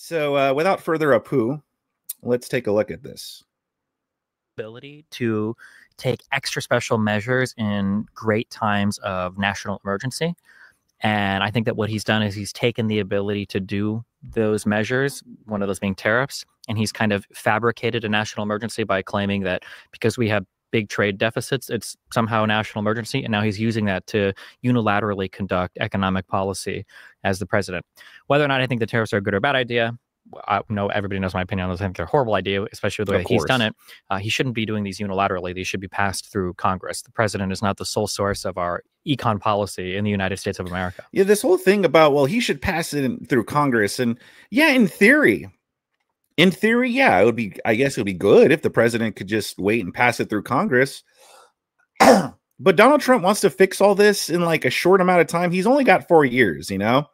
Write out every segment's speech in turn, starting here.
So without further ado, let's take a look at this. Ability to take extra special measures in great times of national emergency. And I think that what he's done is he's taken the ability to do those measures, one of those being tariffs, and he's kind of fabricated a national emergency by claiming that because we have big trade deficits, it's somehow a national emergency. And now he's using that to unilaterally conduct economic policy as the president. Whether or not I think the tariffs are a good or bad idea, I know everybody knows my opinion on this. I think they're a horrible idea, especially with the way that he's done it. He shouldn't be doing these unilaterally. These should be passed through Congress. The president is not the sole source of our econ policy in the United States of America. Yeah, this whole thing about, well, he should pass it through Congress. And yeah, in theory, yeah, it would be, I guess it would be good if the president could just wait and pass it through Congress. But Donald Trump wants to fix all this in like a short amount of time. He's only got 4 years, you know?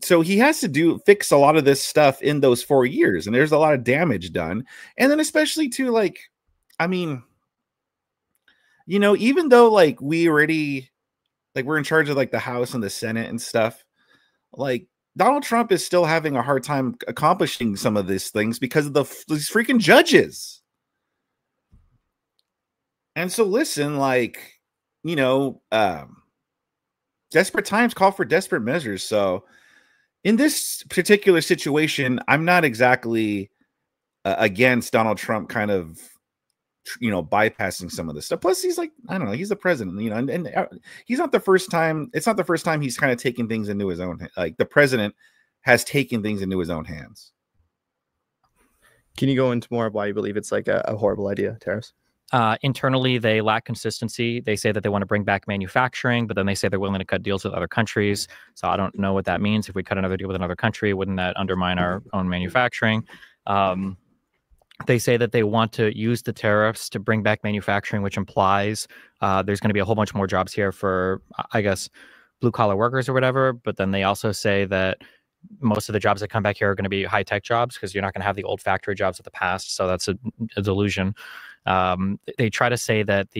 So he has to fix a lot of this stuff in those 4 years, and there's a lot of damage done. And then especially to like, I mean, you know, even though like we already, like we're in charge of like the House and the Senate and stuff, like Donald Trump is still having a hard time accomplishing some of these things because of these freaking judges. And so listen, like, you know, desperate times call for desperate measures. So in this particular situation, I'm not exactly against Donald Trump kind of, you know, bypassing some of this stuff. Plus, he's like, I don't know, he's the president, you know, and he's not the first time. It's not the first time he's kind of taken things into his own, like the president has taken things into his own hands. Can you go into more of why you believe it's like a horrible idea, tariffs? Internally, they lack consistency. They say that they want to bring back manufacturing, but then they say they're willing to cut deals with other countries. So I don't know what that means. If we cut another deal with another country, wouldn't that undermine our own manufacturing? They say that they want to use the tariffs to bring back manufacturing, which implies there's going to be a whole bunch more jobs here for, I guess, blue-collar workers or whatever. But then they also say that most of the jobs that come back here are going to be high-tech jobs because you're not going to have the old factory jobs of the past. So that's a delusion. They try to say that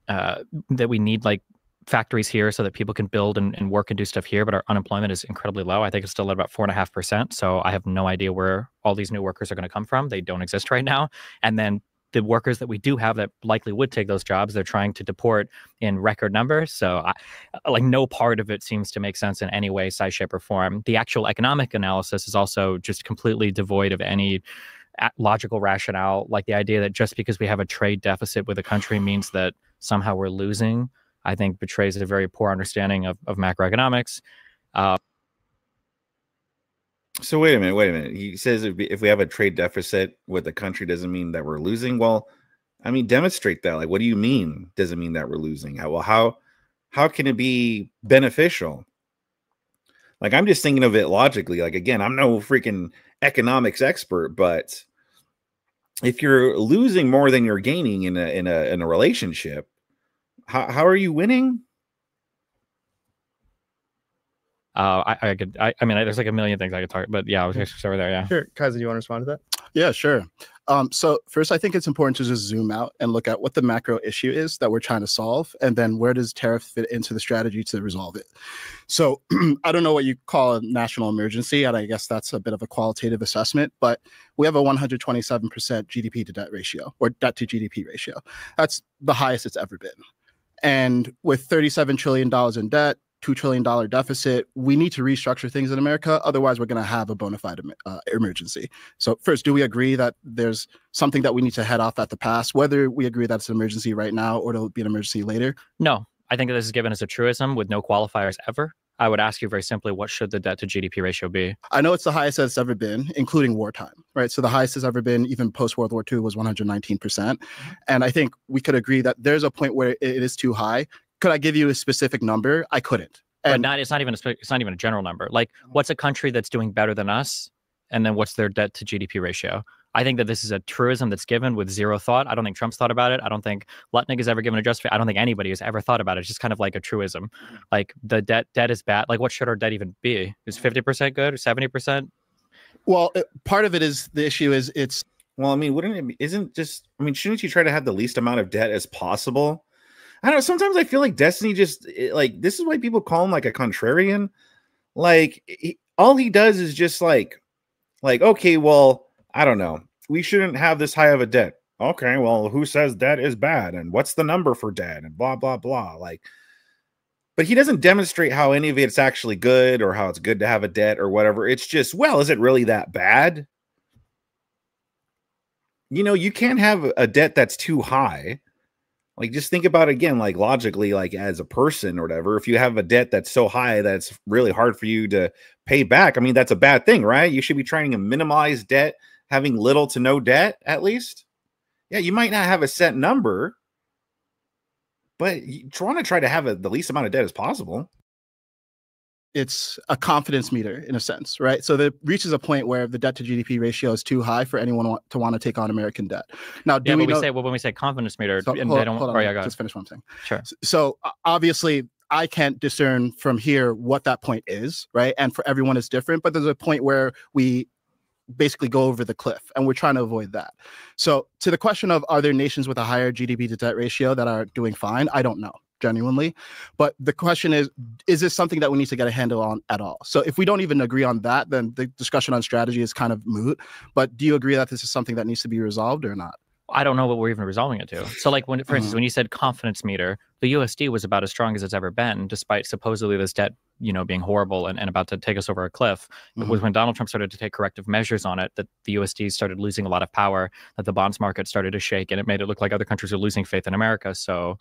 that we need like factories here so that people can build and work and do stuff here, but our unemployment is incredibly low. I think it's still at about 4.5%. So I have no idea where all these new workers are going to come from. They don't exist right now. And then the workers that we do have that likely would take those jobs, they're trying to deport in record numbers. So like no part of it seems to make sense in any way, size, shape, or form. The actual economic analysis is also just completely devoid of any logical rationale, like the idea that just because we have a trade deficit with a country means that somehow we're losing, I think betrays a very poor understanding of macroeconomics. So wait a minute. He says if we have a trade deficit with a country doesn't mean that we're losing. Well, I mean, demonstrate that. Like, what do you mean doesn't mean that we're losing? How can it be beneficial? Like, I'm just thinking of it logically. Like, again, I'm no freaking economics expert, but if you're losing more than you're gaining in a relationship, how are you winning? I mean, there's like a million things I could talk, but yeah, I was just over there. Yeah. Sure. Kaizen, you want to respond to that? Yeah, sure. So first, I think it's important to just zoom out and look at what the macro issue is that we're trying to solve, and then where does tariff fit into the strategy to resolve it. So I don't know what you call a national emergency, and I guess that's a bit of a qualitative assessment, but we have a 127% GDP to debt ratio, or debt to GDP ratio. That's the highest it's ever been. And with $37 trillion in debt, $2 trillion deficit, we need to restructure things in America. Otherwise, we're going to have a bona fide emergency. So first, do we agree that there's something that we need to head off at the pass, whether we agree that's an emergency right now or it'll be an emergency later? No, I think that this is given as a truism with no qualifiers ever. I would ask you very simply, what should the debt to GDP ratio be? I know it's the highest that it's ever been, including wartime, right? So the highest it's ever been, even post-World War II, was 119%. And I think we could agree that there's a point where it is too high. Could I give you a specific number? I couldn't. And it's not even a general number. Like, what's a country that's doing better than us, and then what's their debt to GDP ratio? I think that this is a truism that's given with zero thought. I don't think Trump's thought about it. I don't think Lutnick has ever given a justification. I don't think anybody has ever thought about it. It's just kind of like a truism. Like, the debt is bad. Like, what should our debt even be? Is 50% good or 70%? Well, part of it is the issue is it's. Well, I mean, shouldn't you try to have the least amount of debt as possible? I don't know. Sometimes I feel like Destiny just like, this is why people call him like a contrarian. Like, all he does is just like, okay, well, I don't know. We shouldn't have this high of a debt. Okay, well, who says debt is bad? And what's the number for debt? And blah, blah, blah. Like, but he doesn't demonstrate how any of it's actually good or how it's good to have a debt or whatever. It's just, well, is it really that bad? You know, you can't have a debt that's too high. Like, just think about it again, like logically, like as a person or whatever. If you have a debt that's so high that it's really hard for you to pay back, I mean, that's a bad thing, right? You should be trying to minimize debt, having little to no debt, at least. Yeah, you might not have a set number, but you want to try to have the least amount of debt as possible. It's a confidence meter in a sense, right? So that reaches a point where the debt to GDP ratio is too high for anyone to want to take on American debt. Now, when we say confidence meter, so, and hold they don't. on, Oh, yeah, go just finish what I'm saying. Sure. So obviously, I can't discern from here what that point is, right? And for everyone, it's different. But there's a point where we basically go over the cliff, and we're trying to avoid that. So to the question of, are there nations with a higher GDP to debt ratio that are doing fine? I don't know, genuinely. But the question is this something that we need to get a handle on at all? So if we don't even agree on that, then the discussion on strategy is kind of moot. But do you agree that this is something that needs to be resolved or not? I don't know what we're even resolving it to. So like, when, for instance, when you said confidence meter, the USD was about as strong as it's ever been, despite supposedly this debt, you know, being horrible and about to take us over a cliff. It was when Donald Trump started to take corrective measures on it that the USD started losing a lot of power, that the bonds market started to shake, and it made it look like other countries are losing faith in America. So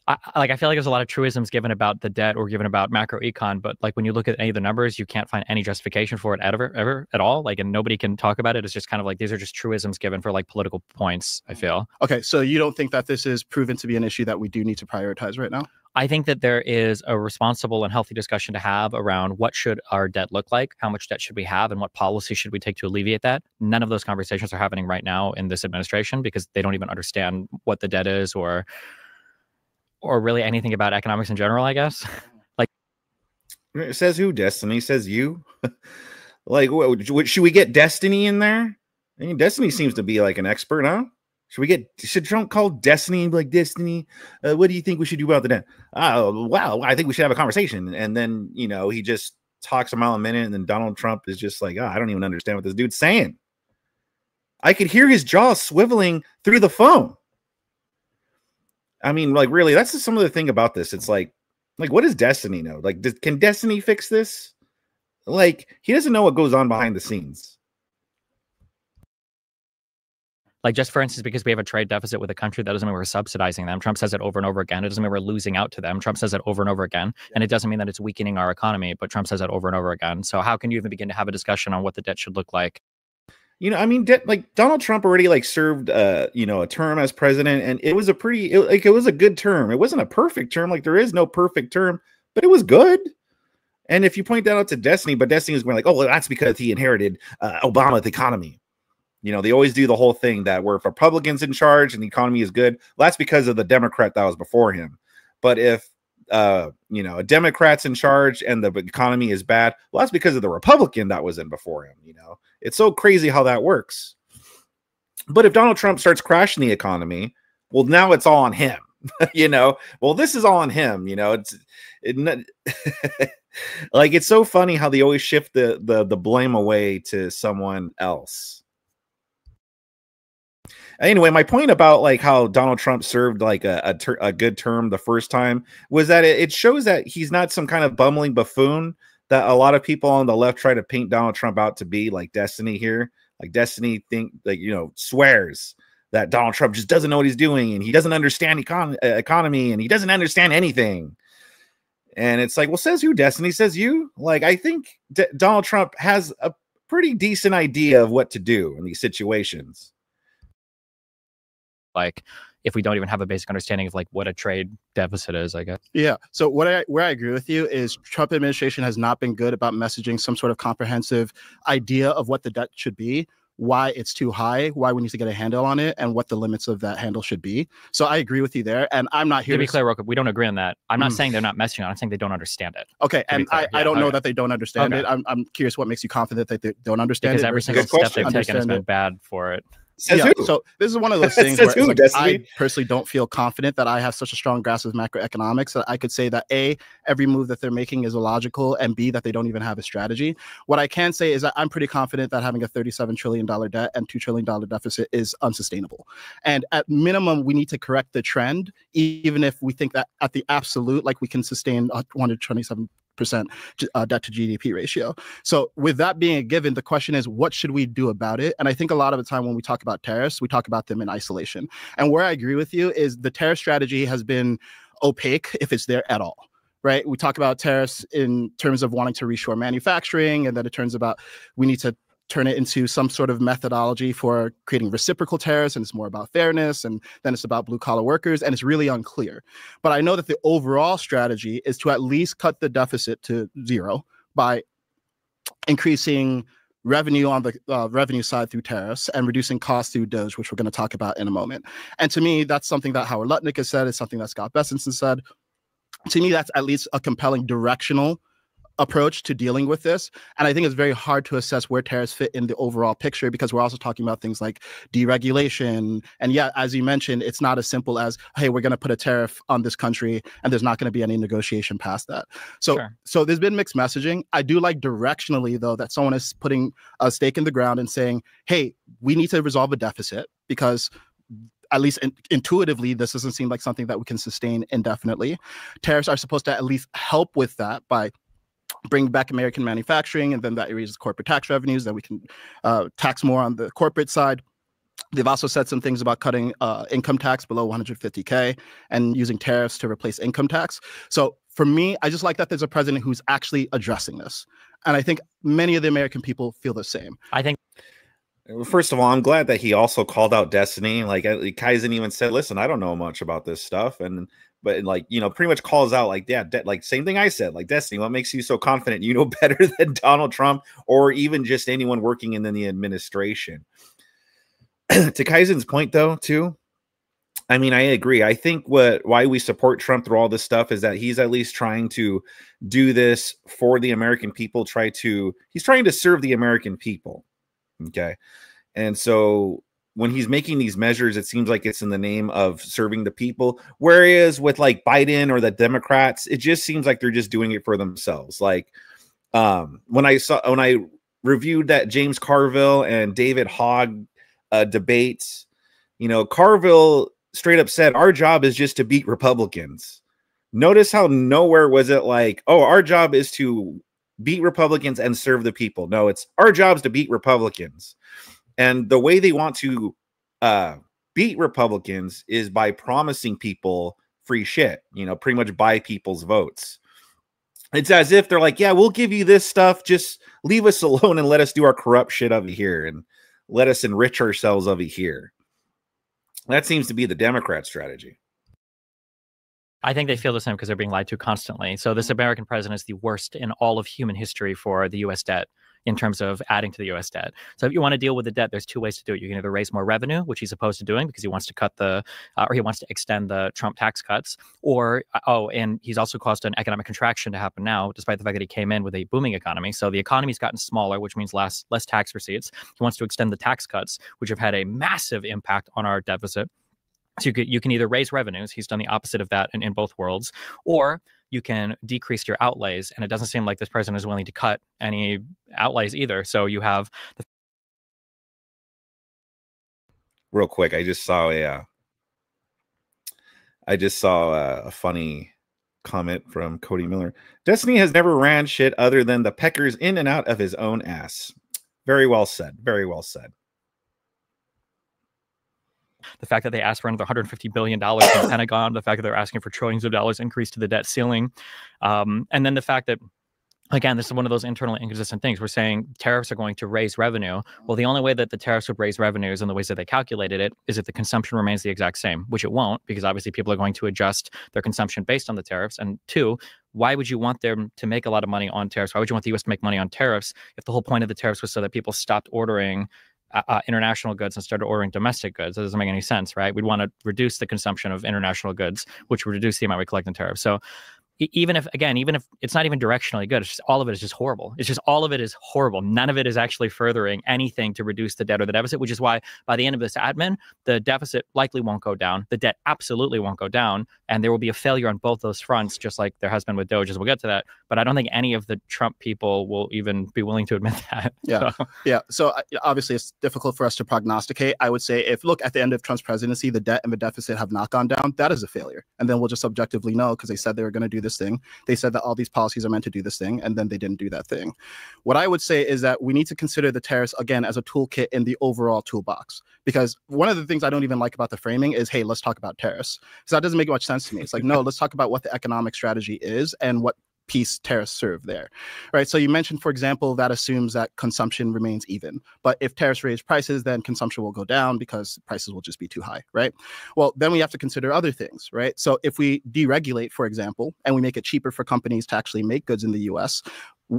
I feel like there's a lot of truisms given about the debt or given about macro econ, but like when you look at any of the numbers, you can't find any justification for it ever at all. Like, and nobody can talk about it. It's just kind of like, these are just truisms given for like political points, I feel. Okay, so you don't think that this is proven to be an issue that we do need to prioritize right now? I think that there is a responsible and healthy discussion to have around what should our debt look like, how much debt should we have, and what policy should we take to alleviate that. None of those conversations are happening right now in this administration because they don't even understand what the debt is or really anything about economics in general, I guess. Like, it says who? Destiny says you. Like, should we get Destiny in there? I mean, Destiny seems to be like an expert, huh? Should Trump call Destiny and be like, Destiny, what do you think we should do about the debt? Oh, wow, I think we should have a conversation. And then, you know, he just talks a mile a minute, and then Donald Trump is just like, I don't even understand what this dude's saying. I could hear his jaw swiveling through the phone. I mean, like, really, that's just some of the thing about this. It's like, what does Destiny know? Like, can Destiny fix this? Like, he doesn't know what goes on behind the scenes. Like, just for instance, because we have a trade deficit with a country, that doesn't mean we're subsidizing them. Trump says it over and over again. It doesn't mean we're losing out to them. Trump says it over and over again. And it doesn't mean that it's weakening our economy, but Trump says it over and over again. So how can you even begin to have a discussion on what the debt should look like? You know, I mean, like Donald Trump already like served, you know, a term as president, and it was a it was a good term. It wasn't a perfect term. Like, there is no perfect term, but it was good. And if you point that out to Destiny, but Destiny is going like, oh, well, that's because he inherited Obama's economy. You know, they always do the whole thing that where if Republicans in charge and the economy is good, well, that's because of the Democrat that was before him. But if you know, a Democrat's in charge and the economy is bad, well, that's because of the Republican that was in before him. You know, it's so crazy how that works. But if Donald Trump starts crashing the economy, well, now it's all on him. You know, well, this is all on him. You know, like, it's so funny how they always shift the blame away to someone else. Anyway, my point about like how Donald Trump served like a good term the first time was that it shows that he's not some kind of bumbling buffoon that a lot of people on the left try to paint Donald Trump out to be, like Destiny here. Like, Destiny swears that Donald Trump just doesn't know what he's doing, and he doesn't understand economy, and he doesn't understand anything. And it's like, well, says who? Destiny says you. Like, I think Donald Trump has a pretty decent idea of what to do in these situations. Like, if we don't even have a basic understanding of like what a trade deficit is, I guess. Yeah. So where I agree with you is Trump administration has not been good about messaging some sort of comprehensive idea of what the debt should be, why it's too high, why we need to get a handle on it, and what the limits of that handle should be. So I agree with you there. And I'm not here to be clear, real quick, we don't agree on that. I'm not saying they're not messaging it. I'm saying they don't understand it. Okay. And I don't know that they don't understand it. I'm curious what makes you confident that they don't understand because it. Every single step they've taken has been bad for it. Says Yeah, who? so this is one of those Says things where who, it's like, I Destiny? personally don't feel confident that I have such a strong grasp of macroeconomics that I could say that A, every move that they're making is illogical, and B, that they don't even have a strategy. What I can say is that I'm pretty confident that having a $37 trillion debt and $2 trillion deficit is unsustainable. And at minimum, we need to correct the trend, even if we think that at the absolute, like, we can sustain 127% debt to GDP ratio. So with that being a given, the question is, what should we do about it? And I think a lot of the time when we talk about tariffs, we talk about them in isolation. And where I agree with you is the tariff strategy has been opaque if it's there at all. Right? We talk about tariffs in terms of wanting to reshore manufacturing, and then it turns about we need to turn it into some sort of methodology for creating reciprocal tariffs, and it's more about fairness, and then it's about blue collar workers, and it's really unclear. But I know that the overall strategy is to at least cut the deficit to zero by increasing revenue on the revenue side through tariffs and reducing costs through DOGE, which we're going to talk about in a moment. And to me, that's something that Howard Lutnick has said, it's something that Scott Bessenson said. To me, that's at least a compelling directional approach to dealing with this. And I think it's very hard to assess where tariffs fit in the overall picture, because we're also talking about things like deregulation. And yeah, as you mentioned, it's not as simple as, hey, we're going to put a tariff on this country and there's not going to be any negotiation past that. So, Sure. so there's been mixed messaging. I do like directionally, though, that someone is putting a stake in the ground and saying, hey, we need to resolve a deficit, because at least intuitively, this doesn't seem like something that we can sustain indefinitely. Tariffs are supposed to at least help with that by bring back American manufacturing, and then that raises corporate tax revenues. Then we can tax more on the corporate side. They've also said some things about cutting income tax below 150K and using tariffs to replace income tax. So for me, I just like that there's a president who's actually addressing this. And I think many of the American people feel the same. I think First of all, I'm glad that he also called out Destiny. Like Kaizen even said, "Listen, I don't know much about this stuff," but like, you know, pretty much calls out like, yeah, like same thing I said. Like, Destiny, what makes you so confident you know better than Donald Trump or even just anyone working in the administration? To Kaizen's point, though, too, I mean, I agree. I think why we support Trump through all this stuff is that he's at least trying to do this for the American people. He's trying to serve the American people. Okay. And so when he's making these measures, it seems like it's in the name of serving the people. Whereas with like Biden or the Democrats, it just seems like they're just doing it for themselves. Like when I reviewed that James Carville and David Hogg debates, you know, Carville straight up said, our job is just to beat Republicans. Notice how nowhere was it like, oh, our job is to beat Republicans and serve the people. No, it's our job's to beat Republicans. And the way they want to beat Republicans is by promising people free shit, you know, pretty much buy people's votes. It's as if they're like, yeah, we'll give you this stuff. Just leave us alone and let us do our corrupt shit over here and let us enrich ourselves over here. That seems to be the Democrat strategy. I think they feel the same because they're being lied to constantly. So this American president is the worst in all of human history for the U.S. debt in terms of adding to the U.S. debt. So if you want to deal with the debt, there's two ways to do it. You can either raise more revenue, which he's opposed to doing because he wants to cut or he wants to extend the Trump tax cuts, or, and he's also caused an economic contraction to happen now, despite the fact that he came in with a booming economy. So the economy's gotten smaller, which means less tax receipts. He wants to extend the tax cuts, which have had a massive impact on our deficit. So you can either raise revenues, he's done the opposite of that in both worlds, or you can decrease your outlays. And it doesn't seem like this president is willing to cut any outlays either. So you have the Real quick, I just saw a funny comment from Cody Miller. Destiny has never ran shit other than the peckers in and out of his own ass. Very well said. Very well said. The fact that they asked for another $150 billion from the Pentagon, the fact that they're asking for trillions of dollars increase to the debt ceiling. And then the fact that, again, this is one of those internally inconsistent things. We're saying tariffs are going to raise revenue. Well, the only way that the tariffs would raise revenues and the ways that they calculated it is if the consumption remains the exact same, which it won't, because obviously people are going to adjust their consumption based on the tariffs. And two, why would you want them to make a lot of money on tariffs? Why would you want the U.S. to make money on tariffs if the whole point of the tariffs was so that people stopped ordering international goods and started ordering domestic goods? That doesn't make any sense, right? We'd want to reduce the consumption of international goods, which would reduce the amount we collect in tariffs. So even if it's not even directionally good, it's just all of it is just horrible. It's just all of it is horrible. None of it is actually furthering anything to reduce the debt or the deficit, which is why by the end of this admin, the deficit likely won't go down. The debt absolutely won't go down. And there will be a failure on both those fronts, just like there has been with Doge, as we'll get to that. But I don't think any of the Trump people will even be willing to admit that. Yeah. So. Yeah. So obviously it's difficult for us to prognosticate. I would say if, look, at the end of Trump's presidency, the debt and the deficit have not gone down, that is a failure. And then we'll just objectively know because they said they were going to do this thing. They said that all these policies are meant to do this thing, and then they didn't do that thing. What I would say is that we need to consider the tariffs, again, as a toolkit in the overall toolbox. Because one of the things I don't even like about the framing is, hey, let's talk about tariffs. Because that doesn't make much sense to me. It's like, no, let's talk about what the economic strategy is and what piece tariffs serve there, right? So you mentioned, for example, that assumes that consumption remains even. But if tariffs raise prices, then consumption will go down because prices will just be too high, right? Well, then we have to consider other things, right? So if we deregulate, for example, and we make it cheaper for companies to actually make goods in the US,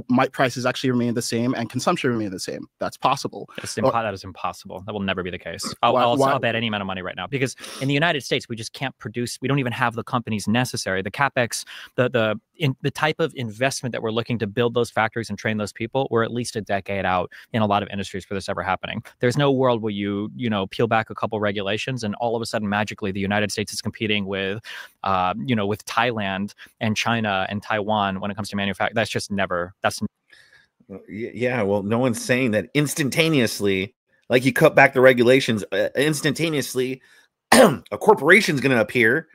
might prices actually remain the same and consumption remain the same? That's possible. That is impossible. That will never be the case. I'll bet any amount of money right now, because in the United States, we just can't produce. We don't even have the companies necessary. The CapEx, the type of investment that we're looking to build those factories and train those people, we're at least a decade out in a lot of industries for this ever happening. There's no world where you peel back a couple regulations and all of a sudden magically the United States is competing with, with Thailand and China and Taiwan when it comes to manufacturing. That's just never. Yeah, well, no one's saying that instantaneously, like you cut back the regulations, instantaneously, a corporation's going to appear,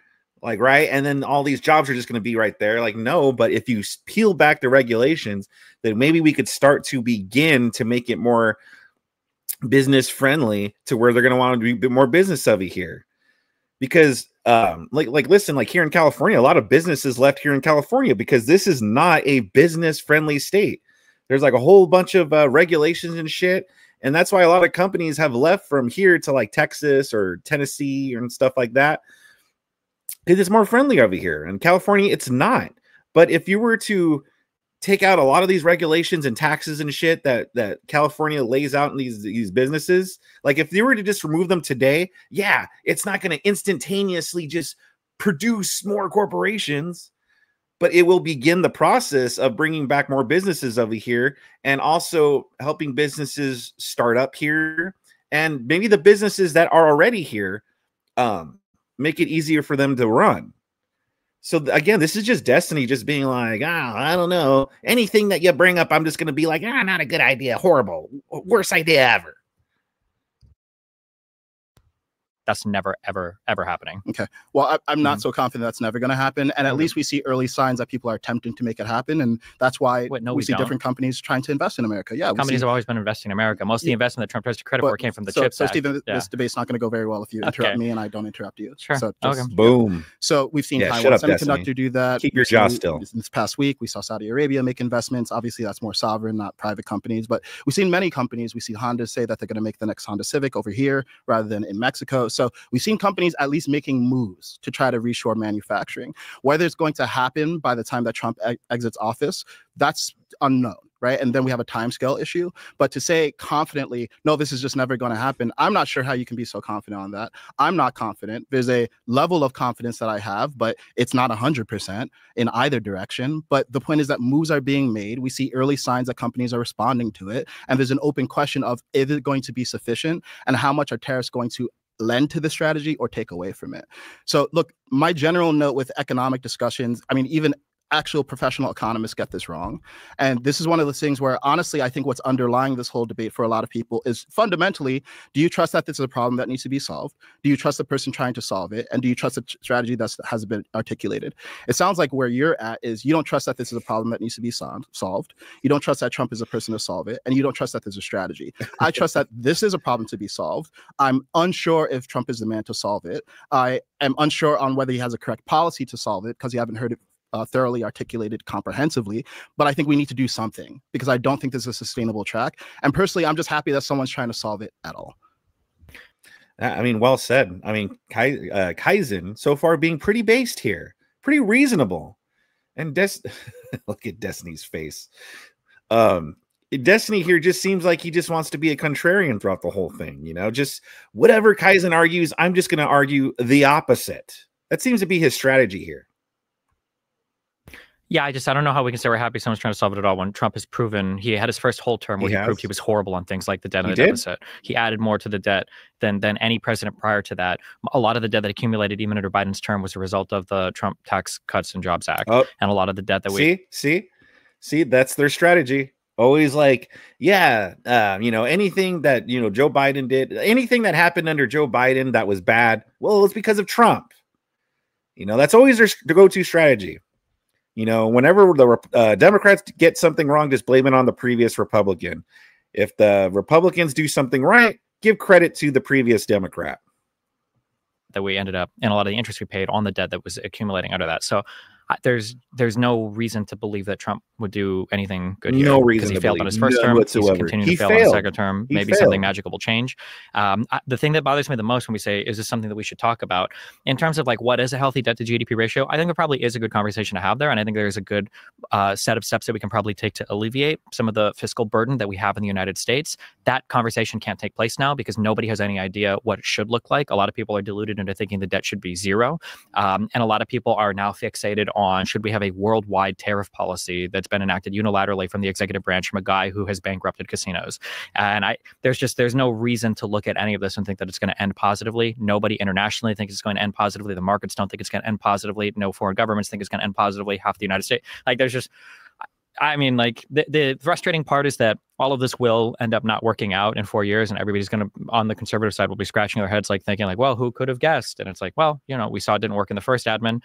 like, right? And then all these jobs are just going to be right there. Like, no, but if you peel back the regulations, then maybe we could start to begin to make it more business friendly to where they're going to want to do more business over here. Because listen, like here in California, a lot of businesses left here in California because this is not a business friendly state. There's like a whole bunch of regulations and shit. And that's why a lot of companies have left from here to like Texas or Tennessee and stuff like that. Because it's more friendly over here. In California, it's not. But if you were to take out a lot of these regulations and taxes and shit that California lays out in these businesses, like if they were to just remove them today, yeah, it's not going to instantaneously just produce more corporations, but it will begin the process of bringing back more businesses over here and also helping businesses start up here, and maybe the businesses that are already here make it easier for them to run. So again, this is just destiny, just being like, I don't know. Anything that you bring up, I'm just going to be like, not a good idea. Horrible. Worst idea ever. That's never, ever, ever happening. Okay. Well, I'm not so confident that's never going to happen. And at least we see early signs that people are attempting to make it happen. And that's why we see different companies trying to invest in America. Yeah. Companies have always been investing in America. Most of the investment that Trump tries to credit for came from the CHIPS Act. Stephen, this debate's not going to go very well if you interrupt me and I don't interrupt you. Sure. So boom. So we've seen Taiwan Semiconductor do that. Keep your jaw still. This past week, we saw Saudi Arabia make investments. Obviously, that's more sovereign, not private companies. But we've seen many companies. We see Honda say that they're going to make the next Honda Civic over here rather than in Mexico. So we've seen companies at least making moves to try to reshore manufacturing. Whether it's going to happen by the time that Trump exits office, that's unknown, right? And then we have a timescale issue. But to say confidently, no, this is just never going to happen, I'm not sure how you can be so confident on that. I'm not confident. There's a level of confidence that I have, but it's not 100% in either direction. But the point is that moves are being made. We see early signs that companies are responding to it. And there's an open question of, is it going to be sufficient? And how much are tariffs going to lend to the strategy or take away from it? So look, my general note with economic discussions, I mean, even actual professional economists get this wrong. And this is one of the things where, honestly, I think what's underlying this whole debate for a lot of people is fundamentally, do you trust that this is a problem that needs to be solved? Do you trust the person trying to solve it? And do you trust the strategy that has been articulated? It sounds like where you're at is you don't trust that this is a problem that needs to be solved. You don't trust that Trump is a person to solve it. And you don't trust that there's a strategy. I trust that this is a problem to be solved. I'm unsure if Trump is the man to solve it. I am unsure on whether he has a correct policy to solve it because you haven't heard it thoroughly articulated comprehensively, but I think we need to do something because I don't think this is a sustainable track. And personally, I'm just happy that someone's trying to solve it at all. I mean, well said. I mean, Kaizen so far being pretty based here, pretty reasonable. And look at Destiny's face. Destiny here just seems like he just wants to be a contrarian throughout the whole thing. Just whatever Kaizen argues, I'm just going to argue the opposite. That seems to be his strategy here. Yeah, I don't know how we can say we're happy someone's trying to solve it at all when Trump has proven he had his first whole term where he proved he was horrible on things like the debt and the deficit. He added more to the debt than any president prior to that. A lot of the debt that accumulated even under Biden's term was a result of the Trump Tax Cuts and Jobs Act. And a lot of the debt that see, that's their strategy. Always like, anything that, Joe Biden did, anything that happened under Joe Biden that was bad, well, it's because of Trump. That's always their go-to strategy. Whenever the Democrats get something wrong, just blame it on the previous Republican. If the Republicans do something right, give credit to the previous Democrat. That we ended up, and a lot of the interest we paid on the debt that was accumulating under that. So there's no reason to believe that Trump would do anything good here. No reason because he to failed on his first term. Whatsoever. He's continuing to fail on his second term. Maybe something magical will change. The thing that bothers me the most when we say, is this something that we should talk about? In terms of like, what is a healthy debt to GDP ratio? I think there probably is a good conversation to have there. And I think there's a good set of steps that we can probably take to alleviate some of the fiscal burden that we have in the United States. That conversation can't take place now because nobody has any idea what it should look like. A lot of people are deluded into thinking the debt should be zero. And a lot of people are now fixated on, should we have a worldwide tariff policy that's been enacted unilaterally from the executive branch from a guy who has bankrupted casinos? And there's no reason to look at any of this and think that it's going to end positively. Nobody internationally thinks it's going to end positively. The markets don't think it's going to end positively. No foreign governments think it's going to end positively. Half the United States, the frustrating part is that all of this will end up not working out in 4 years, and everybody's going to, on the conservative side, will be scratching their heads, like thinking like, well, who could have guessed? And it's like, well, we saw it didn't work in the first admin.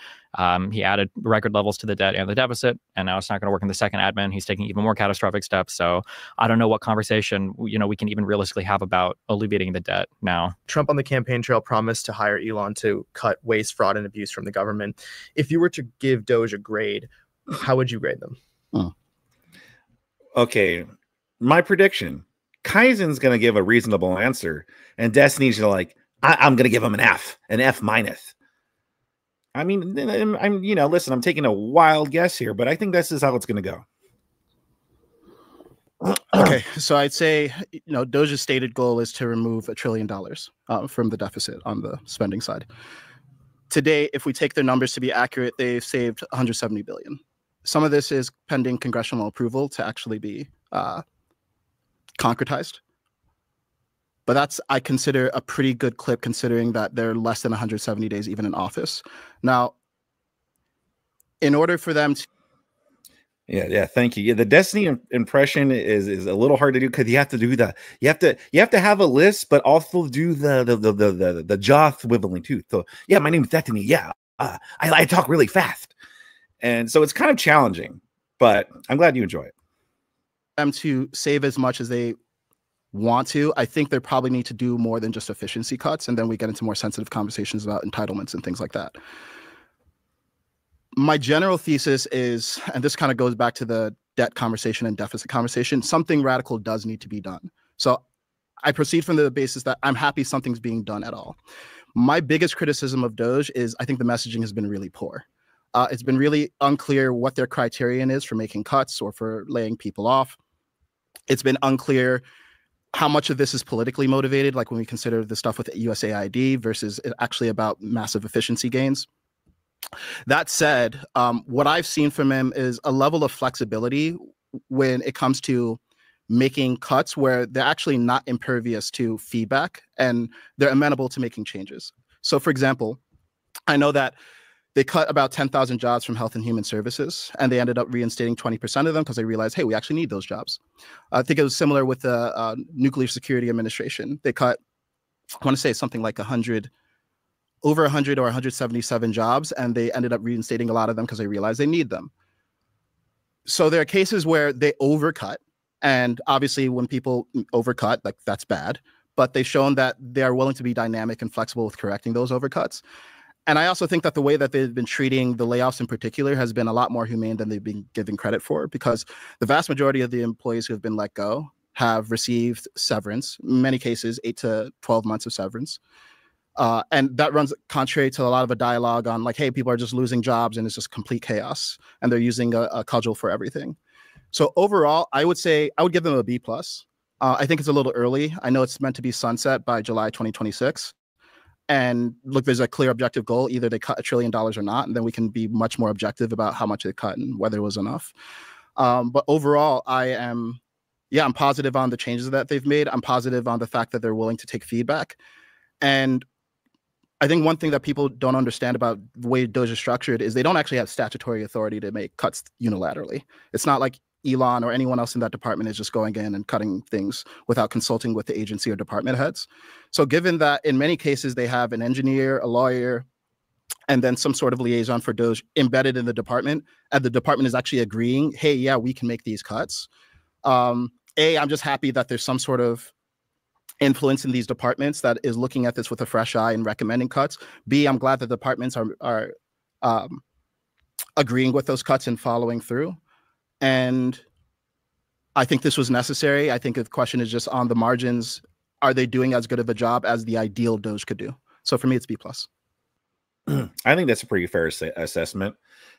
He added record levels to the debt and the deficit, and now it's not going to work in the second admin. He's taking even more catastrophic steps. So I don't know what conversation, we can even realistically have about alleviating the debt now. Trump on the campaign trail promised to hire Elon to cut waste, fraud, and abuse from the government. If you were to give Doge a grade, how would you grade them? Okay, my prediction: Kaizen's going to give a reasonable answer, and Destiny's I'm going to give him an F minus. I mean, listen, I'm taking a wild guess here, but I think this is how it's going to go. Okay, so I'd say, Doge's stated goal is to remove $1 trillion from the deficit on the spending side. Today, if we take their numbers to be accurate, they've saved $170 billion. Some of this is pending congressional approval to actually be concretized. But that's, I consider, a pretty good clip considering that they're less than 170 days even in office. Now, in order for them to... Yeah, thank you. Yeah, the Destiny impression is a little hard to do because you have to do you have to have a list, but also do the jaw swiveling too. So yeah, my name is Destiny. Yeah, I talk really fast. And so it's kind of challenging, but I'm glad you enjoy it. Them to save as much as they want to. I think they probably need to do more than just efficiency cuts. And then we get into more sensitive conversations about entitlements and things like that. My general thesis is, and this kind of goes back to the debt conversation and deficit conversation, something radical does need to be done. So I proceed from the basis that I'm happy something's being done at all. My biggest criticism of Doge is I think the messaging has been really poor. It's been really unclear what their criterion is for making cuts or for laying people off. It's been unclear how much of this is politically motivated, like when we consider the stuff with USAID versus actually about massive efficiency gains. That said, what I've seen from him is a level of flexibility when it comes to making cuts where they're actually not impervious to feedback and they're amenable to making changes. So, for example, I know that they cut about 10,000 jobs from Health and Human Services, and they ended up reinstating 20% of them because they realized, hey, we actually need those jobs. I think it was similar with the Nuclear Security Administration. They cut, I want to say something like over 100 or 177 jobs, and they ended up reinstating a lot of them because they realized they need them. So there are cases where they overcut, and obviously when people overcut, like that's bad, but they've shown that they are willing to be dynamic and flexible with correcting those overcuts. And I also think that the way that they've been treating the layoffs in particular has been a lot more humane than they've been given credit for, because the vast majority of the employees who have been let go have received severance, in many cases 8 to 12 months of severance. And that runs contrary to a lot of a dialogue on like, hey, people are just losing jobs and it's just complete chaos and they're using a cudgel for everything. So overall, I would say I would give them a B+. I think it's a little early. I know it's meant to be sunset by July 2026. and look, there's a clear objective goal. Either they cut $1 trillion or not, and then we can be much more objective about how much they cut and whether it was enough. But overall, I'm positive on the changes that they've made. I'm positive on the fact that they're willing to take feedback. And I think one thing that people don't understand about the way Doge is structured is they don't actually have statutory authority to make cuts unilaterally. It's not like Elon or anyone else in that department is just going in and cutting things without consulting with the agency or department heads. So given that in many cases they have an engineer, a lawyer, and then some sort of liaison for Doge embedded in the department, and the department is actually agreeing, hey, yeah, we can make these cuts. I'm just happy that there's some sort of influence in these departments that is looking at this with a fresh eye and recommending cuts. B, I'm glad that the departments are agreeing with those cuts and following through. And I think this was necessary. I think the question is just on the margins, are they doing as good of a job as the ideal Doge could do? So for me, it's B+. I think that's a pretty fair assessment.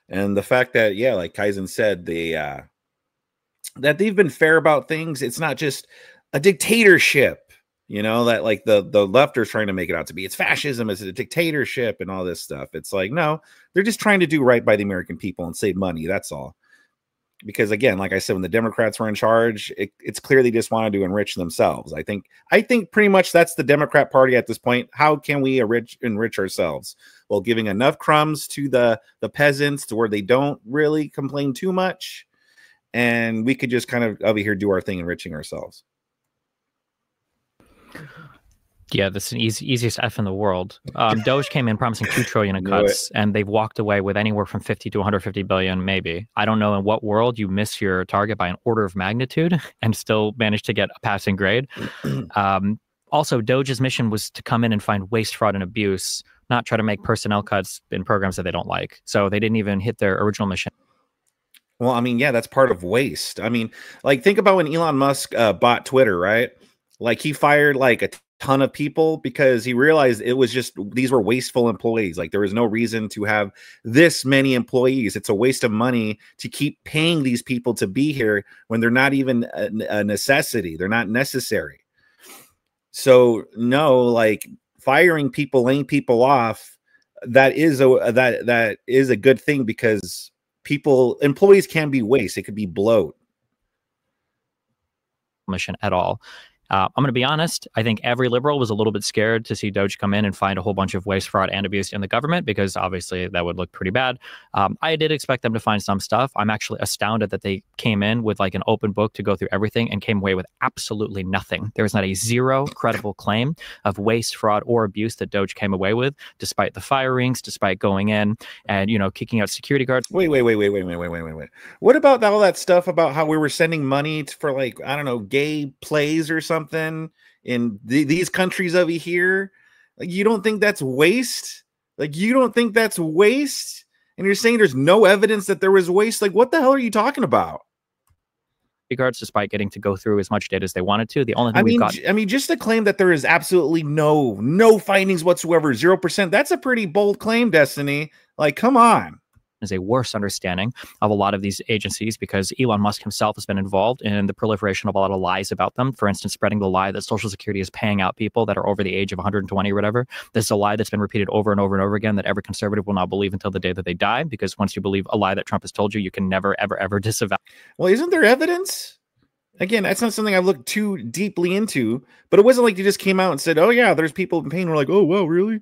And the fact that, yeah, like Kaizen said, that they've been fair about things. It's not just a dictatorship, you know, that like the left are trying to make it out to be. It's fascism, it's a dictatorship and all this stuff. It's like, no, they're just trying to do right by the American people and save money. That's all. Because again, like I said, when the Democrats were in charge, it's clear they just wanted to enrich themselves. I think pretty much that's the Democrat Party at this point. How can we enrich ourselves? Well, giving enough crumbs to the peasants to where they don't really complain too much. And we could just kind of over here do our thing, enriching ourselves. Yeah, that's the easiest F in the world. Doge came in promising $2 trillion in cuts, and they've walked away with anywhere from 50 to 150 billion, maybe. I don't know in what world you miss your target by an order of magnitude and still manage to get a passing grade. Also, Doge's mission was to come in and find waste, fraud, and abuse, not try to make personnel cuts in programs that they don't like. So they didn't even hit their original mission. Well, I mean, yeah, that's part of waste. I mean, like, think about when Elon Musk bought Twitter, right? Like, he fired like a ton of people because he realized it was just, these were wasteful employees. Like, there was no reason to have this many employees. It's a waste of money to keep paying these people to be here when they're not even a necessity. They're not necessary. So no, like, firing people, laying people off, that is a good thing, because employees can be waste. It could be bloat. Mission at all. I'm going to be honest. I think every liberal was a little bit scared to see Doge come in and find a whole bunch of waste, fraud, and abuse in the government, because obviously that would look pretty bad. I did expect them to find some stuff. I'm actually astounded that they came in with like an open book to go through everything and came away with absolutely nothing. There was not a zero credible claim of waste, fraud, or abuse that Doge came away with, despite the firings, despite going in and, you know, kicking out security guards. Wait. What about all that stuff about how we were sending money for, like, I don't know, gay plays or something in these countries over here? Like, you don't think that's waste? Like, you don't think that's waste? And you're saying there's no evidence that there was waste? Like, what the hell are you talking about? Guards, despite getting to go through as much data as they wanted to. The only thing I mean, just to claim that there is absolutely no findings whatsoever, 0%, that's a pretty bold claim, Destiny. Like, come on. Is a worse understanding of a lot of these agencies, because Elon Musk himself has been involved in the proliferation of a lot of lies about them. For instance, spreading the lie that Social Security is paying out people that are over the age of 120 or whatever. This is a lie that's been repeated over and over and over again that every conservative will not believe until the day that they die, because once you believe a lie that Trump has told you, you can never, ever, ever disavow. Well, isn't there evidence? Again, that's not something I've looked too deeply into, but it wasn't like they just came out and said, oh yeah, there's people in pain. We're like, oh, well, really?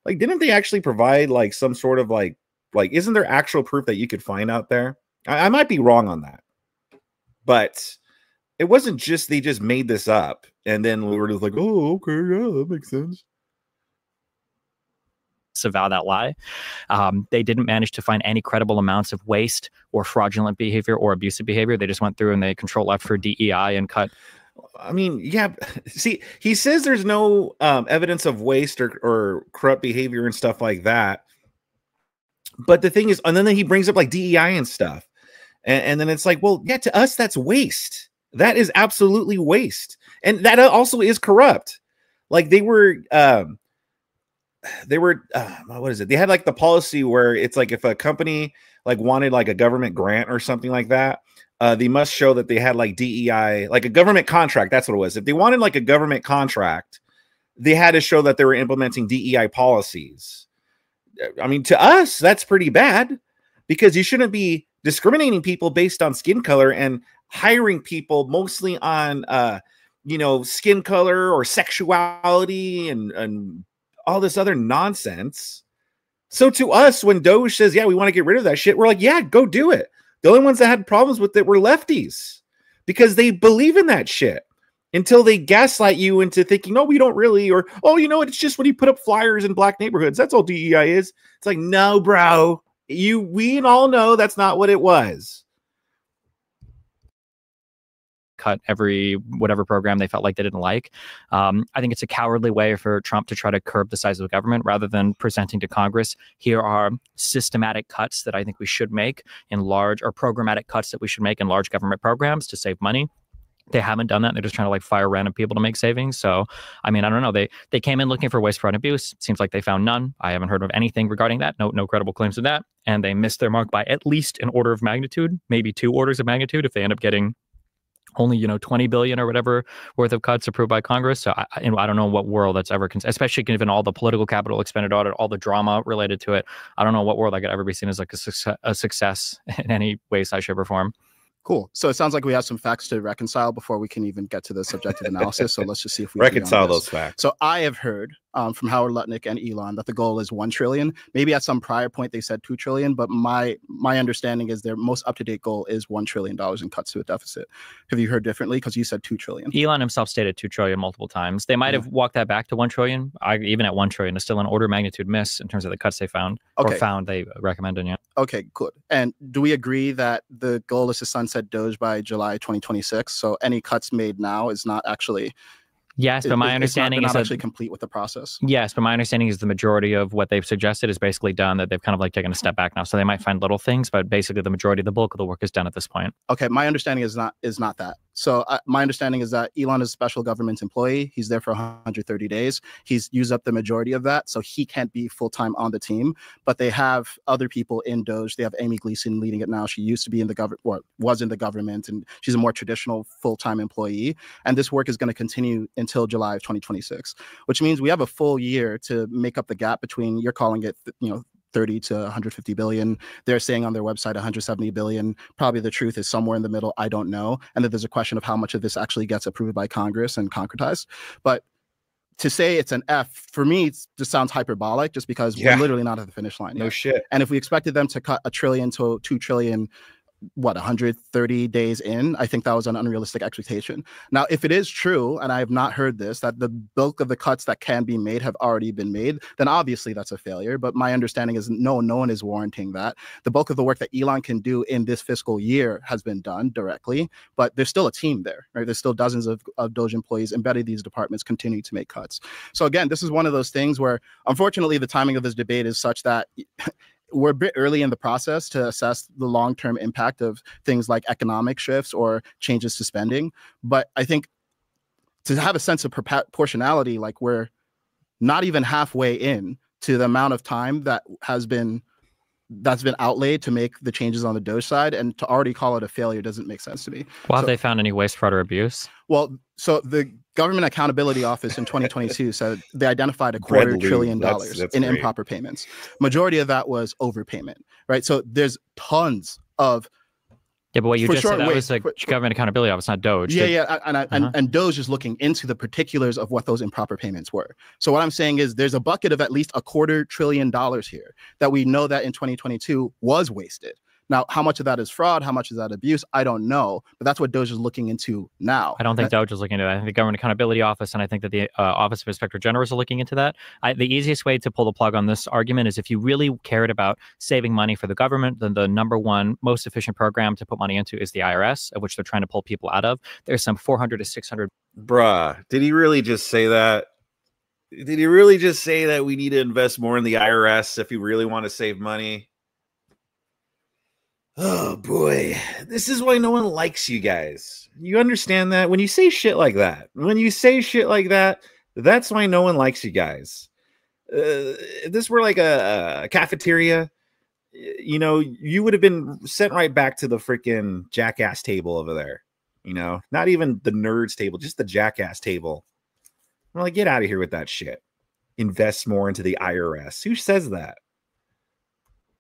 Like, didn't they actually provide like some sort of like, isn't there actual proof that you could find out there? I might be wrong on that, but it wasn't just, they just made this up. And then we were just like, oh, okay, yeah, that makes sense. Disavow that lie. They didn't manage to find any credible amounts of waste or fraudulent behavior or abusive behavior. They just went through and they control F for DEI and cut. I mean, yeah, see, he says there's no evidence of waste or corrupt behavior and stuff like that. But the thing is, and then he brings up like DEI and stuff. And then it's like, well, yeah, to us, that's waste. That is absolutely waste. And that also is corrupt. Like they were, what is it? They had like the policy where it's like, if a company like wanted like a government grant or something like that, they must show that they had like DEI, like a government contract. That's what it was. If they wanted like a government contract, they had to show that they were implementing DEI policies. I mean, to us, that's pretty bad, because you shouldn't be discriminating people based on skin color and hiring people mostly on, skin color or sexuality and all this other nonsense. So to us, when Doge says, yeah, we want to get rid of that shit, we're like, yeah, go do it. The only ones that had problems with it were lefties, because they believe in that shit until they gaslight you into thinking, no, we don't really, or, oh, you know what, it's just when you put up flyers in black neighborhoods, that's all DEI is. It's like, no, bro, we all know that's not what it was. Cut every whatever program they felt like they didn't like. I think it's a cowardly way for Trump to try to curb the size of the government rather than presenting to Congress, here are systematic cuts that I think we should make in large, or programmatic cuts that we should make in large government programs to save money. They haven't done that. They're just trying to like fire random people to make savings. So, I mean, I don't know. They came in looking for waste, fraud, and abuse. Seems like they found none. I haven't heard of anything regarding that. No credible claims of that. And they missed their mark by at least an order of magnitude, maybe 2 orders of magnitude, if they end up getting only 20 billion or whatever worth of cuts approved by Congress. So I don't know what world that's ever, especially given all the political capital expended on it, all the drama related to it. I don't know what world that could ever be seen as like a success in any way, size, shape, or form. Cool. So it sounds like we have some facts to reconcile before we can even get to the subjective analysis. So let's just see if we reconcile those facts. So I have heard from Howard Lutnick and Elon that the goal is 1 trillion. Maybe at some prior point they said 2 trillion, but my understanding is their most up-to-date goal is $1 trillion in cuts to a deficit. Have you heard differently? Because you said 2 trillion. Elon himself stated 2 trillion multiple times. They might have walked that back to 1 trillion. Even at 1 trillion, it's still an order of magnitude miss in terms of the cuts they found they recommended. Yeah. Okay, good. And do we agree that the goal is to sunset Doge by July 2026? So any cuts made now is not actually... Yes, but my understanding is not actually complete with the process. Yes, but my understanding is the majority of what they've suggested is basically done, that they've kind of like taken a step back now. So they might find little things, but basically the majority, the bulk of the work is done at this point. Okay, my understanding is not that. So my understanding is that Elon is a special government employee. He's there for 130 days. He's used up the majority of that, so he can't be full-time on the team. But they have other people in Doge. They have Amy Gleason leading it now. She used to be in the government, or was in the government, and she's a more traditional full-time employee. And this work is going to continue until July of 2026, which means we have a full year to make up the gap between, you're calling it, 30 to 150 billion. They're saying on their website 170 billion. Probably the truth is somewhere in the middle. I don't know. And then there's a question of how much of this actually gets approved by Congress and concretized. But to say it's an F, for me, it just sounds hyperbolic, just because we're literally not at the finish line yet. No shit. And if we expected them to cut $1 trillion to $2 trillion, 130 days in, I think that was an unrealistic expectation. Now, if it is true, and I have not heard this, that the bulk of the cuts that can be made have already been made, then obviously that's a failure. But my understanding is no one is warranting that. The bulk of the work that Elon can do in this fiscal year has been done directly, but there's still a team there, right? There's still dozens of Doge employees embedded in these departments continue to make cuts. So again, this is one of those things where, unfortunately, the timing of this debate is such that we're a bit early in the process to assess the long-term impact of things like economic shifts or changes to spending. But I think to have a sense of proportionality, like we're not even halfway in to the amount of time that's been outlaid to make the changes on the Doge side, and to already call it a failure doesn't make sense to me. Well, have they found any waste, fraud, or abuse? Well, so the Government Accountability Office in 2022 said they identified $250 billion in improper payments. Majority of that was overpayment, right? So there's tons of... Yeah, but what you just said, that was like Government Accountability Office, not Doge. And Doge is looking into the particulars of what those improper payments were. So what I'm saying is there's a bucket of at least $250 billion here that we know that in 2022 was wasted. Now, how much of that is fraud? How much is that abuse? I don't know, but that's what Doge is looking into now. I don't think Doge is looking into that. I think the Government Accountability Office, and I think that the Office of Inspector General is looking into that. The easiest way to pull the plug on this argument is if you really cared about saving money for the government, then the number one most efficient program to put money into is the IRS, of which they're trying to pull people out of. There's some 400 to 600. Bruh, did he really just say that? Did he really just say that we need to invest more in the IRS if you really want to save money? Oh boy, this is why no one likes you guys. You understand that? When you say shit like that, that's why no one likes you guys. If this were like a cafeteria, you would have been sent right back to the freaking jackass table over there. Not even the nerds table, just the jackass table. I'm like, get out of here with that shit. Invest more into the IRS. Who says that?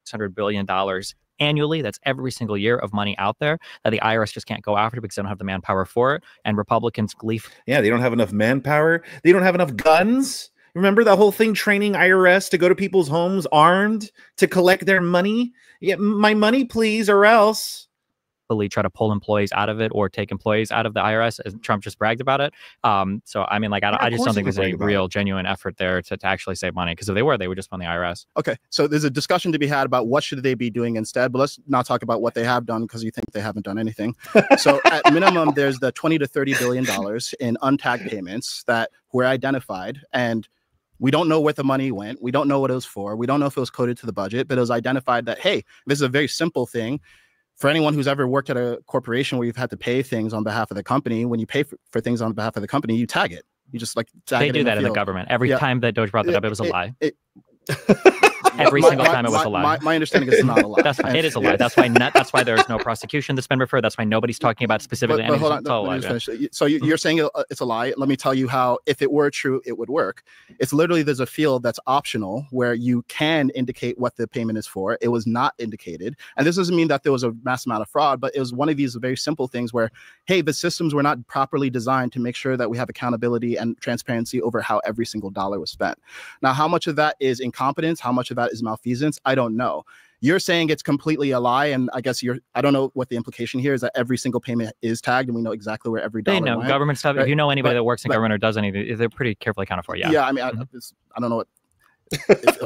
$600 billion annually. That's every single year of money out there that the IRS just can't go after because they don't have the manpower for it. And Republicans yeah, they don't have enough manpower. They don't have enough guns. Remember that whole thing, training IRS to go to people's homes armed to collect their money? Yeah, my money, please, or else. Try to pull employees out of it or take employees out of the IRS, as Trump just bragged about it. So I mean, like, I just don't think there's any real genuine effort there to actually save money, because if they would just fund the IRS. Okay, so there's a discussion to be had about what should they be doing instead, but let's not talk about what they have done, because you think they haven't done anything. So at minimum, there's the $20 to $30 billion in untagged payments that were identified, and we don't know where the money went. We don't know what it was for. We don't know if it was coded to the budget, but it was identified that, hey, this is a very simple thing. For anyone who's ever worked at a corporation where you've had to pay things on behalf of the company, when you pay for things on behalf of the company, you tag it. You just like tag they it do in that the in the field. government. Every time that Doge brought that up, it was a lie. Every My- single my- time it was a lie. My understanding is it's not a lie. That's fine. It is a lie. That's why there is no prosecution that's been referred. That's why nobody's talking about specifically. But hold on, It's all a lie, let me finish. So you're saying it's a lie. Let me tell you how, if it were true, it would work. It's literally, there's a field that's optional where you can indicate what the payment is for. It was not indicated. And this doesn't mean that there was a mass amount of fraud, but it was one of these very simple things where, hey, the systems were not properly designed to make sure that we have accountability and transparency over how every single dollar was spent. Now, how much of that is incompetence? How much of that is malfeasance? I don't know. You're saying it's completely a lie, and I guess I don't know what the implication here is, that every single payment is tagged and we know exactly where every dollar went. They know went. government stuff. Right? If you know anybody that works in government or does anything, they're pretty carefully accounted for. Yeah. Yeah. I mean, I don't know what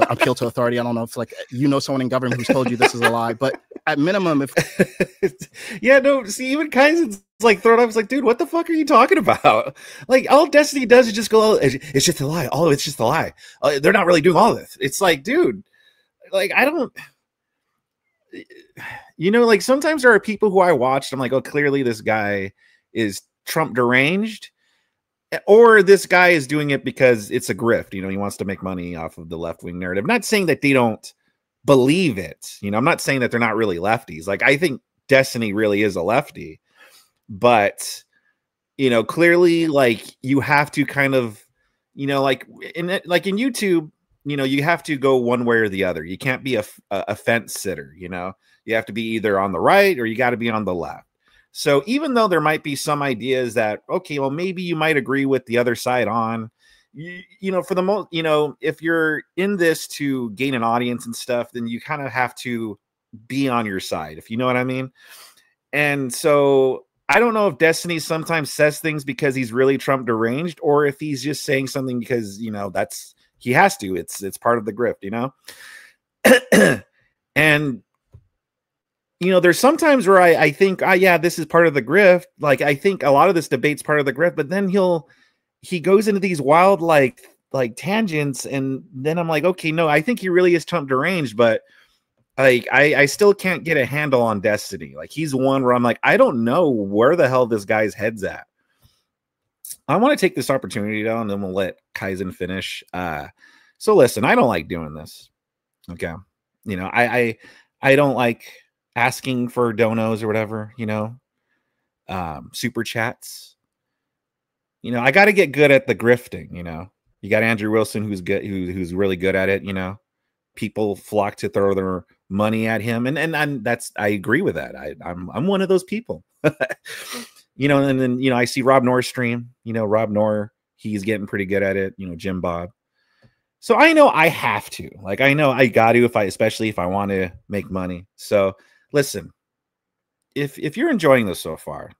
appeal to authority. I don't know if, like, someone in government who's told you this is a lie, but at minimum, if yeah, no, see, even Kaizen's like thrown up. It's like, dude, what the fuck are you talking about? Like, all Destiny does is just go, it's just a lie. Oh, it's just a lie. They're not really doing all this. It's like, dude, like, I don't, like, sometimes there are people who I watched, I'm like, oh, clearly this guy is Trump deranged, or this guy is doing it because it's a grift. He wants to make money off of the left-wing narrative. I'm not saying that they don't believe it. I'm not saying that they're not really lefties. Like, I think Destiny really is a lefty, but, clearly, like, you have to kind of, like in YouTube, you have to go one way or the other. You can't be a fence sitter. You have to be either on the right or you got to be on the left. So even though there might be some ideas that, okay, well, maybe you might agree with the other side on, for the most, if you're in this to gain an audience and stuff, then you kind of have to be on your side, if you know what I mean. And so I don't know if Destiny sometimes says things because he's really Trump deranged, or if he's just saying something because, he has to. It's part of the grift, And there's sometimes where I think, yeah, this is part of the grift. Like, I think a lot of this debate's part of the grift, but then he goes into these wild like tangents, and then I'm like, okay, no, I think he really is Trump deranged, but like I still can't get a handle on Destiny. Like, he's one where I'm like, I don't know where the hell this guy's head's at. I want to take this opportunity though, and then we'll let Kaizen finish. So listen, I don't like doing this. Okay. I don't like asking for donos or whatever, super chats. I got to get good at the grifting. You got Andrew Wilson, who's good, who's really good at it. People flock to throw their money at him, and that's, I agree with that. I'm one of those people. And then I see Rob Knorr stream. Rob Knorr, he's getting pretty good at it. Jim Bob. So I know I have to. Like, I know I got to, especially if I want to make money. So listen, if you're enjoying this so far,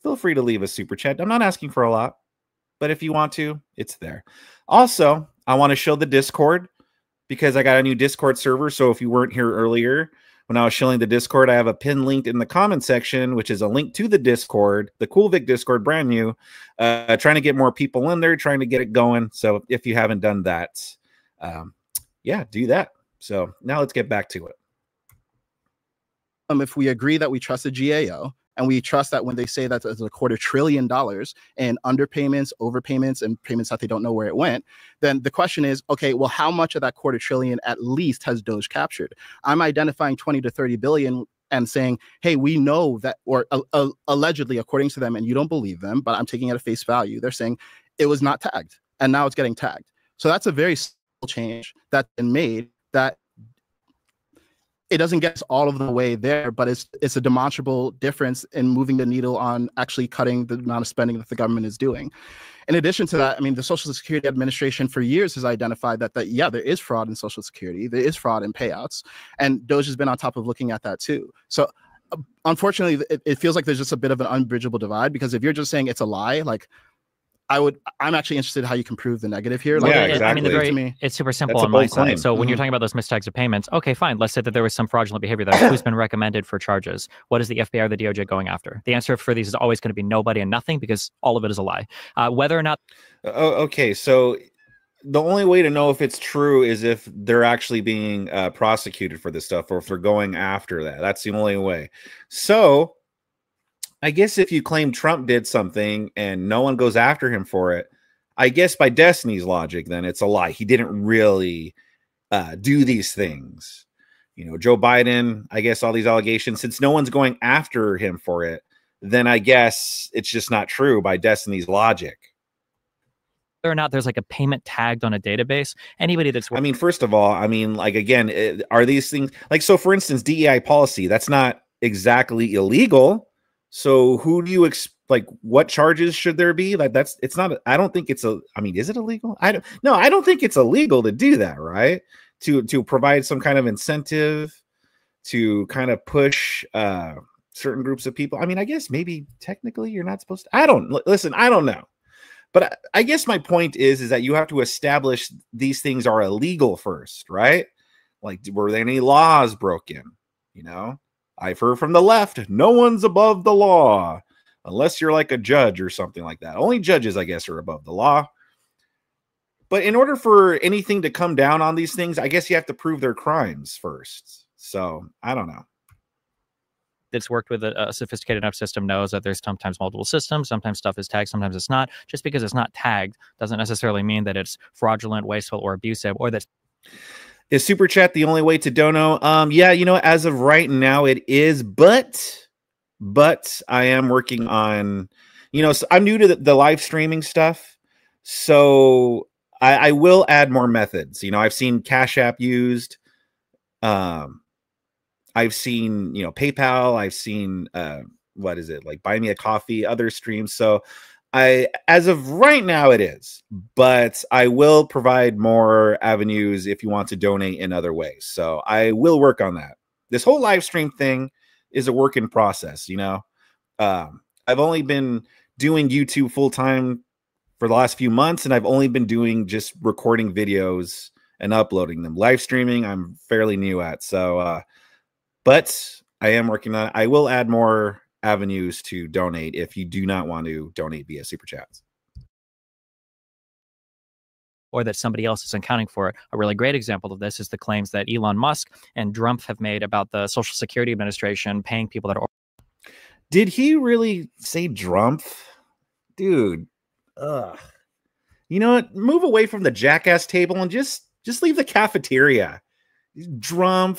feel free to leave a super chat. I'm not asking for a lot, but if you want to, it's there. Also, I want to show the Discord, because I got a new Discord server. So if you weren't here earlier, when I was showing the Discord, I have a pin linked in the comment section, which is a link to the Discord, the Cool Vic Discord, brand new, trying to get more people in there, trying to get it going. So if you haven't done that, yeah, do that. So now let's get back to it. If we agree that we trust the GAO, and we trust that when they say that there's $250 billion in underpayments, overpayments, and payments that they don't know where it went, then the question is, okay, well, how much of that $250 billion at least has Doge captured? I'm identifying 20 to 30 billion and saying, hey, we know that, or allegedly, according to them, and you don't believe them, but I'm taking it at face value, they're saying it was not tagged. and now it's getting tagged. So that's a very simple change that's been made that it doesn't get us all of the way there, but it's a demonstrable difference in moving the needle on actually cutting the amount of spending that the government is doing. In addition to that, I mean, the Social Security Administration for years has identified that yeah, there is fraud in Social Security, there is fraud in payouts, and Doge has been on top of looking at that too. So unfortunately, it feels like there's just a bit of an unbridgeable divide, because if you're just saying it's a lie, like I'm actually interested in how you can prove the negative here. Like, yeah, exactly. exactly. I mean, it's super simple That's on my claim. side. So when you're talking about those mistags of payments, okay, fine. Let's say that there was some fraudulent behavior there. Who's been recommended for charges? What is the FBI or the DOJ going after? The answer for these is always going to be nobody and nothing, because all of it is a lie. Whether or not. Okay, so the only way to know if it's true is if they're actually being prosecuted for this stuff, or if they're going after that. That's the only way. So I guess if you claim Trump did something and no one goes after him for it, I guess by Destiny's logic, then it's a lie. He didn't really do these things. You know, Joe Biden, I guess all these allegations, since no one's going after him for it, then I guess it's just not true by Destiny's logic. Whether or not there's like a payment tagged on a database, anybody that's... I mean, first of all, I mean, like, again, are these things like, so for instance, DEI policy, that's not exactly illegal. So who do you like, what charges should there be? Like, it's not, I don't think it's I mean, is it illegal? I don't think it's illegal to do that, right? To provide some kind of incentive to kind of push certain groups of people. I mean, I guess maybe technically you're not supposed to, I don't know. But I guess my point is that you have to establish these things are illegal first, right? Like, were there any laws broken? You know, I've heard from the left, no one's above the law, unless you're like a judge or something like that. Only judges, I guess, are above the law. But in order for anything to come down on these things, I guess you have to prove their crimes first. So I don't know. That's worked with a sophisticated enough system knows that there's sometimes multiple systems, sometimes stuff is tagged, sometimes it's not. Just because it's not tagged doesn't necessarily mean that it's fraudulent, wasteful, or abusive, or that... Is Super Chat the only way to dono? Yeah, you know, as of right now it is, but I am working on, you know, so I'm new to the live streaming stuff. So I will add more methods. You know, I've seen Cash App used. I've seen, you know, PayPal. I've seen, what is it? Like Buy Me a Coffee, other streams. So as of right now it is, but I will provide more avenues if you want to donate in other ways. So I will work on that. This whole live stream thing is a work in process. You know, I've only been doing YouTube full time for the last few months, and I've only been doing just recording videos and uploading them. Live streaming, I'm fairly new at. So, but I am working on it. I will add more avenues to donate if you do not want to donate via Super Chats. Or that somebody else is accounting for it. A really great example of this is the claims that Elon Musk and Trump have made about the Social Security Administration paying people that are... Did he really say Trump? Dude, ugh. You know what? Move away from the jackass table and just leave the cafeteria. Trump,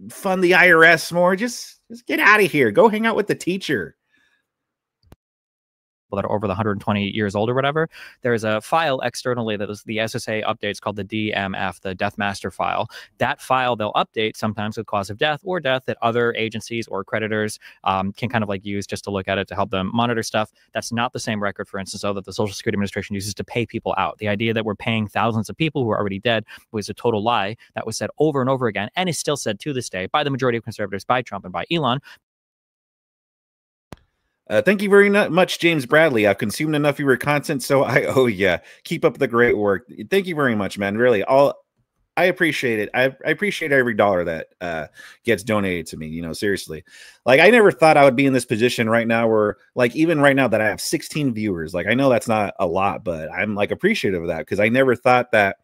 fund the IRS more. Just get out of here. Go hang out with the teacher. That are over the 120 years old or whatever. There is a file externally that is the SSA updates called the DMF, the Death Master file. That file they'll update sometimes with cause of death or death that other agencies or creditors can kind of like use just to look at it to help them monitor stuff. That's not the same record, for instance, though, that the Social Security Administration uses to pay people out. The idea that we're paying thousands of people who are already dead was a total lie that was said over and over again and is still said to this day by the majority of conservatives, by Trump and by Elon. Thank you very much, James Bradley. I've consumed enough of your content, so I owe you. Keep up the great work. Thank you very much, man. Really, I appreciate it. I appreciate every dollar that gets donated to me. You know, seriously. Like, I never thought I would be in this position right now where, like, even right now that I have 16 viewers. Like, I know that's not a lot, but I'm like appreciative of that because I never thought that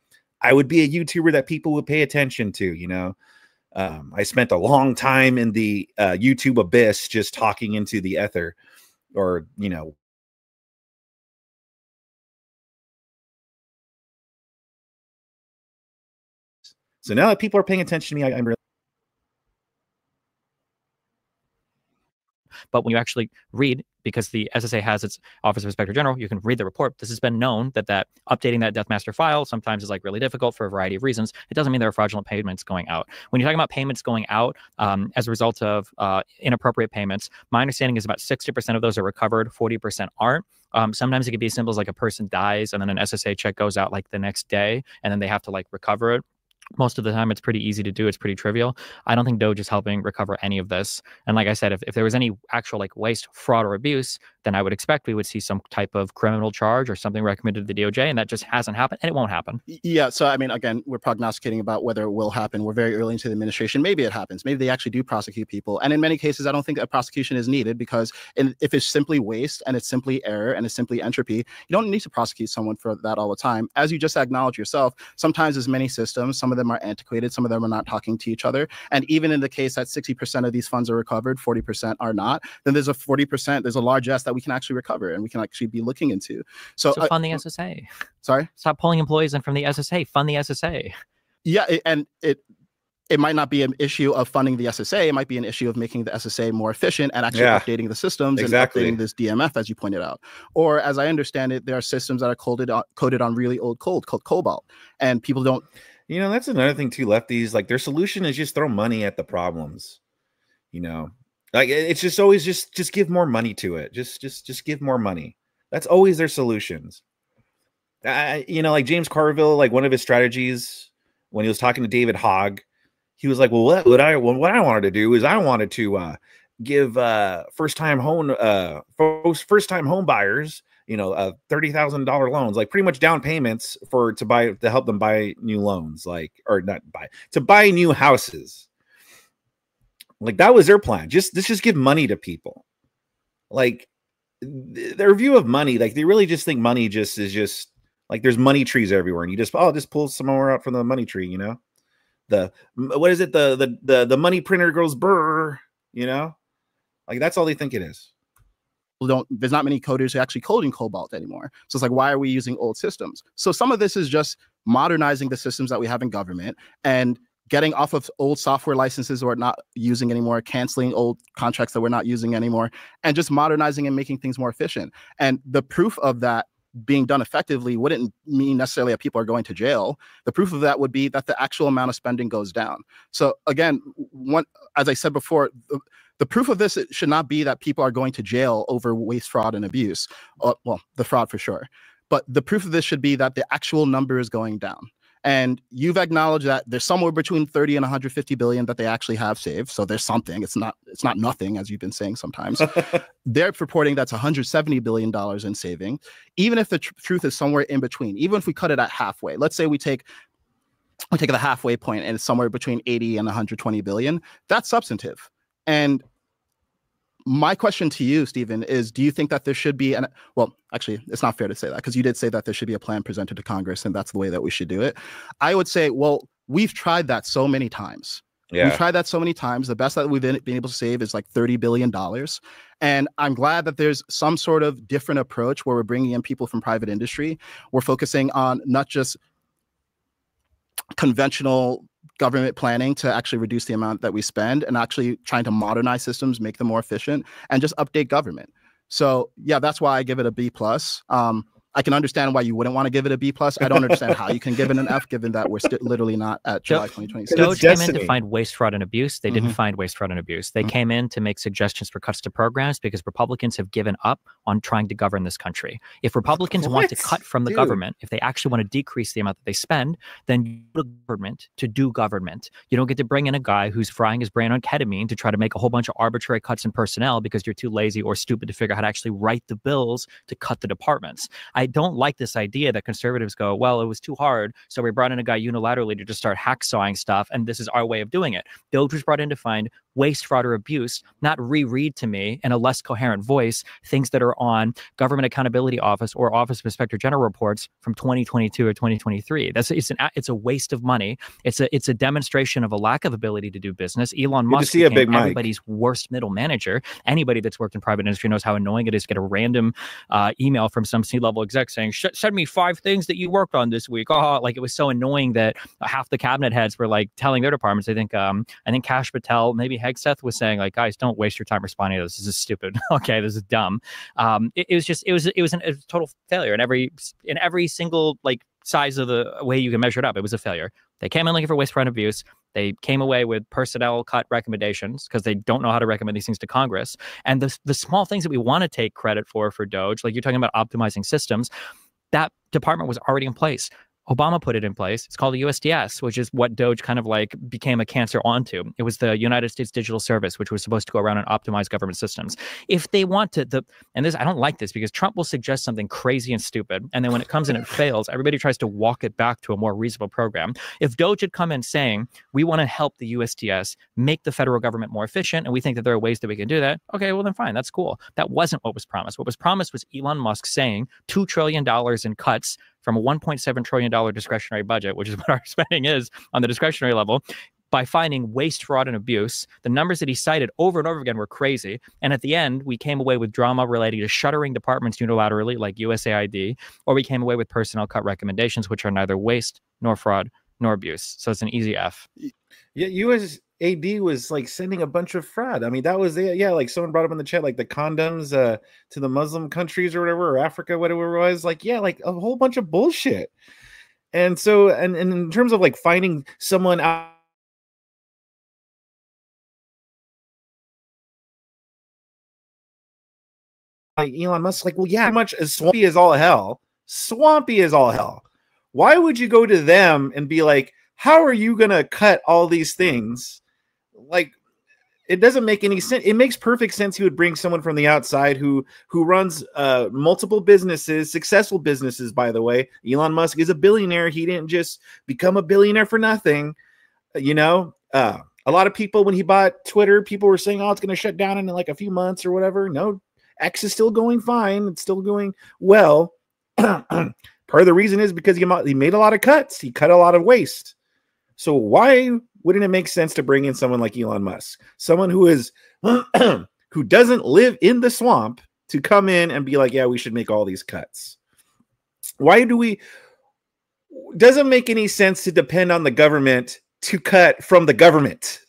I would be a YouTuber that people would pay attention to, you know. I spent a long time in the YouTube abyss just talking into the ether. Or, you know, so now that people are paying attention to me, I'm really... But when you actually read, because the SSA has its Office of Inspector General, you can read the report. This has been known that updating that Death Master file sometimes is like really difficult for a variety of reasons. It doesn't mean there are fraudulent payments going out. When you're talking about payments going out as a result of inappropriate payments, my understanding is about 60% of those are recovered, 40% aren't. Sometimes it could be as simple as like a person dies and then an SSA check goes out like the next day and then they have to like recover it. Most of the time, it's pretty easy to do. It's pretty trivial. I don't think Doge is helping recover any of this. And like I said, if there was any actual like waste, fraud, or abuse, then I would expect we would see some type of criminal charge or something recommended to the DOJ, and that just hasn't happened, and it won't happen. Yeah. So, I mean, again, we're prognosticating about whether it will happen. We're very early into the administration. Maybe it happens. Maybe they actually do prosecute people. And in many cases, I don't think a prosecution is needed because if it's simply waste and it's simply error and it's simply entropy, you don't need to prosecute someone for that all the time. As you just acknowledged yourself, sometimes there's many systems. Some of them are antiquated. Some of them are not talking to each other. And even in the case that 60% of these funds are recovered, 40% are not, then there's a 40%, there's a large S that we can actually recover and we can actually be looking into. So fund the SSA. Sorry? Stop pulling employees in from the SSA. Fund the SSA. Yeah, it might not be an issue of funding the SSA. It might be an issue of making the SSA more efficient and actually updating the systems and updating this DMF, as you pointed out. Or as I understand it, there are systems that are coded on really old code called COBOL, and people don't. You know, that's another thing too. Lefties, like their solution is just throw money at the problems. You know, like it's just always just give more money to it. Just give more money. That's always their solutions. You know, like James Carville, like one of his strategies when he was talking to David Hogg, he was like, well, what I wanted to do is I wanted to give first-time home buyers, you know, $30,000 loans, like pretty much down payments to help them buy new loans, to buy new houses. Like that was their plan. Just give money to people. Like their view of money, like they really just think money is just like there's money trees everywhere, and you just pull some more out from the money tree, you know. What is it? The money printer goes brr, you know, like that's all they think it is. There's not many coders who actually code in Cobalt anymore. So it's like, why are we using old systems? So some of this is just modernizing the systems that we have in government and getting off of old software licenses we're not using anymore, canceling old contracts that we're not using anymore, and just modernizing and making things more efficient. And the proof of that being done effectively wouldn't mean necessarily that people are going to jail. The proof of that would be that the actual amount of spending goes down. So again, as I said before, the proof of this should not be that people are going to jail over waste, fraud, and abuse. Well, the fraud for sure. But the proof of this should be that the actual number is going down. And you've acknowledged that there's somewhere between 30 and 150 billion that they actually have saved. So there's something. It's not nothing, as you've been saying sometimes. They're reporting that's $170 billion in saving. Even if the truth is somewhere in between, even if we cut it at halfway, let's say we take the halfway point and it's somewhere between 80 and 120 billion, that's substantive. And my question to you, Stephen, is do you think that there should be well, actually, it's not fair to say that because you did say that there should be a plan presented to Congress and that's the way that we should do it. I would say, well, we've tried that so many times. Yeah. We've tried that so many times. The best that we've been able to save is like $30 billion. And I'm glad that there's some sort of different approach where we're bringing in people from private industry. We're focusing on not just conventional government planning to actually reduce the amount that we spend and actually trying to modernize systems, make them more efficient, and just update government. So yeah, that's why I give it a B+. I can understand why you wouldn't want to give it a B+. I don't understand how you can give it an F, given that we're literally not at July 2026. Doge came in to find waste, fraud, and abuse. They didn't find waste, fraud, and abuse. They came in to make suggestions for cuts to programs because Republicans have given up on trying to govern this country. If Republicans want to cut from the government, if they actually want to decrease the amount that they spend, then you go to government to do government. You don't get to bring in a guy who's frying his brain on ketamine to try to make a whole bunch of arbitrary cuts in personnel because you're too lazy or stupid to figure out how to actually write the bills to cut the departments. I don't like this idea that conservatives go, well, it was too hard, so we brought in a guy unilaterally to just start hacksawing stuff, and this is our way of doing it. Doge was brought in to find waste, fraud, or abuse, not reread to me in a less coherent voice things that are on Government Accountability Office or Office of Inspector General reports from 2022 or 2023. It's a waste of money. It's a demonstration of a lack of ability to do business. Elon Musk became everybody's worst middle manager. Anybody that's worked in private industry knows how annoying it is to get a random email from some C-level exec saying, send me 5 things that you worked on this week. Oh, like it was so annoying that half the cabinet heads were like telling their departments. I think Kash Patel, maybe Hegseth was saying like, guys, don't waste your time responding to this. This is stupid. Okay, this is dumb. It was a total failure in every single like size of the way you can measure it up. It was a failure. They came in looking for waste, fraud, and abuse. They came away with personnel cut recommendations because they don't know how to recommend these things to Congress. And the small things that we want to take credit for Doge, like you're talking about optimizing systems, that department was already in place. Obama put it in place. It's called the USDS, which is what Doge kind of like became a cancer onto. It was the United States Digital Service, which was supposed to go around and optimize government systems. If they want to, and this, I don't like this because Trump will suggest something crazy and stupid. And then when it comes in and it fails, everybody tries to walk it back to a more reasonable program. If Doge had come in saying, we want to help the USDS make the federal government more efficient, and we think that there are ways that we can do that, okay, well then fine, that's cool. That wasn't what was promised. What was promised was Elon Musk saying $2 trillion in cuts from a $1.7 trillion discretionary budget, which is what our spending is on the discretionary level, by finding waste, fraud, and abuse. The numbers that he cited over and over again were crazy. And at the end, we came away with drama relating to shuttering departments unilaterally, like USAID, or we came away with personnel cut recommendations, which are neither waste, nor fraud, nor abuse. So it's an easy F. Yeah, USAID was like sending a bunch of fraud. I mean, that was it. Yeah, like someone brought up in the chat, like the condoms to the Muslim countries or whatever, or Africa, whatever it was. Like, yeah, like a whole bunch of bullshit. And so, and in terms of like finding someone out, like Elon Musk, like, well, yeah, pretty much as swampy as all hell. Swampy as all hell. Why would you go to them and be like, how are you going to cut all these things? Like, it doesn't make any sense. It makes perfect sense he would bring someone from the outside who runs multiple businesses, successful businesses, by the way. Elon Musk is a billionaire. He didn't just become a billionaire for nothing. You know, a lot of people, when he bought Twitter, people were saying, oh, it's going to shut down in like a few months or whatever. No, X is still going fine. It's still going well. Part of the reason is because he made a lot of cuts. He cut a lot of waste. So why wouldn't it make sense to bring in someone like Elon Musk, someone who is who doesn't live in the swamp, to come in and be like, yeah, we should make all these cuts? Why do we? Doesn't make any sense to depend on the government to cut from the government.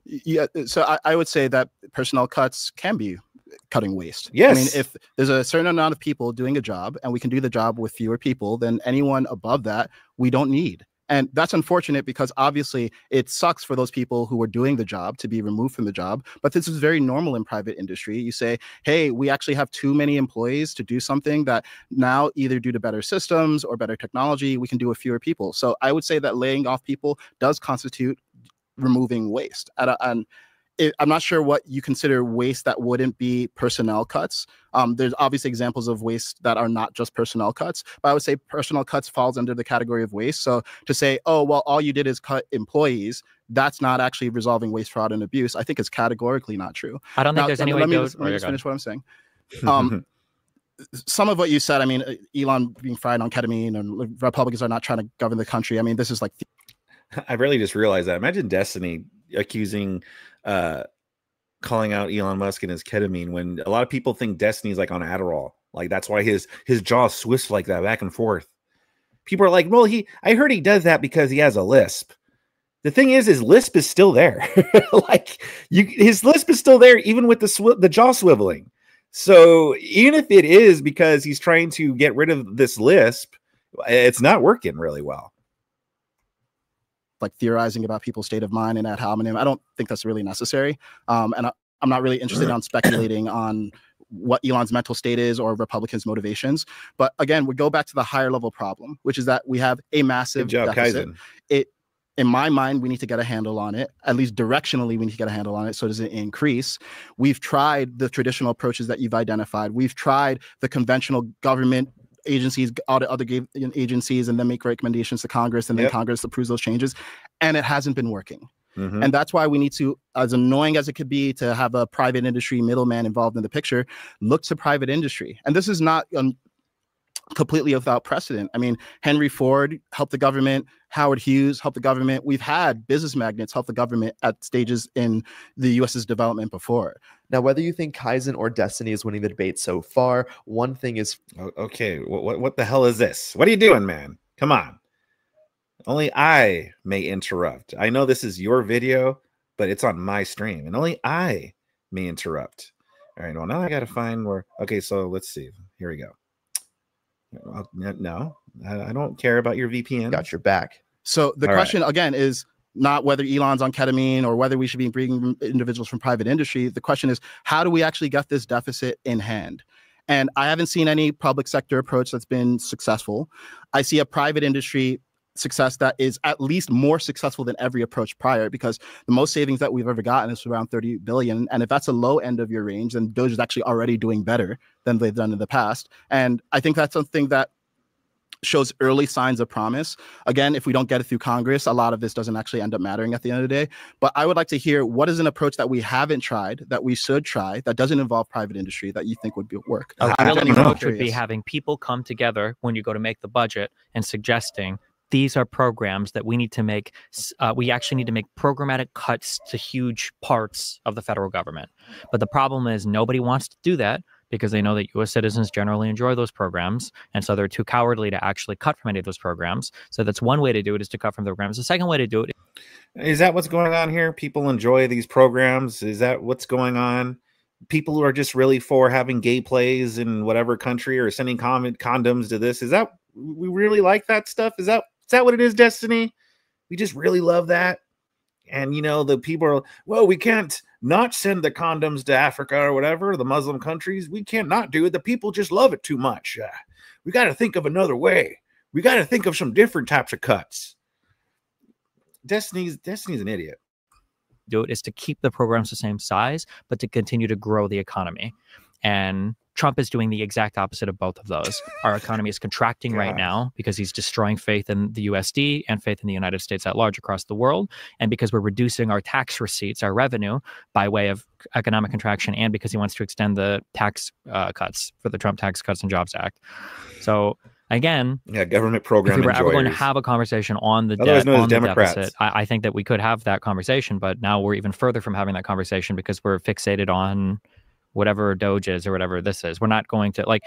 Yeah, so I would say that personnel cuts can be cutting waste. Yes. I mean, if there's a certain amount of people doing a job and we can do the job with fewer people, then anyone above that we don't need. And that's unfortunate because obviously it sucks for those people who are doing the job to be removed from the job. But this is very normal in private industry. You say, hey, we actually have too many employees to do something that now, either due to better systems or better technology, we can do with fewer people. So I would say that laying off people does constitute removing waste. I'm not sure what you consider waste that wouldn't be personnel cuts. There's obviously examples of waste that are not just personnel cuts, but I would say personnel cuts falls under the category of waste. So to say, oh, well, all you did is cut employees, that's not actually resolving waste, fraud, and abuse, I think is categorically not true. I don't think there's any way to let me just finish what I'm saying. Some of what you said, I mean, Elon being fried on ketamine and Republicans are not trying to govern the country. I mean, this is like... I really just realized that. Imagine Destiny accusing... calling out Elon Musk and his ketamine, when a lot of people think Destiny's like on Adderall. Like that's why his jaw swifts like that back and forth. People are like, well, I heard he does that because he has a lisp. The thing is, his lisp is still there. Like his lisp is still there, even with the jaw swiveling. So even if it is because he's trying to get rid of this lisp, it's not working really well. Like theorizing about people's state of mind and ad hominem, I don't think that's really necessary. And I'm not really interested in speculating on what Elon's mental state is or Republicans' motivations. But again, we go back to the higher level problem, which is that we have a massive deficit. Kaizen. In my mind, we need to get a handle on it. At least directionally, we need to get a handle on it. So does it increase? We've tried the traditional approaches that you've identified. We've tried the conventional government agencies, audit other agencies, and then make recommendations to Congress, and then Congress approves those changes, and it hasn't been working. And that's why we need to, as annoying as it could be to have a private industry middleman involved in the picture, look to private industry. And this is not completely without precedent. I mean, Henry Ford helped the government, Howard Hughes helped the government. We've had business magnates help the government at stages in the US's development before. Now, whether you think Kaizen or Destiny is winning the debate so far, one thing is... Okay, what the hell is this? What are you doing, man? Come on. Only I may interrupt. I know this is your video, but it's on my stream, and only I may interrupt. All right, well, now I got to find where... Okay, so let's see. Here we go. No, I don't care about your VPN. Got your back. So the question again is not whether Elon's on ketamine or whether we should be bringing individuals from private industry. The question is, how do we actually get this deficit in hand? And I haven't seen any public sector approach that's been successful. I see a private industry success that is at least more successful than every approach prior, because the most savings that we've ever gotten is around 30 billion. And if that's a low end of your range, then Doge is actually already doing better than they've done in the past. And I think that's something that shows early signs of promise. Again, if we don't get it through Congress, a lot of this doesn't actually end up mattering at the end of the day. But I would like to hear, what is an approach that we haven't tried, that we should try, that doesn't involve private industry, that you think would work? A real approach would be having people come together when you go to make the budget and suggesting these are programs that we need to make. We actually need to make programmatic cuts to huge parts of the federal government. But the problem is nobody wants to do that because they know that U.S. citizens generally enjoy those programs. And so they're too cowardly to actually cut from any of those programs. So that's one way to do it, is to cut from the programs. The second way to do it... Is that what's going on here? People enjoy these programs? Is that what's going on? People who are just really for having gay plays in whatever country or sending condoms to this. Is that... We really like that stuff? Is that what it is, Destiny? We just really love that. And, you know, the people are, well, we can't not send the condoms to Africa or whatever, the Muslim countries. We can't not do it. The people just love it too much. We got to think of another way. We got to think of some different types of cuts. Destiny's an idiot. Do it is to keep the programs the same size, but to continue to grow the economy. And Trump is doing the exact opposite of both of those. Our economy is contracting right now because he's destroying faith in the USD and faith in the United States at large across the world. And because we're reducing our tax receipts, our revenue, by way of economic contraction, and because he wants to extend the tax cuts for the Trump Tax Cuts and Jobs Act. So again, government program. If we were ever going to have a conversation on the debt, on the deficit, I think that we could have that conversation. But now we're even further from having that conversation because we're fixated on whatever Doge is or whatever this is. We're not going to, like,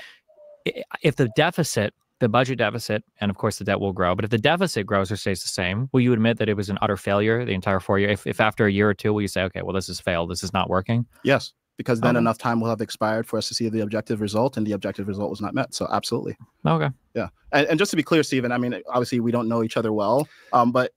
if the deficit, the budget deficit, and of course the debt will grow, but if the deficit grows or stays the same, will you admit that it was an utter failure the entire 4 year? If after a year or two, will you say, okay, well, this has failed, this is not working? Yes, because then enough time will have expired for us to see the objective result, and the objective result was not met. So absolutely. Okay. Yeah. And just to be clear, Stephen, I mean, obviously we don't know each other well, but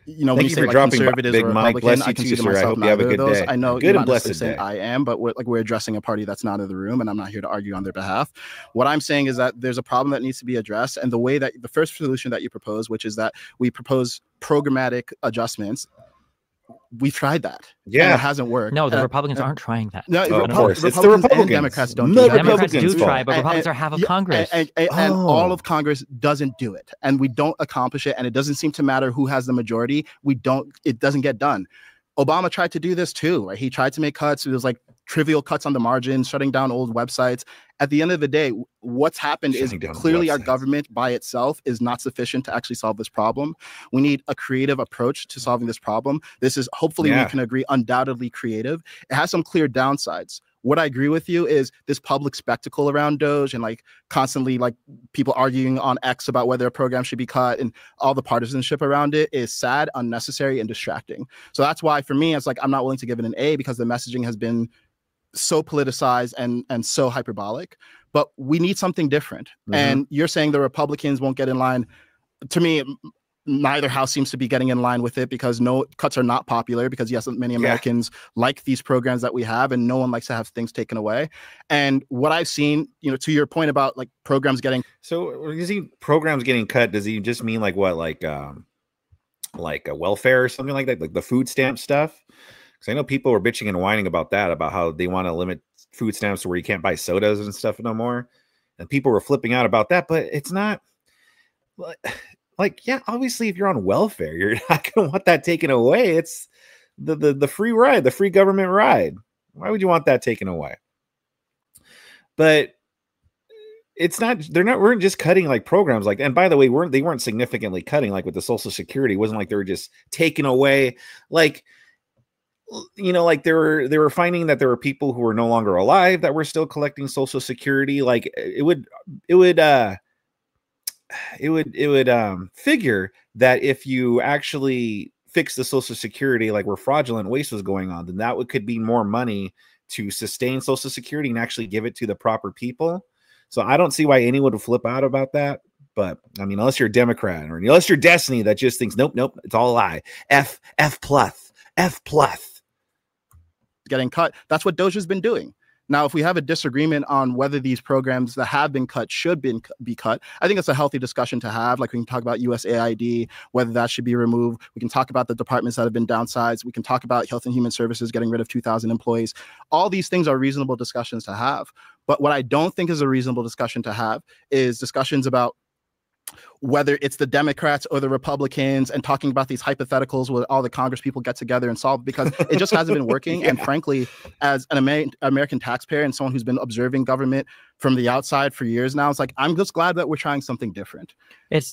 you know, Thank when you say like conservatives or Republican, I consider myself neither of those. I know you're not necessarily saying I am, but we're addressing a party that's not in the room, and I'm not here to argue on their behalf. What I'm saying is that there's a problem that needs to be addressed, and the way that the first solution that you propose, which is that we propose programmatic adjustments. We've tried that. Yeah, and it hasn't worked. No, the Republicans aren't trying that. No, of course. It's the Republicans and Democrats don't do that. that. Democrats do try, but Republicans are half of Congress. And all of Congress doesn't do it. And we don't accomplish it. And it doesn't seem to matter who has the majority. It doesn't get done. Obama tried to do this too, right? He tried to make cuts. It was like trivial cuts on the margin, shutting down old websites. At the end of the day, what's happened is clearly our government by itself is not sufficient to actually solve this problem. We need a creative approach to solving this problem. This is, hopefully we can agree, undoubtedly creative. It has some clear downsides. What I agree with you is this public spectacle around Doge and like constantly like people arguing on X about whether a program should be cut and all the partisanship around it is sad, unnecessary, and distracting. So that's why for me, it's like I'm not willing to give it an A because the messaging has been so politicized and so hyperbolic. But we need something different. And you're saying the Republicans won't get in line. To me, neither house seems to be getting in line with it because no cuts are not popular because yes, many Americans like these programs that we have and no one likes to have things taken away. And what I've seen, you know, to your point about like programs getting. So when you see programs getting cut, does he just mean like what, like a welfare or something like that? Like the food stamp stuff? Because I know people were bitching and whining about that, about how they want to limit food stamps to where you can't buy sodas and stuff no more. And people were flipping out about that, but it's not. Like, yeah, obviously, if you're on welfare, you're not going to want that taken away. It's the free ride, the free government ride. Why would you want that taken away? But it's not, weren't just cutting like programs like, and by the way, they weren't significantly cutting like with the Social Security. It wasn't like they were just taking away, like, you know, like they were finding that there were people who were no longer alive that were still collecting Social Security. Like it would figure that if you actually fix the Social Security, like where fraudulent waste was going on, then that could be more money to sustain Social Security and actually give it to the proper people. So I don't see why anyone would flip out about that. But I mean, unless you're a Democrat or unless you're Destiny that just thinks, nope, it's all a lie. F plus. Getting cut. That's what Doge has been doing. Now, if we have a disagreement on whether these programs that have been cut should be cut, I think it's a healthy discussion to have. Like we can talk about USAID, whether that should be removed. We can talk about the departments that have been downsized. We can talk about Health and Human Services getting rid of 2,000 employees. All these things are reasonable discussions to have. But what I don't think is a reasonable discussion to have is discussions about whether it's the Democrats or the Republicans and talking about these hypotheticals where all the Congress people get together and solve, because it just hasn't been working. Yeah. And frankly, as an American taxpayer and someone who's been observing government from the outside for years now, it's like, I'm just glad that we're trying something different.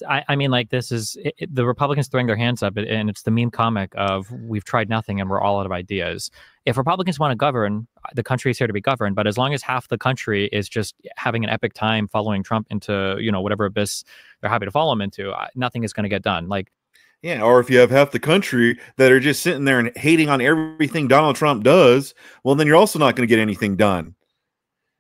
I mean, like this is the Republicans throwing their hands up, and it's the meme comic of we've tried nothing and we're all out of ideas. If Republicans want to govern, the country is here to be governed. But as long as half the country is just having an epic time following Trump into, you know, whatever abyss they're happy to follow him into, nothing is going to get done. Like, yeah, or if you have half the country that are just sitting there and hating on everything Donald Trump does, well, then you're also not going to get anything done.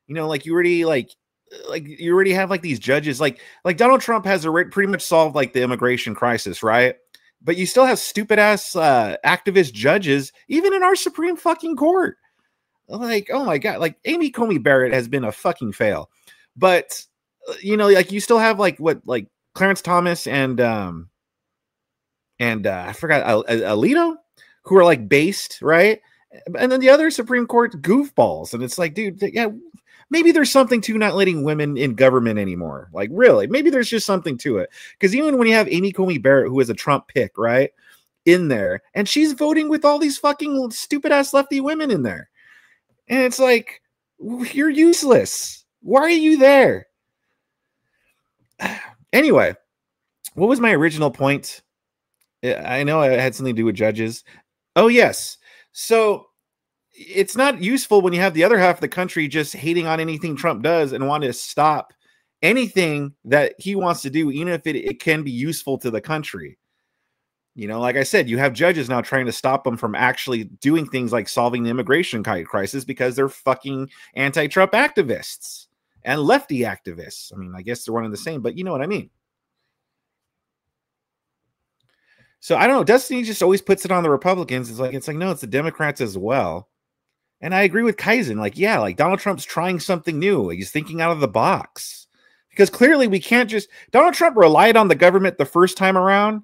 You know, like you already you already have like these judges, like Donald Trump has already pretty much solved like the immigration crisis, right? But you still have stupid ass activist judges, even in our Supreme fucking court. Like, oh my God, like Amy Coney Barrett has been a fucking fail. But you know, like you still have like Clarence Thomas and I forgot Alito, who are like based, right? And then the other Supreme Court goofballs, and it's like, dude, yeah, maybe there's something to not letting women in government anymore. Like, really, maybe there's just something to it. Because even when you have Amy Coney Barrett, who is a Trump pick, right, in there, and she's voting with all these fucking stupid ass lefty women in there, and it's like, you're useless. Why are you there? Anyway, what was my original point? I know it had something to do with judges. Oh, yes. So it's not useful when you have the other half of the country just hating on anything Trump does and want to stop anything that he wants to do, even if it can be useful to the country. You know, like I said, you have judges now trying to stop them from actually doing things like solving the immigration crisis because they're fucking anti-Trump activists and lefty activists. I mean, I guess they're one and the same, but you know what I mean. So I don't know. Destiny just always puts it on the Republicans. It's like, no, it's the Democrats as well. And I agree with Kaizen. Like, yeah, like Donald Trump's trying something new. He's thinking out of the box, because clearly we can't just, Donald Trump relied on the government the first time around.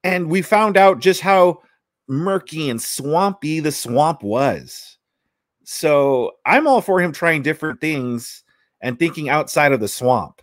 And we found out just how murky and swampy the swamp was. So I'm all for him trying different things and thinking outside of the swamp.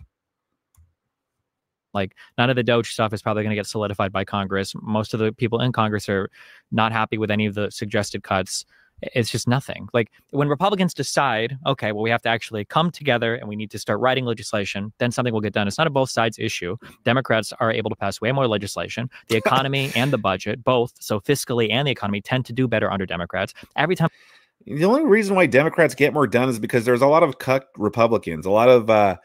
Like, none of the Doge stuff is probably going to get solidified by Congress. Most of the people in Congress are not happy with any of the suggested cuts. It's just nothing. Like, when Republicans decide, okay, well, we have to actually come together and we need to start writing legislation, then something will get done. It's not a both sides issue. Democrats are able to pass way more legislation. The economy and the budget, both, so fiscally and the economy, tend to do better under Democrats. Every time. The only reason why Democrats get more done is because there's a lot of cucked Republicans, a lot of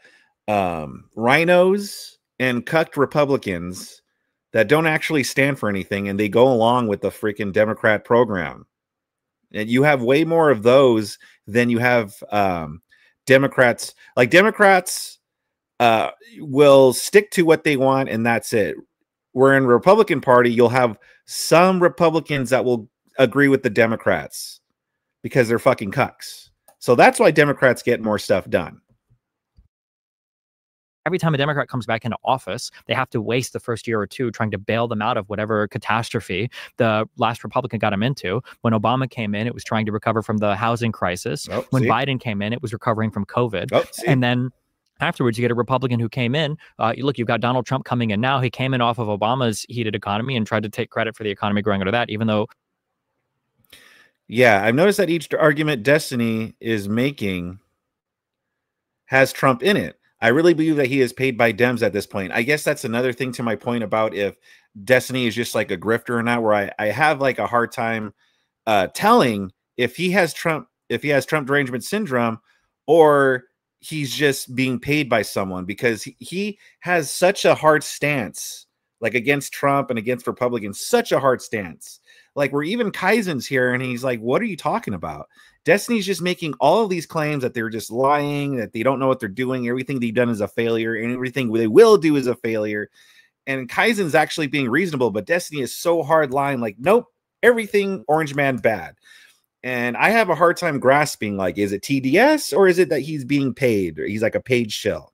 rhinos and cucked Republicans that don't actually stand for anything, and they go along with the freaking Democrat program. And you have way more of those than you have Democrats. Like, Democrats will stick to what they want, and that's it. Where in the Republican Party, you'll have some Republicans that will agree with the Democrats because they're fucking cucks. So that's why Democrats get more stuff done. Every time a Democrat comes back into office, they have to waste the first year or two trying to bail them out of whatever catastrophe the last Republican got them into. When Obama came in, it was trying to recover from the housing crisis. When Biden came in, it was recovering from COVID. And then Afterwards, you get a Republican who came in. Look, you've got Donald Trump coming in now. He came in off of Obama's heated economy and tried to take credit for the economy growing under that, even though. Yeah, I've noticed that each argument Destiny is making has Trump in it. I really believe that he is paid by Dems at this point. I guess that's another thing to my point about if Destiny is just like a grifter or not, where I have like a hard time telling if he has Trump derangement syndrome, or he's just being paid by someone, because he has such a hard stance, like against Trump and against Republicans, such a hard stance. Like, where even Kaizen's here and he's like, what are you talking about? Destiny's just making all of these claims that they're just lying, that they don't know what they're doing. Everything they've done is a failure, and everything they will do is a failure. And Kaizen's actually being reasonable, but Destiny is so hard line, like, nope, everything Orange Man bad. And I have a hard time grasping, like, is it TDS or is it that he's being paid? Or he's like a paid shill.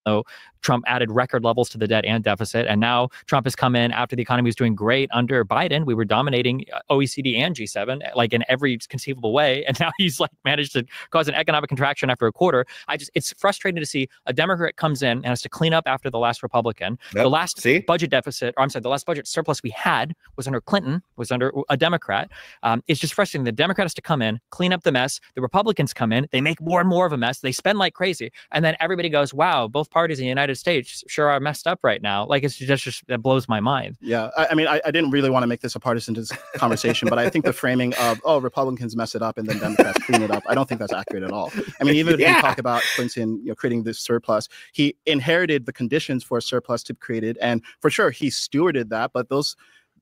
So Trump added record levels to the debt and deficit. And now Trump has come in after the economy was doing great under Biden. We were dominating OECD and G7, like in every conceivable way. And now he's like managed to cause an economic contraction after a quarter. It's frustrating to see a Democrat comes in and has to clean up after the last Republican. Yep. The last budget deficit, or I'm sorry, the last budget surplus we had was under Clinton, was under a Democrat. It's just frustrating. The Democrat has to come in, clean up the mess. The Republicans come in, they make more and more of a mess. They spend like crazy. And then everybody goes, wow, both parties in the United States sure are messed up right now. Like, it's just that blows my mind. Yeah, I mean, I didn't really want to make this a partisan conversation, but I think the framing of, oh, Republicans mess it up and then Democrats clean it up, I don't think that's accurate at all. I mean, even if you talk about Clinton, creating this surplus, he inherited the conditions for a surplus to be created, and for sure he stewarded that. But those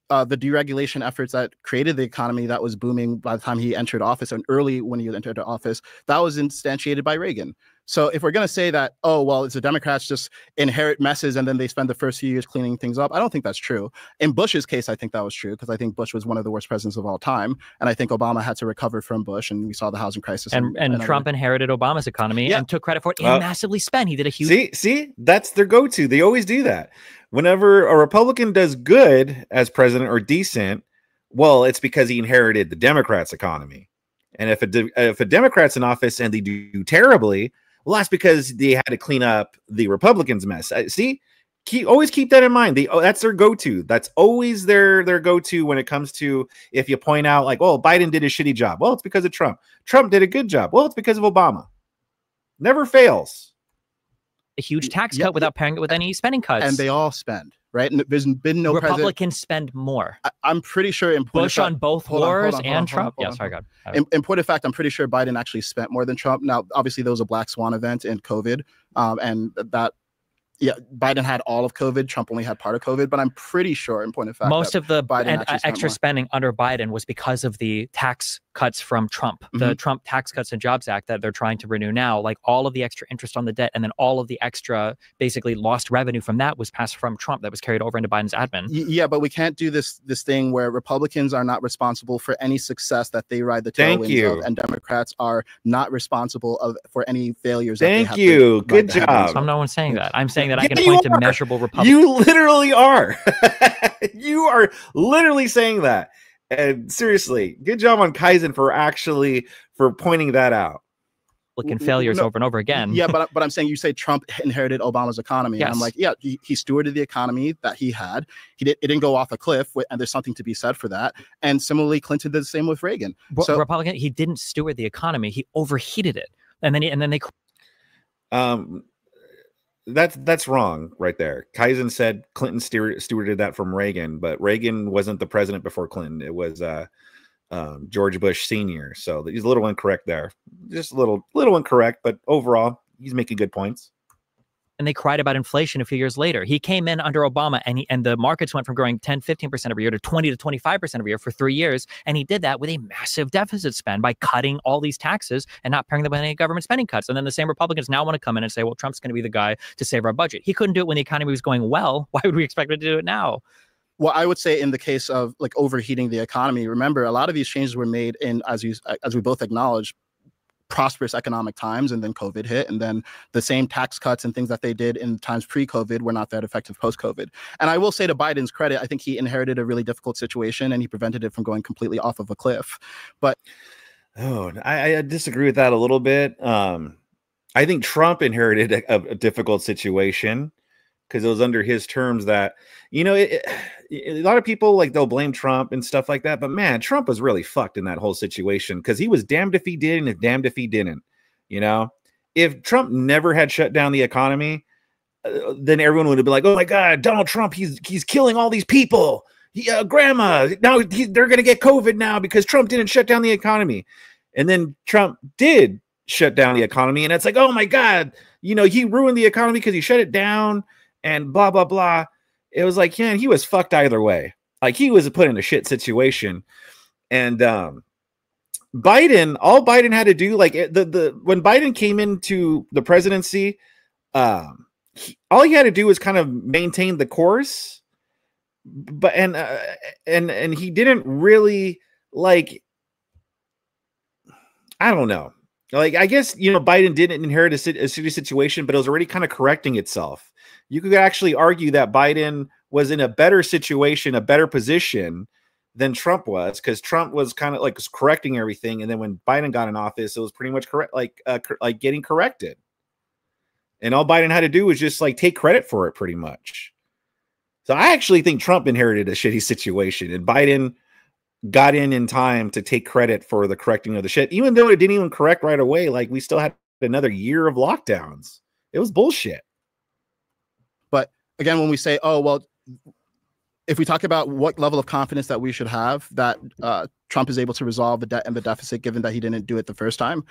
the deregulation efforts that created the economy that was booming by the time he entered office, and early when he entered office, that was instantiated by Reagan. So if we're going to say that, oh, well, it's the Democrats just inherit messes and then they spend the first few years cleaning things up, I don't think that's true. In Bush's case, I think that was true, because I think Bush was one of the worst presidents of all time. And I think Obama had to recover from Bush, and we saw the housing crisis. And Trump inherited Obama's economy and took credit for it and massively spent. He did a huge... See, that's their go-to. They always do that. Whenever a Republican does good as president or decent, well, it's because he inherited the Democrats' economy. And if a Democrat's in office and they do terribly, well, that's because they had to clean up the Republicans' mess. See, always keep that in mind. That's their go-to. That's always their go-to when it comes to, if you point out like, oh, Biden did a shitty job. Well, it's because of Trump. Trump did a good job. Well, it's because of Obama. Never fails. A huge tax cut without pairing it with any spending cuts. And they all spend, right? And there's been no Republicans spend more. I'm pretty sure in Bush on both wars and Trump. Yeah, sorry, God. In point of fact, I'm pretty sure Biden actually spent more than Trump. Now, obviously, there was a black swan event in COVID, and that. Yeah, Biden had all of COVID. Trump only had part of COVID, but I'm pretty sure, in point of fact, most of the extra spending under Biden was because of the tax cuts from Trump, the Trump Tax Cuts and Jobs Act that they're trying to renew now. Like, all of the extra interest on the debt, and then all of the extra basically lost revenue from that was passed from Trump that was carried over into Biden's admin. Yeah, but we can't do this thing where Republicans are not responsible for any success that they ride the tailwinds of, and Democrats are not responsible for any failures. Thank you. Good job. I'm no one saying that. I'm saying that I can point to measurable Republicans. You literally are. You are literally saying that. And seriously, good job on Kaizen for pointing that out. Looking failures over and over again. Yeah, but I'm saying, you say Trump inherited Obama's economy. Yes. And I'm like, yeah, he stewarded the economy that he had. It didn't go off a cliff, and there's something to be said for that. And similarly, Clinton did the same with Reagan. So Republican, he didn't steward the economy; he overheated it, and then they. That's wrong right there. Kaizen said Clinton stewarded that from Reagan, but Reagan wasn't the president before Clinton. It was George Bush Sr. So he's a little incorrect there. Just a little incorrect, but overall, he's making good points. And they cried about inflation a few years later. He came in under Obama, and the markets went from growing 10, 15% every year to 20 to 25% every year for 3 years. And he did that with a massive deficit spend by cutting all these taxes and not pairing them with any government spending cuts. And then the same Republicans now want to come in and say, well, Trump's going to be the guy to save our budget. He couldn't do it when the economy was going well. Why would we expect him to do it now? Well, I would say in the case of like overheating the economy, remember, a lot of these changes were made in, as we both acknowledge, prosperous economic times, and then COVID hit, and then the same tax cuts and things that they did in times pre-COVID were not that effective post-COVID. And I will say, to Biden's credit, I think he inherited a really difficult situation and he prevented it from going completely off of a cliff. But I disagree with that a little bit. I think Trump inherited a difficult situation because it was under his terms that, you know, a lot of people, like, they'll blame Trump and stuff like that. But man, Trump was really fucked in that whole situation because he was damned if he did and damned if he didn't. You know, if Trump never had shut down the economy, then everyone would have been like, oh my God, Donald Trump, he's killing all these people. Grandma, now they're going to get COVID now because Trump didn't shut down the economy. And then Trump did shut down the economy. And it's like, oh my God, you know, he ruined the economy because he shut it down and blah, blah, blah. It was like, yeah, he was fucked either way. Like, he was put in a shit situation. And Biden, all Biden had to do, like, when Biden came into the presidency, all he had to do was kind of maintain the course. But and he didn't really, like, I don't know. Like, I guess, you know, Biden didn't inherit a city situation, but it was already kind of correcting itself. You could actually argue that Biden was in a better situation, a better position than Trump was, because Trump was kind of like correcting everything. And then when Biden got in office, it was pretty much correct, like getting corrected. And all Biden had to do was just, like, take credit for it pretty much. So I actually think Trump inherited a shitty situation, and Biden got in time to take credit for the correcting of the shit, even though it didn't even correct right away. Like, we still had another year of lockdowns. It was bullshit. But again, when we say, oh, well, if we talk about what level of confidence that we should have that Trump is able to resolve the debt and the deficit, given that he didn't do it the first time,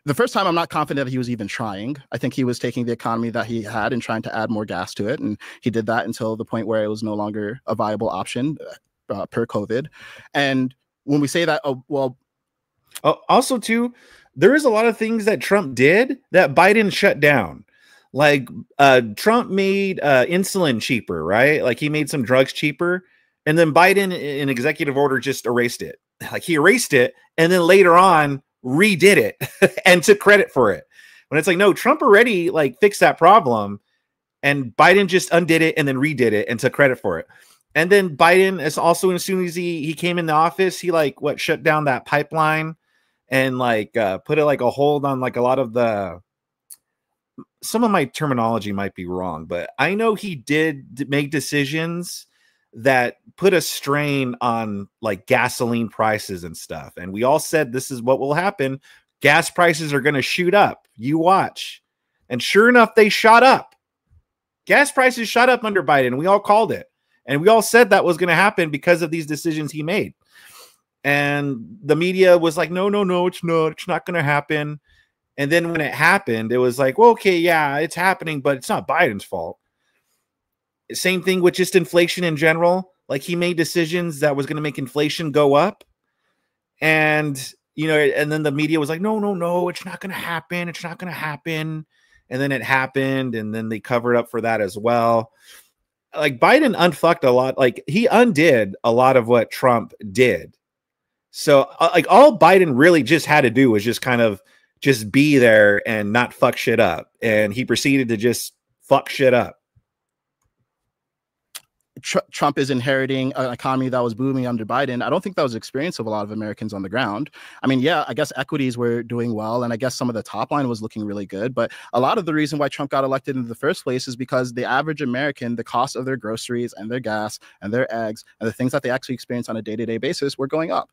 I'm not confident that he was even trying. I think he was taking the economy that he had and trying to add more gas to it. And he did that until the point where it was no longer a viable option per COVID. And when we say that, also too, there is a lot of things that Trump did that Biden shut down. Like, Trump made insulin cheaper, right? Like, he made some drugs cheaper. And then Biden, in executive order, just erased it. Like, he erased it and then later on redid it and took credit for it. When it's like, no, Trump already, like, fixed that problem, and Biden just undid it and then redid it and took credit for it. And then Biden is also, as soon as he came in the office, he, like, shut down that pipeline and, like, put it, like, a hold on, like, a lot of some of my terminology might be wrong, but I know he did make decisions that put a strain on, like, gasoline prices and stuff. And we all said, this is what will happen. Gas prices are going to shoot up. You watch. And sure enough, they shot up. Gas prices shot up under Biden. We all called it. And we all said that was going to happen because of these decisions he made. And the media was like, no, it's not. It's not going to happen. And then when it happened, it was like, well, okay, yeah, it's happening, but it's not Biden's fault. Same thing with just inflation in general. Like, he made decisions that was going to make inflation go up. And, you know, and then the media was like, no, it's not going to happen. It's not going to happen. And then it happened. And then they covered up for that as well. Like, Biden unfucked a lot. Like, he undid a lot of what Trump did. So, like, all Biden really just had to do was just kind of just be there and not fuck shit up. And he proceeded to just fuck shit up. Trump is inheriting an economy that was booming under Biden. I don't think that was the experience of a lot of Americans on the ground. I mean, yeah, I guess equities were doing well, and I guess some of the top line was looking really good. But a lot of the reason why Trump got elected in the first place is because the average American, the cost of their groceries and their gas and their eggs and the things that they actually experience on a day-to-day basis were going up.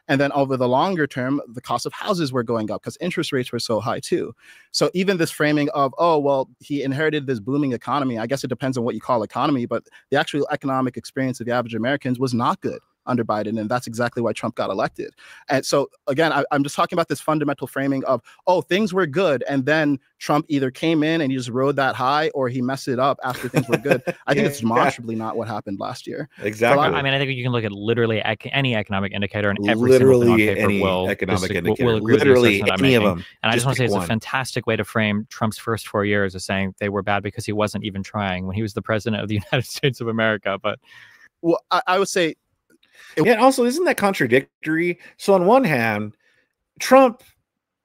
And then over the longer term, the cost of houses were going up because interest rates were so high too. So even this framing of, oh, well, he inherited this booming economy, I guess it depends on what you call economy, but the actual economic experience of the average Americans was not good under Biden. And that's exactly why Trump got elected. And so, again, I'm just talking about this fundamental framing of, oh, things were good. And then Trump either came in and he just rode that high, or he messed it up after things were good. I think it's demonstrably not what happened last year. Exactly. I mean, I think you can look at literally any economic indicator, and every single thing on paper will agree literally with any of them. And I just want to say it's a fantastic way to frame Trump's first 4 years as saying they were bad because he wasn't even trying when he was the president of the United States of America. But well, I would say, yeah, also, isn't that contradictory? So on one hand, Trump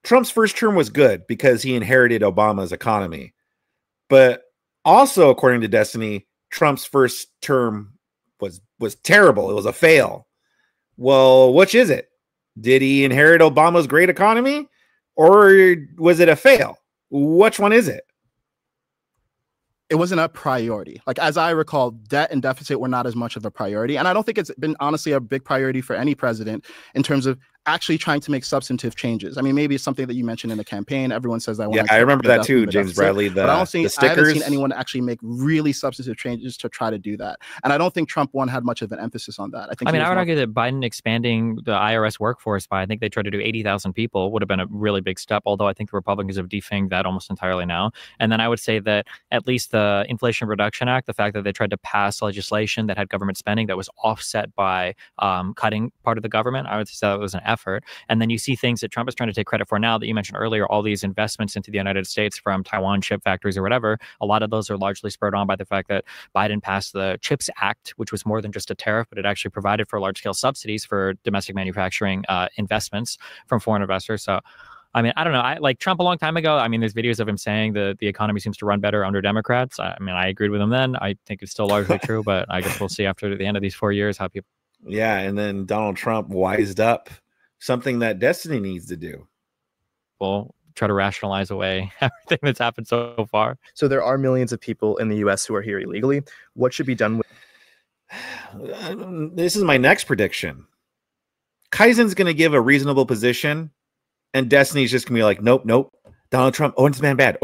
Trump's first term was good because he inherited Obama's economy. But also, according to Destiny, Trump's first term was terrible. It was a fail. Well, which is it? Did he inherit Obama's great economy, or was it a fail? Which one is it? It wasn't a priority. Like, as I recall, debt and deficit were not as much of a priority. And I don't think it's been honestly a big priority for any president in terms of actually trying to make substantive changes. I mean, maybe it's something that you mentioned in the campaign. Everyone says that. Yeah, I remember that too, James Bradley. But I don't think I haven't seen anyone actually make really substantive changes to try to do that. And I don't think Trump one had much of an emphasis on that. I would argue that Biden expanding the IRS workforce by, I think they tried to do 80,000 people, would have been a really big step. Although I think the Republicans have defanged that almost entirely now. And then I would say that at least the Inflation Reduction Act, the fact that they tried to pass legislation that had government spending that was offset by cutting part of the government, I would say that was an effort. And then you see things that Trump is trying to take credit for now that you mentioned earlier, all these investments into the United States from Taiwan chip factories or whatever. A lot of those are largely spurred on by the fact that Biden passed the CHIPS Act, which was more than just a tariff, but it actually provided for large scale subsidies for domestic manufacturing investments from foreign investors. So, I mean, I don't know. I like Trump a long time ago. I mean, there's videos of him saying that the economy seems to run better under Democrats. I mean, I agreed with him then. I think it's still largely true, but I guess we'll see after the end of these 4 years how people. Yeah. And then Donald Trump wised up. Something that Destiny needs to do. We'll try to rationalize away everything that's happened so far. So there are millions of people in the U.S. who are here illegally. What should be done with? This is my next prediction. Kaizen's going to give a reasonable position, and Destiny's just going to be like, nope. Donald Trump, orange man bad.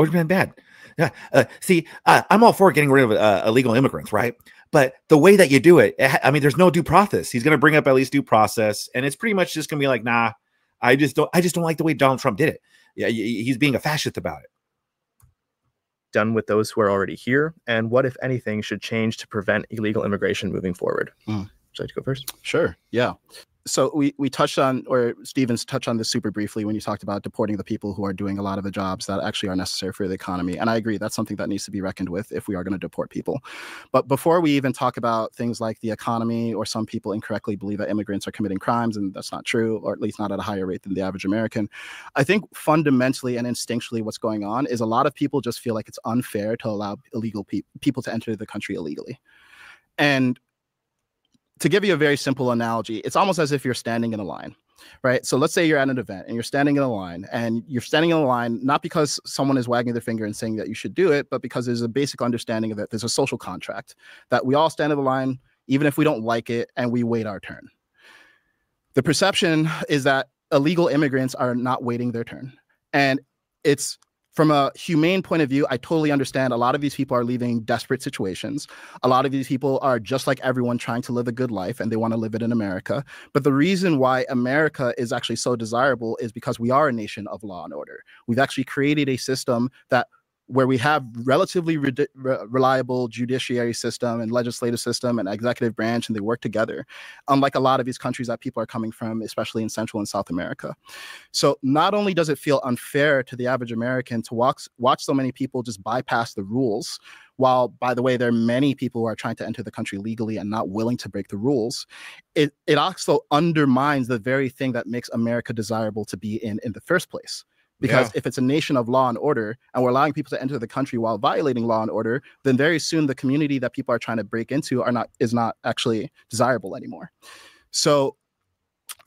Yeah. See, I'm all for getting rid of illegal immigrants, right? But the way that you do it, I mean, there's no due process. He's going to bring up at least due process, and it's pretty much just going to be like, nah, I just don't like the way Donald Trump did it. Yeah, he's being a fascist about it. Done with those who are already here, and what, if anything, should change to prevent illegal immigration moving forward? Would you like to go first? Sure. Yeah. So we touched on, or Stevens touched on this super briefly when you talked about deporting the people who are doing a lot of the jobs that actually are necessary for the economy. And I agree, that's something that needs to be reckoned with if we are going to deport people. But before we even talk about things like the economy, or some people incorrectly believe that immigrants are committing crimes, and that's not true, or at least not at a higher rate than the average American, I think fundamentally and instinctually what's going on is a lot of people just feel like it's unfair to allow illegal people to enter the country illegally. And to give you a very simple analogy, it's almost as if you're standing in a line, right? So let's say you're at an event and you're standing in a line, and you're standing in a line not because someone is wagging their finger and saying that you should do it, but because there's a basic understanding of it. There's a social contract that we all stand in the line, even if we don't like it, and we wait our turn. The perception is that illegal immigrants are not waiting their turn. And it's, from a humane point of view, I totally understand a lot of these people are leaving desperate situations. A lot of these people are just like everyone, trying to live a good life, and they want to live it in America. But the reason why America is actually so desirable is because we are a nation of law and order. We've actually created a system where we have relatively reliable judiciary system and legislative system and executive branch, and they work together, unlike a lot of these countries that people are coming from, especially in Central and South America. So not only does it feel unfair to the average American to watch so many people just bypass the rules, while, by the way, there are many people who are trying to enter the country legally and not willing to break the rules, it also undermines the very thing that makes America desirable to be in the first place. Because if it's a nation of law and order, and we're allowing people to enter the country while violating law and order, then very soon the community that people are trying to break into is not actually desirable anymore. So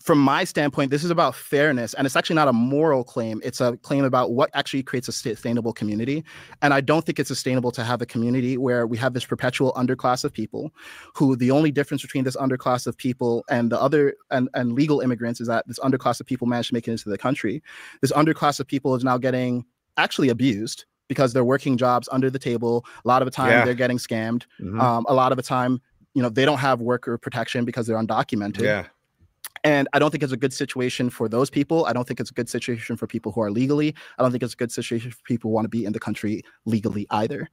from my standpoint, this is about fairness, and it's actually not a moral claim. It's a claim about what actually creates a sustainable community. And I don't think it's sustainable to have a community where we have this perpetual underclass of people who the only difference between this underclass of people and the other and legal immigrants is that this underclass of people managed to make it into the country. This underclass of people is now getting actually abused because they're working jobs under the table. A lot of the time they're getting scammed. A lot of the time, they don't have worker protection because they're undocumented. And I don't think it's a good situation for those people. I don't think it's a good situation for people who are legally. I don't think it's a good situation for people who want to be in the country legally either.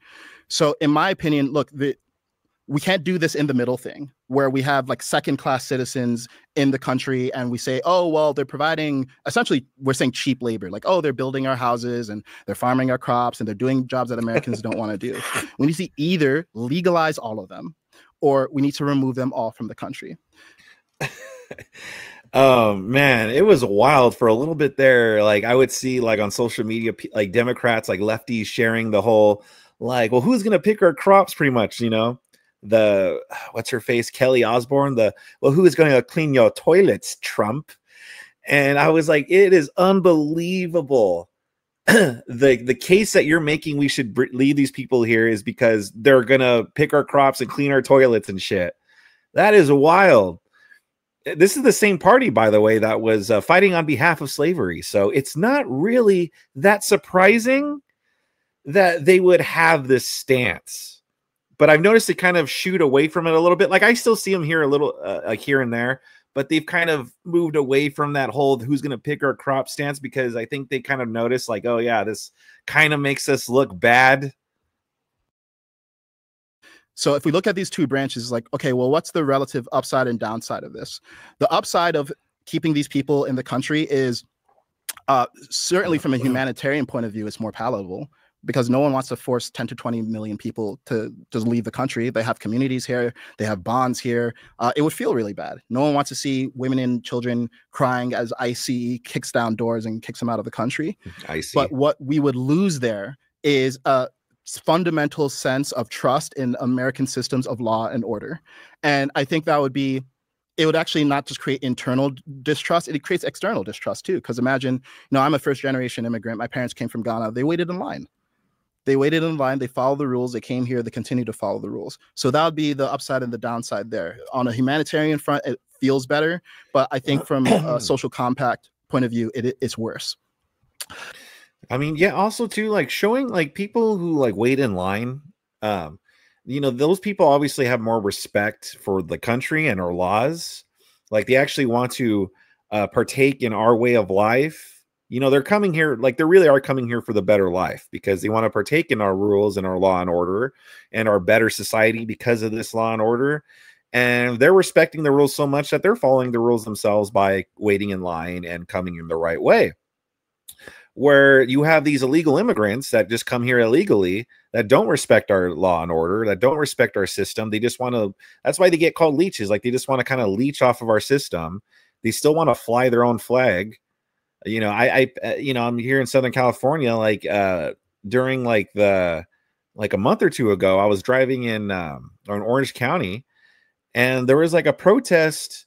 So in my opinion, look, we can't do this in the middle thing where we have like second-class citizens in the country and we say, oh, well, they're providing, essentially, we're saying cheap labor. Like, oh, they're building our houses and they're farming our crops and they're doing jobs that Americans don't want to do. We need to either legalize all of them or we need to remove them all from the country. Man, it was wild for a little bit there. Like I would see like on social media, like Democrats, like lefties sharing the whole like, well, who's gonna pick our crops? Pretty much, you know, the what's her face, Kelly Osbourne. The well, who is going to clean your toilets, Trump? And I was like, it is unbelievable. The case that you're making, we should leave these people here, is because they're gonna pick our crops and clean our toilets and shit. That is wild. This is the same party, by the way, that was fighting on behalf of slavery. So it's not really that surprising that they would have this stance. But I've noticed it kind of shoot away from it a little bit. Like I still see them here a little, like here and there, but they've kind of moved away from that whole who's going to pick our crop stance, because I think they kind of notice like, oh yeah, this kind of makes us look bad. So if we look at these two branches, like, okay, well, what's the relative upside and downside of this? The upside of keeping these people in the country is certainly from a humanitarian point of view, it's more palatable, because no one wants to force 10 to 20 million people to leave the country. They have communities here. They have bonds here. It would feel really bad. No one wants to see women and children crying as ICE kicks down doors and kicks them out of the country. I see. But what we would lose there is a fundamental sense of trust in American systems of law and order. And I think that would be, it would actually not just create internal distrust, it creates external distrust too. Because imagine, I'm a first generation immigrant. My parents came from Ghana. They waited in line. They followed the rules. They came here. They continue to follow the rules. So that would be the upside and the downside there. On a humanitarian front, it feels better. But I think from a social compact point of view, it's worse. I mean, yeah, also too, like showing like people who like wait in line, those people obviously have more respect for the country and our laws. Like they actually want to partake in our way of life. They're coming here, like they really are coming here for the better life, because they want to partake in our rules and our law and order and our better society because of this law and order. And they're respecting the rules so much that they're following the rules themselves by waiting in line and coming in the right way. Where you have these illegal immigrants that just come here illegally, that don't respect our law and order, that don't respect our system. They just want to, that's why they get called leeches. Like they just want to kind of leech off of our system. They still want to fly their own flag. I'm here in Southern California, like during like a month or two ago, I was driving in Orange County, and there was like a protest,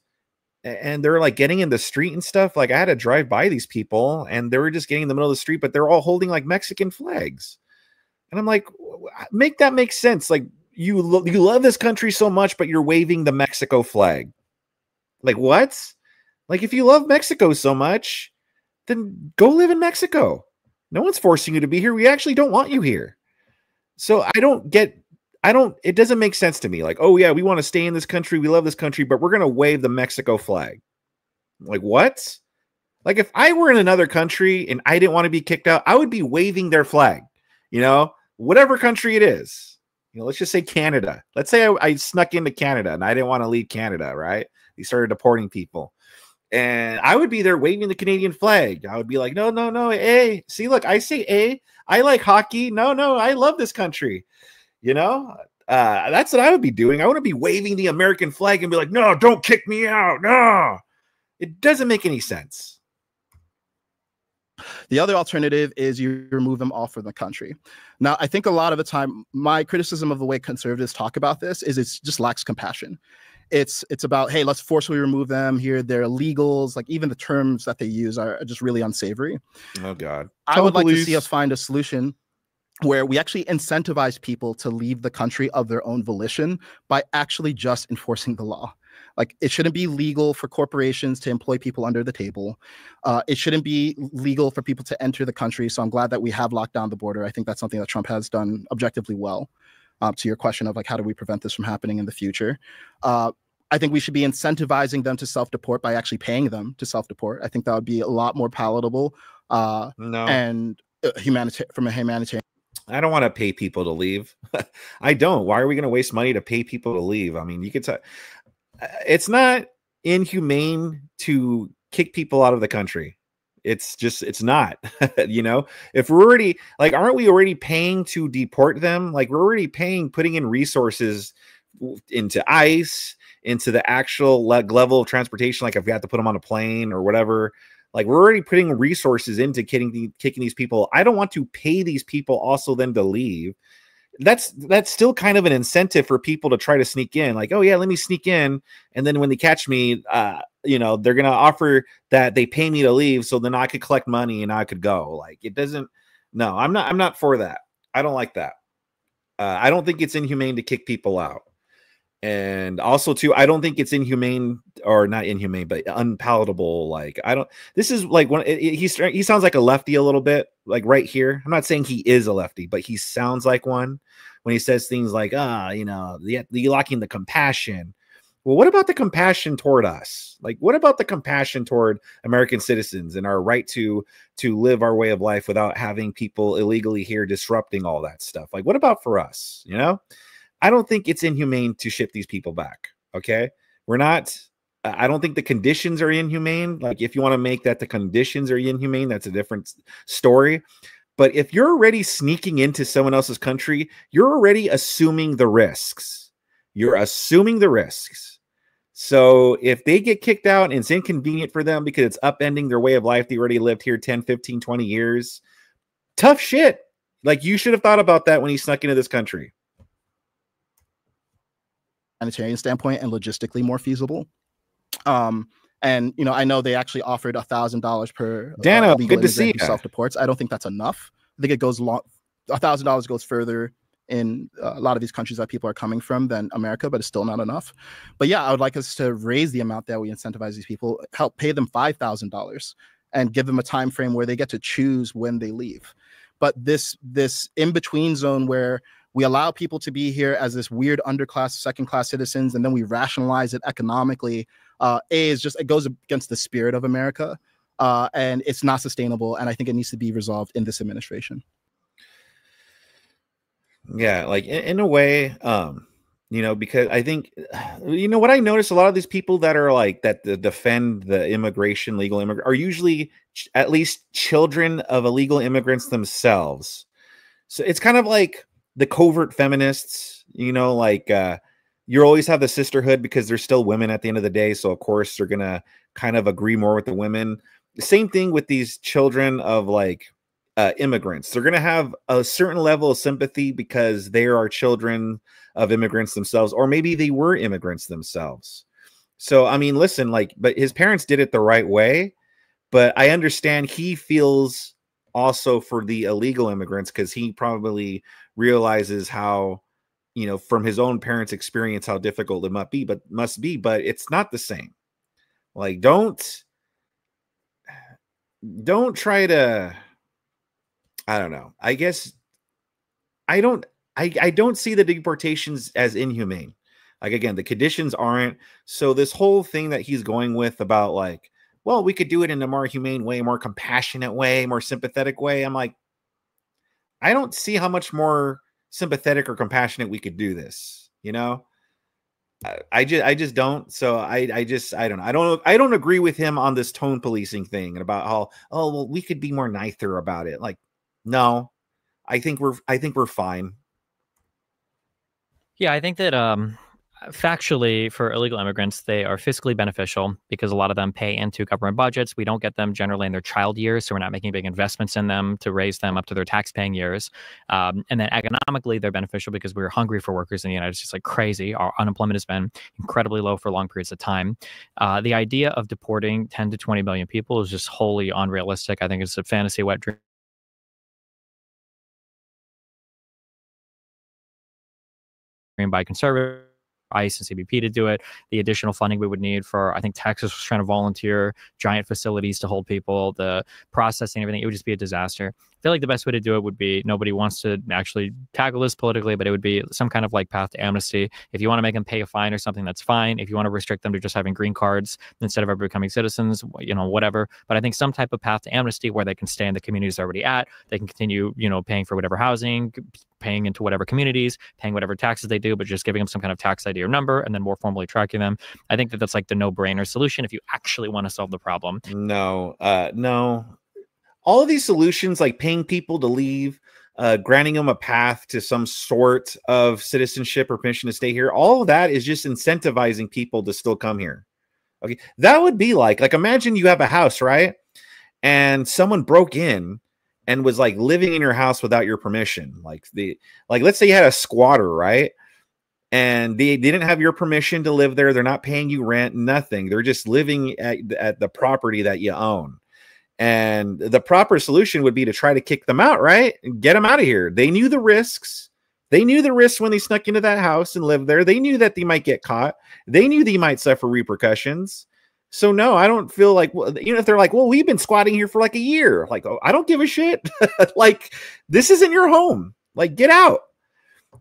and they're like getting in the street and stuff. Like I had to drive by these people, and they were just getting in the middle of the street, but they're all holding like Mexican flags. And I'm like, make that make sense. Like you love this country so much, but you're waving the Mexico flag. Like what? Like if you love Mexico so much, then go live in Mexico. No one's forcing you to be here. We actually don't want you here. So it doesn't make sense to me. Like, oh yeah, we want to stay in this country. We love this country, but we're going to wave the Mexico flag. Like what? Like if I were in another country and I didn't want to be kicked out, I would be waving their flag, whatever country it is. Let's just say Canada. Let's say I snuck into Canada and I didn't want to leave Canada, right? They started deporting people. And I would be there waving the Canadian flag. I would be like, no, hey, see, look, I say A. I like hockey. No, I love this country. That's what I would be doing. I want to be waving the American flag and be like, no, don't kick me out. No, it doesn't make any sense. The other alternative is you remove them all from the country. Now, I think a lot of the time, my criticism of the way conservatives talk about this is it just lacks compassion. It's about, hey, let's forcibly remove them here. They're illegals. Like even the terms that they use are just really unsavory. Oh God. I would like to see us find a solution where we actually incentivize people to leave the country of their own volition by actually just enforcing the law. Like it shouldn't be legal for corporations to employ people under the table. It shouldn't be legal for people to enter the country. So I'm glad that we have locked down the border. I think that's something that Trump has done objectively well. To your question of like, how do we prevent this from happening in the future? I think we should be incentivizing them to self-deport by actually paying them to self-deport. I think that would be a lot more palatable and from a humanitarian. I don't want to pay people to leave. I don't. Why are we going to waste money to pay people to leave? I mean, you could say it's not inhumane to kick people out of the country. It's not, if we're already like, aren't we already paying to deport them? Like we're already putting in resources into ICE, into the actual level of transportation, like if we have to put them on a plane or whatever. Like we're already putting resources into kicking these people. I don't want to pay these people also then to leave. That's still kind of an incentive for people to try to sneak in. Like, oh yeah, let me sneak in, and then when they catch me, you know, they're gonna offer that they pay me to leave, so then I could collect money and I could go. Like it doesn't. No, I'm not for that. I don't like that. I don't think it's inhumane to kick people out. And also too, I don't think it's inhumane, or not inhumane, but unpalatable. Like this is like he sounds like a lefty a little bit, like right here. I'm not saying he is a lefty, but he sounds like one when he says things like, you know, the lacking the compassion. Well, what about the compassion toward us? Like, what about the compassion toward American citizens and our right to live our way of life without having people illegally here disrupting all that stuff? Like, what about for us? You know? I don't think it's inhumane to ship these people back. Okay. We're not, I don't think the conditions are inhumane. Like if you want to make that the conditions are inhumane, that's a different story. But if you're already sneaking into someone else's country, you're already assuming the risks. You're assuming the risks. So if they get kicked out and it's inconvenient for them because it's upending their way of life, they already lived here 10, 15, 20 years. Tough shit. Like you should have thought about that when you snuck into this country. Humanitarian standpoint and logistically more feasible. And you know, I know they actually offered $1,000 per Dano, legal good to see immigrant who self-deports. I don't think that's enough. I think it goes long. $1,000 goes further in a lot of these countries that people are coming from than America, but it's still not enough. But yeah, I would like us to raise the amount that we incentivize these people, help pay them $5,000 and give them a time frame where they get to choose when they leave. But this in-between zone where we allow people to be here as this weird underclass, second-class citizens, and then we rationalize it economically. It goes against the spirit of America, and it's not sustainable. And I think it needs to be resolved in this administration. Yeah, like in a way, you know, because I think, you know, what I noticed, a lot of these people that are like that defend the legal immigrant, are usually at least children of illegal immigrants themselves. So it's kind of like the covert feminists, you know, like you always have the sisterhood because they're still women at the end of the day. So of course they're going to kind of agree more with the women. The same thing with these children of like immigrants. They're going to have a certain level of sympathy because they are children of immigrants themselves, or maybe they were immigrants themselves. So, I mean, listen, like, but his parents did it the right way, but I understand he feels also for the illegal immigrants because he probably realizes how, you know, from his own parents' experience, how difficult it must be, but it's not the same. Like, don't try to, I don't know. I guess I don't see the deportations as inhumane. Like, again, the conditions aren't. So this whole thing that he's going with about like, well, we could do it in a more humane way, more compassionate way, more sympathetic way. I'm like, I don't see how much more sympathetic or compassionate we could do this, you know? I just don't. So I don't know. I don't agree with him on this tone policing thing and about how, oh, well, we could be more nicer about it. Like, no, I think we're fine. Yeah, I think that factually, for illegal immigrants, they are fiscally beneficial because a lot of them pay into government budgets. We don't get them generally in their child years, so we're not making big investments in them to raise them up to their tax-paying years. And then economically, they're beneficial because we're hungry for workers in the United States like crazy. Our unemployment has been incredibly low for long periods of time. The idea of deporting 10 to 20 million people is just wholly unrealistic. I think it's a fantasy wet dream by conservatives, ICE and CBP to do it. The additional funding we would need for, I think Texas was trying to volunteer giant facilities to hold people, the processing, everything, it would just be a disaster. I feel like the best way to do it would be, nobody wants to actually tackle this politically, but it would be some kind of like path to amnesty. If you want to make them pay a fine or something, that's fine. If you want to restrict them to just having green cards instead of ever becoming citizens, you know, whatever. But I think some type of path to amnesty where they can stay in the communities they're already at. They can continue, you know, paying for whatever housing, paying into whatever communities, paying whatever taxes they do, but just giving them some kind of tax ID or number and then more formally tracking them. I think that that's like the no-brainer solution if you actually want to solve the problem. No. All of these solutions, like paying people to leave, granting them a path to some sort of citizenship or permission to stay here. All of that is just incentivizing people to still come here. Okay, that would be like imagine you have a house, right? And someone broke in and was like living in your house without your permission. Like let's say you had a squatter, right? And they didn't have your permission to live there. They're not paying you rent, nothing. They're just living at the property that you own. And the proper solution would be to try to kick them out, right? And get them out of here. They knew the risks. They knew the risks when they snuck into that house and lived there. They knew that they might get caught. They knew they might suffer repercussions. So no, I don't feel like, if they're like, well, we've been squatting here for like a year. Like, oh, I don't give a shit. Like, this isn't your home. Like, get out.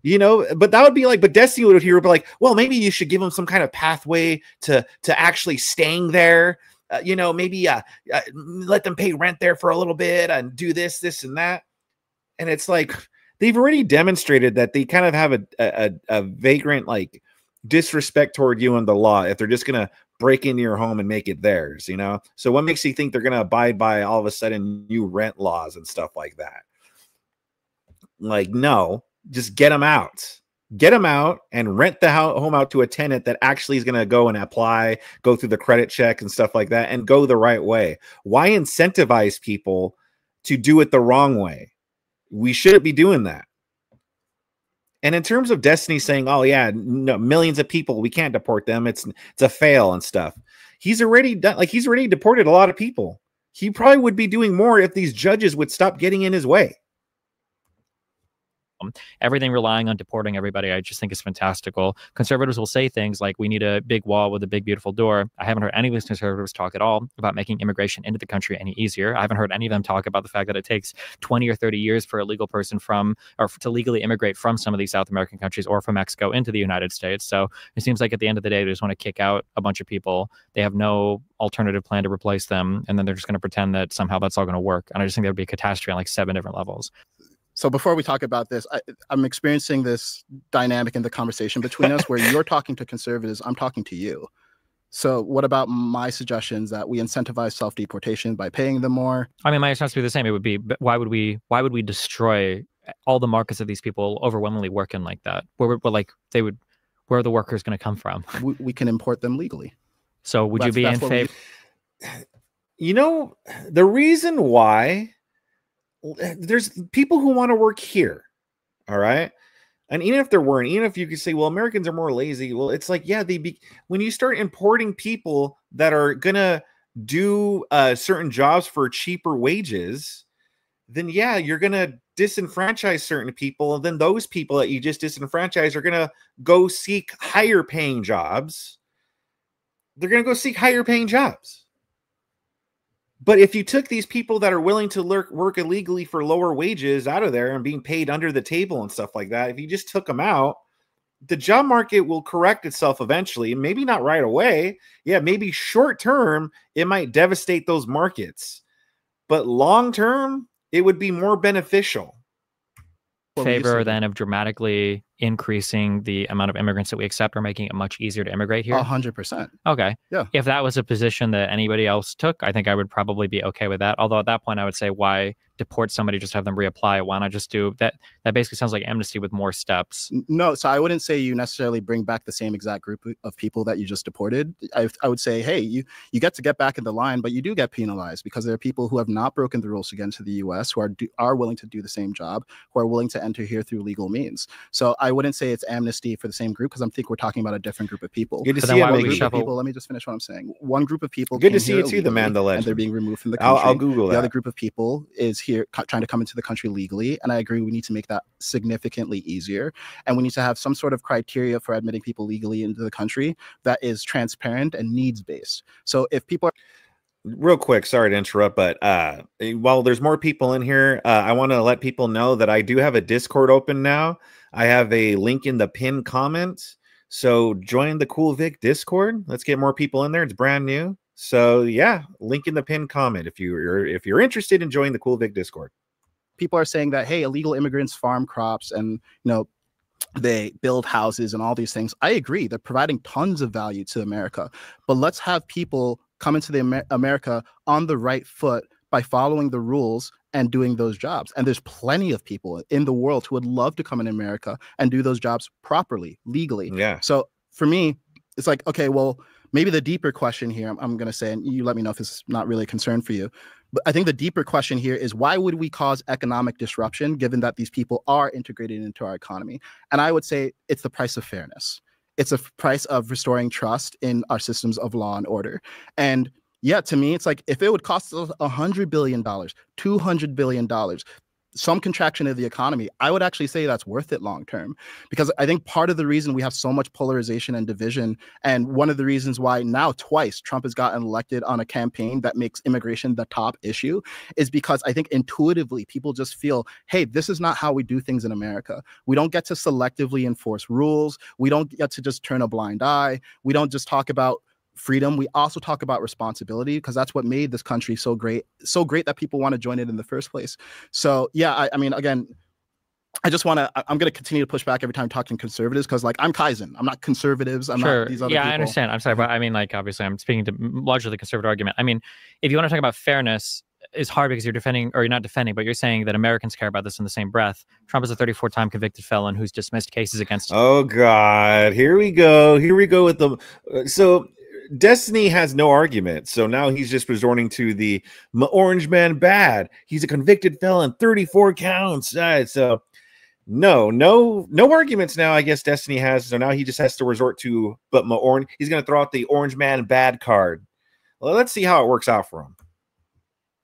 But that would be like, but Destiny would be like, well, maybe you should give them some kind of pathway to actually staying there. Maybe let them pay rent there for a little bit and do this, and that. And it's like, they've already demonstrated that they kind of have a vagrant, like, disrespect toward you and the law if they're just going to break into your home and make it theirs, So what makes you think they're going to abide by all of a sudden new rent laws and stuff like that? Like, no, just get them out. Get them out and rent the home out to a tenant that actually is going to go and apply, go through the credit check and stuff like that, and go the right way. Why incentivize people to do it the wrong way? We shouldn't be doing that. And in terms of Destiny saying, oh yeah, no, millions of people, we can't deport them. It's a fail and stuff. He's already done, like, he's already deported a lot of people. He probably would be doing more if these judges would stop getting in his way. Everything relying on deporting everybody, I just think is fantastical. Conservatives will say things like, we need a big wall with a big, beautiful door. I haven't heard any of these conservatives talk at all about making immigration into the country any easier. I haven't heard any of them talk about the fact that it takes 20 or 30 years for a legal person to legally immigrate from some of these South American countries or from Mexico into the United States. So it seems like at the end of the day, they just want to kick out a bunch of people. They have no alternative plan to replace them. And then they're just going to pretend that somehow that's all going to work. And I just think that would be a catastrophe on like 7 different levels. So before we talk about this, I'm experiencing this dynamic in the conversation between us where you're talking to conservatives, I'm talking to you. So what about my suggestions that we incentivize self-deportation by paying them more? I mean, my response would be the same. It would be, why would we destroy all the markets of these people overwhelmingly working like that? Where are the workers going to come from? We can import them legally. So would you be in favor? The reason why, there's people who want to work here, all right? And even if you could say, well, Americans are more lazy, well, it's like, yeah, when you start importing people that are gonna do certain jobs for cheaper wages, then yeah, you're gonna disenfranchise certain people, and then those people that you just disenfranchised are gonna go seek higher paying jobs. They're gonna go seek higher paying jobs. But if you took these people that are willing to work illegally for lower wages out of there and being paid under the table and stuff like that, if you just took them out, the job market will correct itself eventually. Maybe not right away. Yeah, maybe short term, it might devastate those markets. But long term, it would be more beneficial. Favor then of dramatically increasing the amount of immigrants that we accept or making it much easier to immigrate here? 100%. Okay. Yeah. If that was a position that anybody else took, I think I would probably be okay with that. Although at that point, I would say, why deport somebody, just have them reapply? Why not just do that? That basically sounds like amnesty with more steps. No, so I wouldn't say you necessarily bring back the same exact group of people that you just deported. I would say, hey, you get back in the line, but you do get penalized because there are people who have not broken the rules to get into the U.S. who are willing to do the same job, who are willing to enter here through legal means. So I wouldn't say it's amnesty for the same group, because I think we're talking about a different group of people. Good to see you, Let me just finish what I'm saying. One group of people. Good to see you too, the man, the legend. And they're being removed from the country. I'll Google that. The other group of people is here trying to come into the country legally, and I agree we need to make that significantly easier, and we need to have some sort of criteria for admitting people legally into the country that is transparent and needs-based. So if people are real quick, sorry to interrupt, but while there's more people in here, I want to let people know that I do have a Discord open now. I have a link in the pinned comment, so join the Cool Vic Discord. Let's get more people in there. It's brand new, so yeah, link in the pinned comment if you're interested in joining the Cool Vic Discord. People are saying that, hey, illegal immigrants farm crops and they build houses and all these things. I agree, they're providing tons of value to America, but let's have people come into the America on the right foot by following the rules and doing those jobs. And there's plenty of people in the world who would love to come in America and do those jobs properly, legally. Yeah. So for me, it's like, okay, well, maybe the deeper question here, I'm going to say, and you let me know if it's not really a concern for you, but I think the deeper question here is, why would we cause economic disruption given that these people are integrated into our economy? And I would say it's the price of fairness. It's a price of restoring trust in our systems of law and order. And yeah, to me, it's like, if it would cost us $100 billion, $200 billion, some contraction of the economy, I would actually say that's worth it long term. Because I think part of the reason we have so much polarization and division, and one of the reasons why now twice Trump has gotten elected on a campaign that makes immigration the top issue, is because I think intuitively people just feel, hey, this is not how we do things in America. We don't get to selectively enforce rules. We don't get to just turn a blind eye. We don't just talk about freedom. We also talk about responsibility, because that's what made this country so great that people want to join it in the first place. So yeah, I mean, again, I'm going to continue to push back every time talking conservatives, because like, I'm Kaizen. I'm not conservatives. I'm not these other people. I understand. I'm sorry, but I mean, like, obviously I'm speaking to largely the conservative argument. I mean, if you want to talk about fairness, it's hard because you're defending, or you're not defending, but you're saying that Americans care about this in the same breath. Trump is a 34-time convicted felon who's dismissed cases against him. Oh God, here we go with the so Destiny has no argument, so now he's just resorting to the orange man bad. He's a convicted felon, 34 counts. So no arguments now. I guess Destiny has, so now he just has to resort to he's going to throw out the orange man bad card. Well, let's see how it works out for him.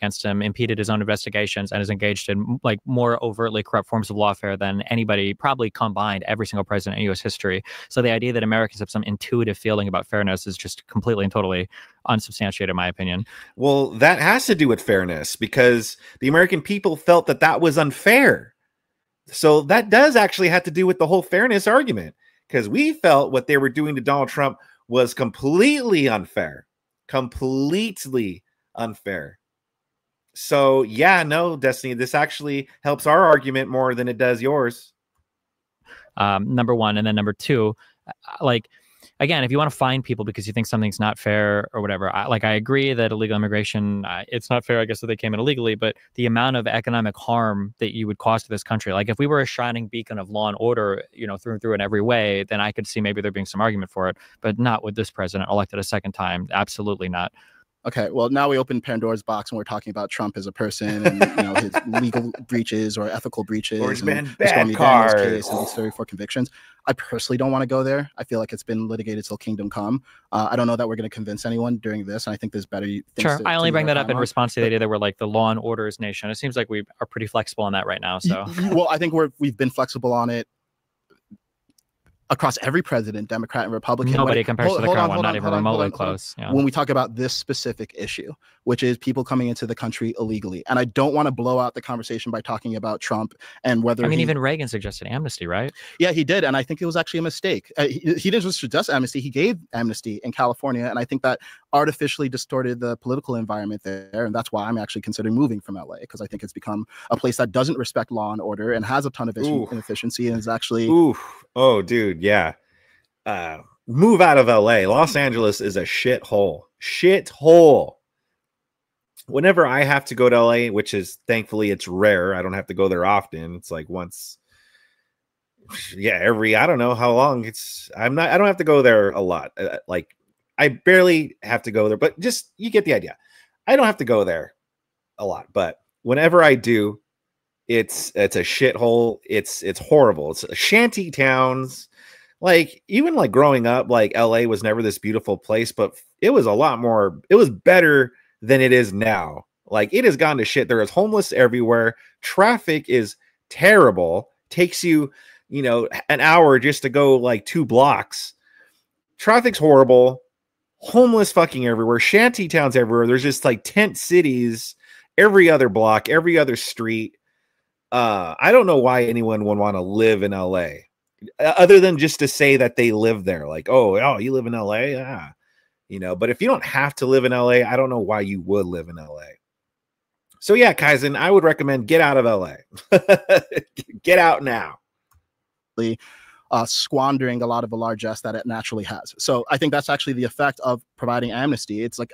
Against him, impeded his own investigations, and is engaged in like more overtly corrupt forms of lawfare than anybody probably combined, every single president in U.S. history. So the idea that Americans have some intuitive feeling about fairness is just completely and totally unsubstantiated, in my opinion. Well, that has to do with fairness, because the American people felt that was unfair. So that does actually have to do with the whole fairness argument, because we felt what they were doing to Donald Trump was completely unfair. So yeah, no, Destiny, this actually helps our argument more than it does yours. Number one. And then number two, like, again, if you want to fine people because you think something's not fair or whatever, I agree that illegal immigration, it's not fair, I guess, that they came in illegally, but the amount of economic harm that you would cause to this country, like if we were a shining beacon of law and order, through and through in every way, then I could see maybe there being some argument for it, but not with this president elected a second time. Absolutely not. Okay, well, now we open Pandora's box and we're talking about Trump as a person and his legal breaches or ethical breaches. Orange man and bad card. Case and these 34 convictions. I personally don't want to go there. I feel like it's been litigated till kingdom come. I don't know that we're going to convince anyone during this, and I think there's better things. Sure, I only bring that up in response to the idea that we're like the law and orders nation. It seems like we are pretty flexible on that right now. So, well, I think we've been flexible on it across every president, Democrat and Republican. Nobody compares to the current one, not even remotely close. Yeah. When we talk about this specific issue, which is people coming into the country illegally. And I don't want to blow out the conversation by talking about Trump and whether even Reagan suggested amnesty, right? Yeah, he did. And I think it was actually a mistake. He didn't just suggest amnesty. He gave amnesty in California. And I think that artificially distorted the political environment there. And that's why I'm actually considering moving from LA, because I think it's become a place that doesn't respect law and order and has a ton of inefficiency and is actually... Oh, dude, yeah. Move out of LA. Los Angeles is a shithole. Whenever I have to go to LA, which is thankfully it's rare, I don't have to go there often. It's like once, every, I don't know how long. I don't have to go there a lot. Like I barely have to go there, but just you get the idea. I don't have to go there a lot, but whenever I do, it's a shithole. It's horrible. It's shanty towns. Like even like growing up, like LA was never this beautiful place, but it was a lot more. It was better than it is now. Like it has gone to shit. There is homeless everywhere. Traffic is terrible. Takes you, an hour just to go like 2 blocks. Traffic's horrible. Homeless fucking everywhere. Shanty towns everywhere. There's just like tent cities every other block, every other street. I don't know why anyone would want to live in LA other than just to say that they live there. Like, oh, you live in LA? But if you don't have to live in LA, I don't know why you would live in LA. So yeah, Kaizen, I would recommend get out of LA. Get out now. Squandering a lot of the largesse that it naturally has. So I think that's actually the effect of providing amnesty. It's like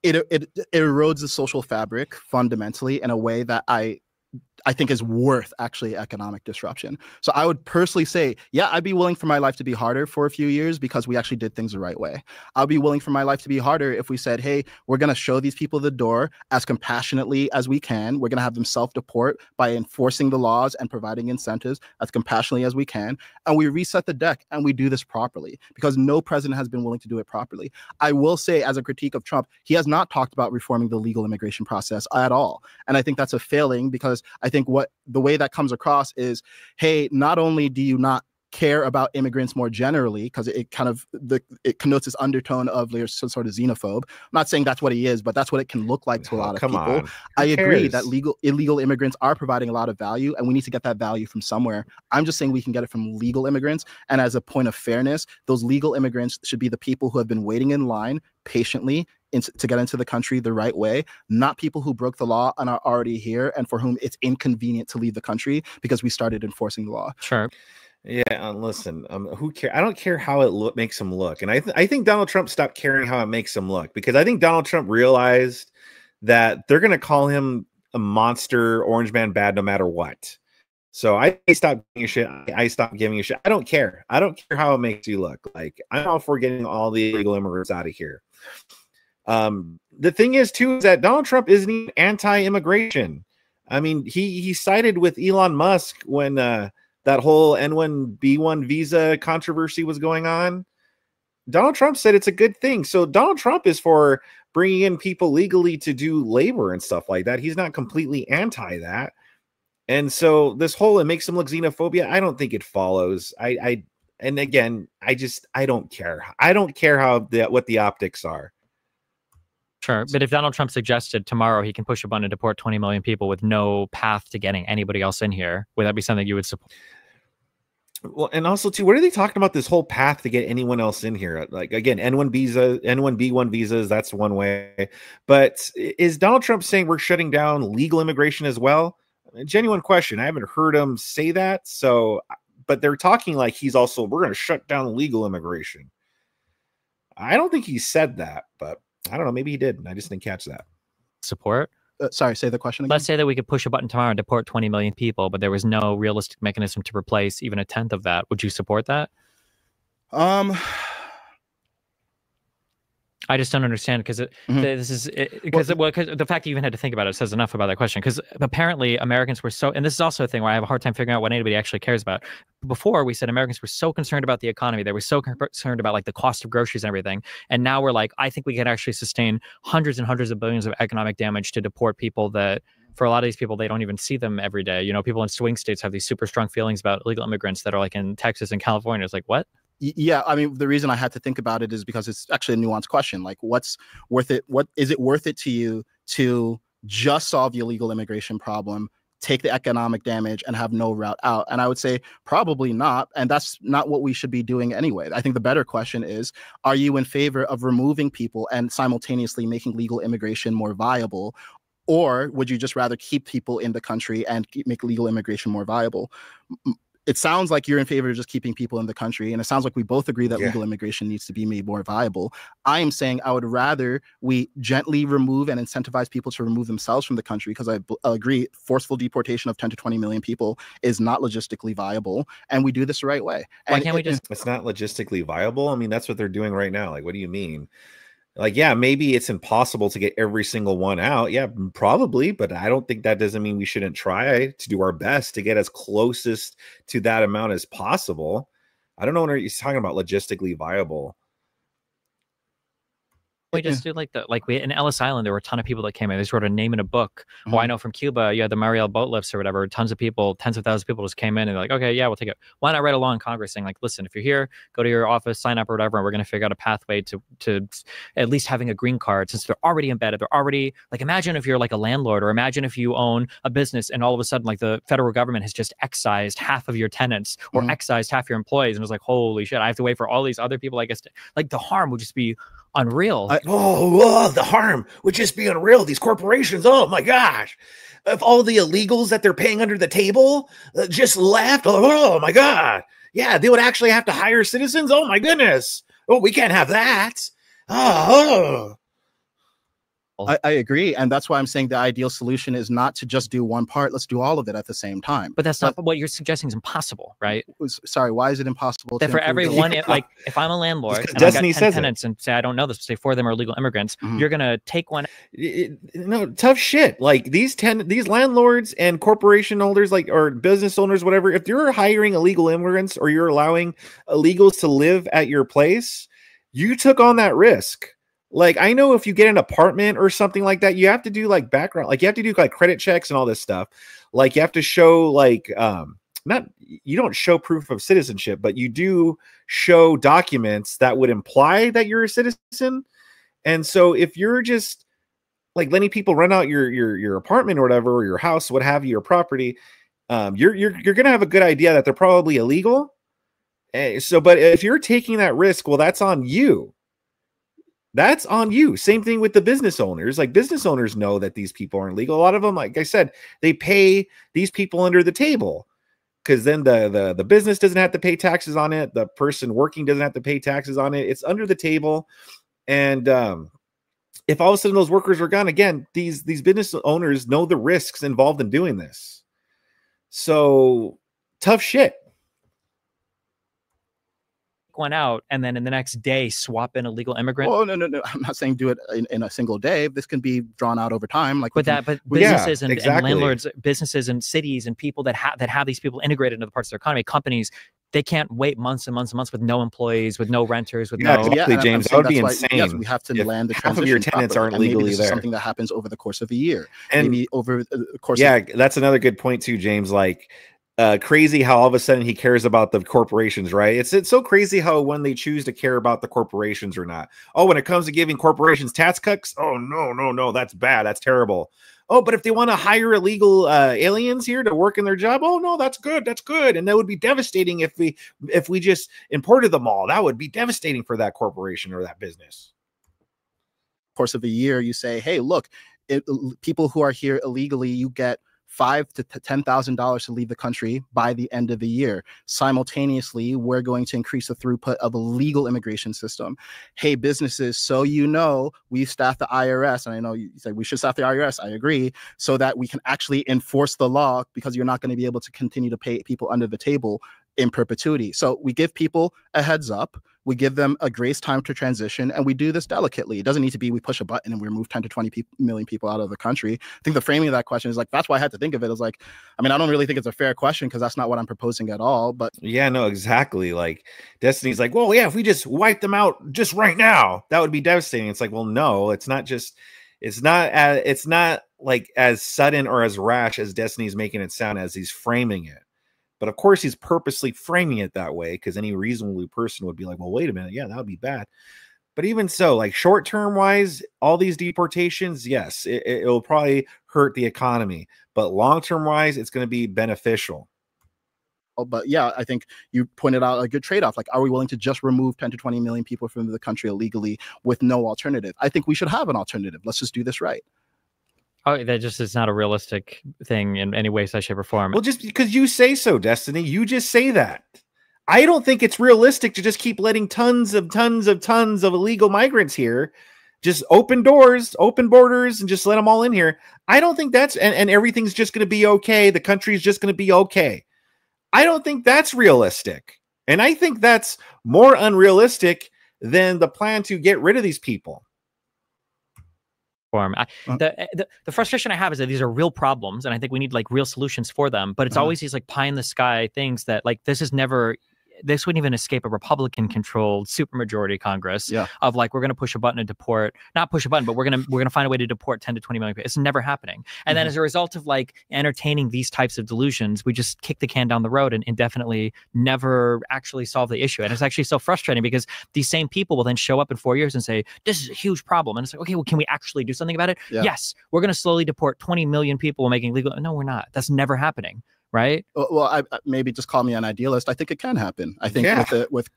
it erodes the social fabric fundamentally in a way that I think is worth actually economic disruption. So I would personally say, yeah, I'd be willing for my life to be harder for a few years because we actually did things the right way. I'll be willing for my life to be harder if we said, hey, we're going to show these people the door as compassionately as we can. We're going to have them self-deport by enforcing the laws and providing incentives as compassionately as we can. And we reset the deck and we do this properly because no president has been willing to do it properly. I will say, as a critique of Trump, he has not talked about reforming the legal immigration process at all. And I think that's a failing because I think the way that comes across is, hey, not only do you not care about immigrants more generally, because it connotes this undertone of some sort of xenophobe. I'm not saying that's what he is, but that's what it can look like to a lot of people. I agree that illegal immigrants are providing a lot of value, and we need to get that value from somewhere. I'm just saying we can get it from legal immigrants. And as a point of fairness, those legal immigrants should be the people who have been waiting in line patiently to get into the country the right way, not people who broke the law and are already here and for whom it's inconvenient to leave the country because we started enforcing the law. Sure. Yeah, listen, who cares? I don't care how it makes him look. And I think Donald Trump stopped caring how it makes him look because I think Donald Trump realized that they're going to call him a monster, orange man bad no matter what. So I stopped giving a shit. I stopped giving a shit. I don't care. I don't care how it makes you look. Like, I'm all for getting all the illegal immigrants out of here. The thing is, too, is that Donald Trump isn't even anti-immigration. I mean, he sided with Elon Musk when that whole N1B1 visa controversy was going on. Donald Trump said it's a good thing. So Donald Trump is for bringing in people legally to do labor and stuff like that. He's not completely anti that. And so this whole, it makes him look xenophobia. I don't think it follows. And again, I don't care. I don't care what the optics are. Sure. But if Donald Trump suggested tomorrow he can push a button and deport 20 million people with no path to getting anybody else in here, would that be something you would support? Well, and also too, what are they talking about this whole path to get anyone else in here? Like, again, N1B1 visas, that's one way. But is Donald Trump saying we're shutting down legal immigration as well? A genuine question. I haven't heard him say that. So, but they're talking like he's also, we're going to shut down legal immigration. I don't think he said that, but I don't know. Maybe he did. I just didn't catch that. Support? Sorry, say the question again. Let's say that we could push a button tomorrow and deport 20 million people, but there was no realistic mechanism to replace even a tenth of that. Would you support that? I just don't understand because because the fact that you even had to think about it says enough about that question. Because apparently Americans were so, and this is also a thing where I have a hard time figuring out what anybody actually cares about. Before we said Americans were so concerned about the economy, they were so concerned about like the cost of groceries and everything, and now we're like, I think we can actually sustain hundreds and hundreds of billions of economic damage to deport people that. For a lot of these people, they don't even see them every day. You know, people in swing states have these super strong feelings about illegal immigrants that are like in Texas and California. It's like, what? Yeah, I mean, the reason I had to think about it is because it's actually a nuanced question. Like, what's worth it? What is it worth it to you to just solve the illegal immigration problem, take the economic damage, and have no route out? And I would say probably not. And that's not what we should be doing anyway. I think the better question is, are you in favor of removing people and simultaneously making legal immigration more viable? Or would you just rather keep people in the country and make legal immigration more viable? It sounds like you're in favor of just keeping people in the country. And it sounds like we both agree that legal immigration needs to be made more viable. I am saying I would rather we gently remove and incentivize people to remove themselves from the country, because I agree forceful deportation of 10 to 20 million people is not logistically viable. And we do this the right way. Why can't we just... It's not logistically viable. I mean, that's what they're doing right now. Like, what do you mean? Like, yeah, maybe it's impossible to get every single one out. Yeah, probably. But I don't think that doesn't mean we shouldn't try to do our best to get as closest to that amount as possible. I don't know what he's talking about logistically viable. We just do we in Ellis Island, there were a ton of people that came in. They just wrote a name in a book. Mm-hmm. Well, I know from Cuba, you had the Mariel boat lifts or whatever. Tons of people, tens of thousands of people just came in and they're like, okay, yeah, we'll take it. Why not write a law in Congress saying like, listen, if you're here, go to your office, sign up or whatever, and we're going to figure out a pathway to at least having a green card, since they're already embedded. They're already like, imagine if you're like a landlord, or imagine if you own a business and all of a sudden like the federal government has just excised half of your tenants or excised half your employees. And it's like, holy shit, I have to wait for all these other people, I guess, like the harm would just be unreal. The harm would just be unreal. These corporations, oh my gosh, if all the illegals that they're paying under the table just left, oh my god, yeah, they would actually have to hire citizens. Oh my goodness, oh, we can't have that. I agree. And that's why I'm saying the ideal solution is not to just do one part. Let's do all of it at the same time. But that's not what you're suggesting is impossible, right? Sorry, why is it impossible? That for every one, like if I'm a landlord and I've got 10 tenants and say, I don't know this, say 4 of them are illegal immigrants, you're going to take one. No, tough shit. Like these landlords and corporation holders, like, or business owners, whatever, if you're hiring illegal immigrants or you're allowing illegals to live at your place, you took on that risk. Like, I know if you get an apartment or something like that, you have to do like background, like you have to do like credit checks and all this stuff. Like you have to show like, you don't show proof of citizenship, but you do show documents that would imply that you're a citizen. And so if you're just like letting people rent out your apartment or whatever, or your house, what have you, your property, you're going to have a good idea that they're probably illegal. So, but if you're taking that risk, well, that's on you. That's on you. Same thing with the business owners. Like business owners know that these people aren't legal. A lot of them, like I said, they pay these people under the table because then the business doesn't have to pay taxes on it. The person working doesn't have to pay taxes on it. It's under the table. And if all of a sudden those workers are gone, again, these business owners know the risks involved in doing this. So tough shit. One out and then in the next day swap in a legal immigrant. Oh, no. I'm not saying do it in a single day. This can be drawn out over time. Like, but businesses and landlords, businesses and cities and people that have these people integrated into the parts of their economy, companies, they can't wait months and months and months with no employees, with no renters, with exactly, James. That would be insane. Yes, we have to land the transition. Half of your tenants aren't legally there. Something that happens over the course of a year, and maybe over the course. Yeah, that's another good point too, James. Like. Crazy how all of a sudden he cares about the corporations, right? It's so crazy how when they choose to care about the corporations or not. Oh, when it comes to giving corporations tax cuts, oh no, that's bad, that's terrible. Oh, but if they want to hire illegal aliens here to work in their job, oh no, that's good, and that would be devastating if we just imported them all. That would be devastating for that corporation or that business. Course of a year, you say, hey, look, people who are here illegally, you get $5,000 to $10,000 to leave the country by the end of the year. Simultaneously, we're going to increase the throughput of a legal immigration system. Hey, businesses, so you know, we've staffed the IRS, and I know you say we should staff the IRS. I agree, so that we can actually enforce the law, because you're not going to be able to continue to pay people under the table in perpetuity. So we give people a heads up, we give them a grace time to transition, and we do this delicately. It doesn't need to be we push a button and we remove 10 to 20 million people out of the country. I think the framing of that question is like, that's why I had to think of it. It's like, I mean, I don't really think it's a fair question because that's not what I'm proposing at all. But yeah, no, exactly. Like Destiny's like, well, yeah, if we just wipe them out just right now, that would be devastating. It's like, well, no, it's not like as sudden or as rash as Destiny's making it sound as he's framing it. But of course, he's purposely framing it that way because any reasonable person would be like, well, wait a minute. Yeah, that would be bad. But even so, like short-term wise, all these deportations, yes, it will probably hurt the economy. But long-term wise, it's going to be beneficial. But yeah, I think you pointed out a good trade-off. Like, are we willing to just remove 10 to 20 million people from the country illegally with no alternative? I think we should have an alternative. Let's just do this right. Oh, that just is not a realistic thing in any way, size, shape, or form. Well, just because you say so, Destiny, you just say that. I don't think it's realistic to just keep letting tons of illegal migrants here. Just open doors, open borders, and just let them all in here. I don't think that's, and everything's just going to be okay. The country's just going to be okay. I don't think that's realistic. And I think that's more unrealistic than the plan to get rid of these people. The frustration I have is that these are real problems, and I think we need like real solutions for them. But it's always these like pie in the sky things that like this wouldn't even escape a Republican-controlled supermajority Congress of like, we're going to push a button and deport, not push a button, but we're going to find a way to deport 10 to 20 million people. It's never happening. And then as a result of like entertaining these types of delusions, we just kick the can down the road and indefinitely never actually solve the issue. And it's actually so frustrating because these same people will then show up in 4 years and say, this is a huge problem. And it's like, okay, well, can we actually do something about it? Yes, we're going to slowly deport 20 million people making legal. No, we're not. That's never happening. Right. Well, I maybe just call me an idealist. I think it can happen. I think with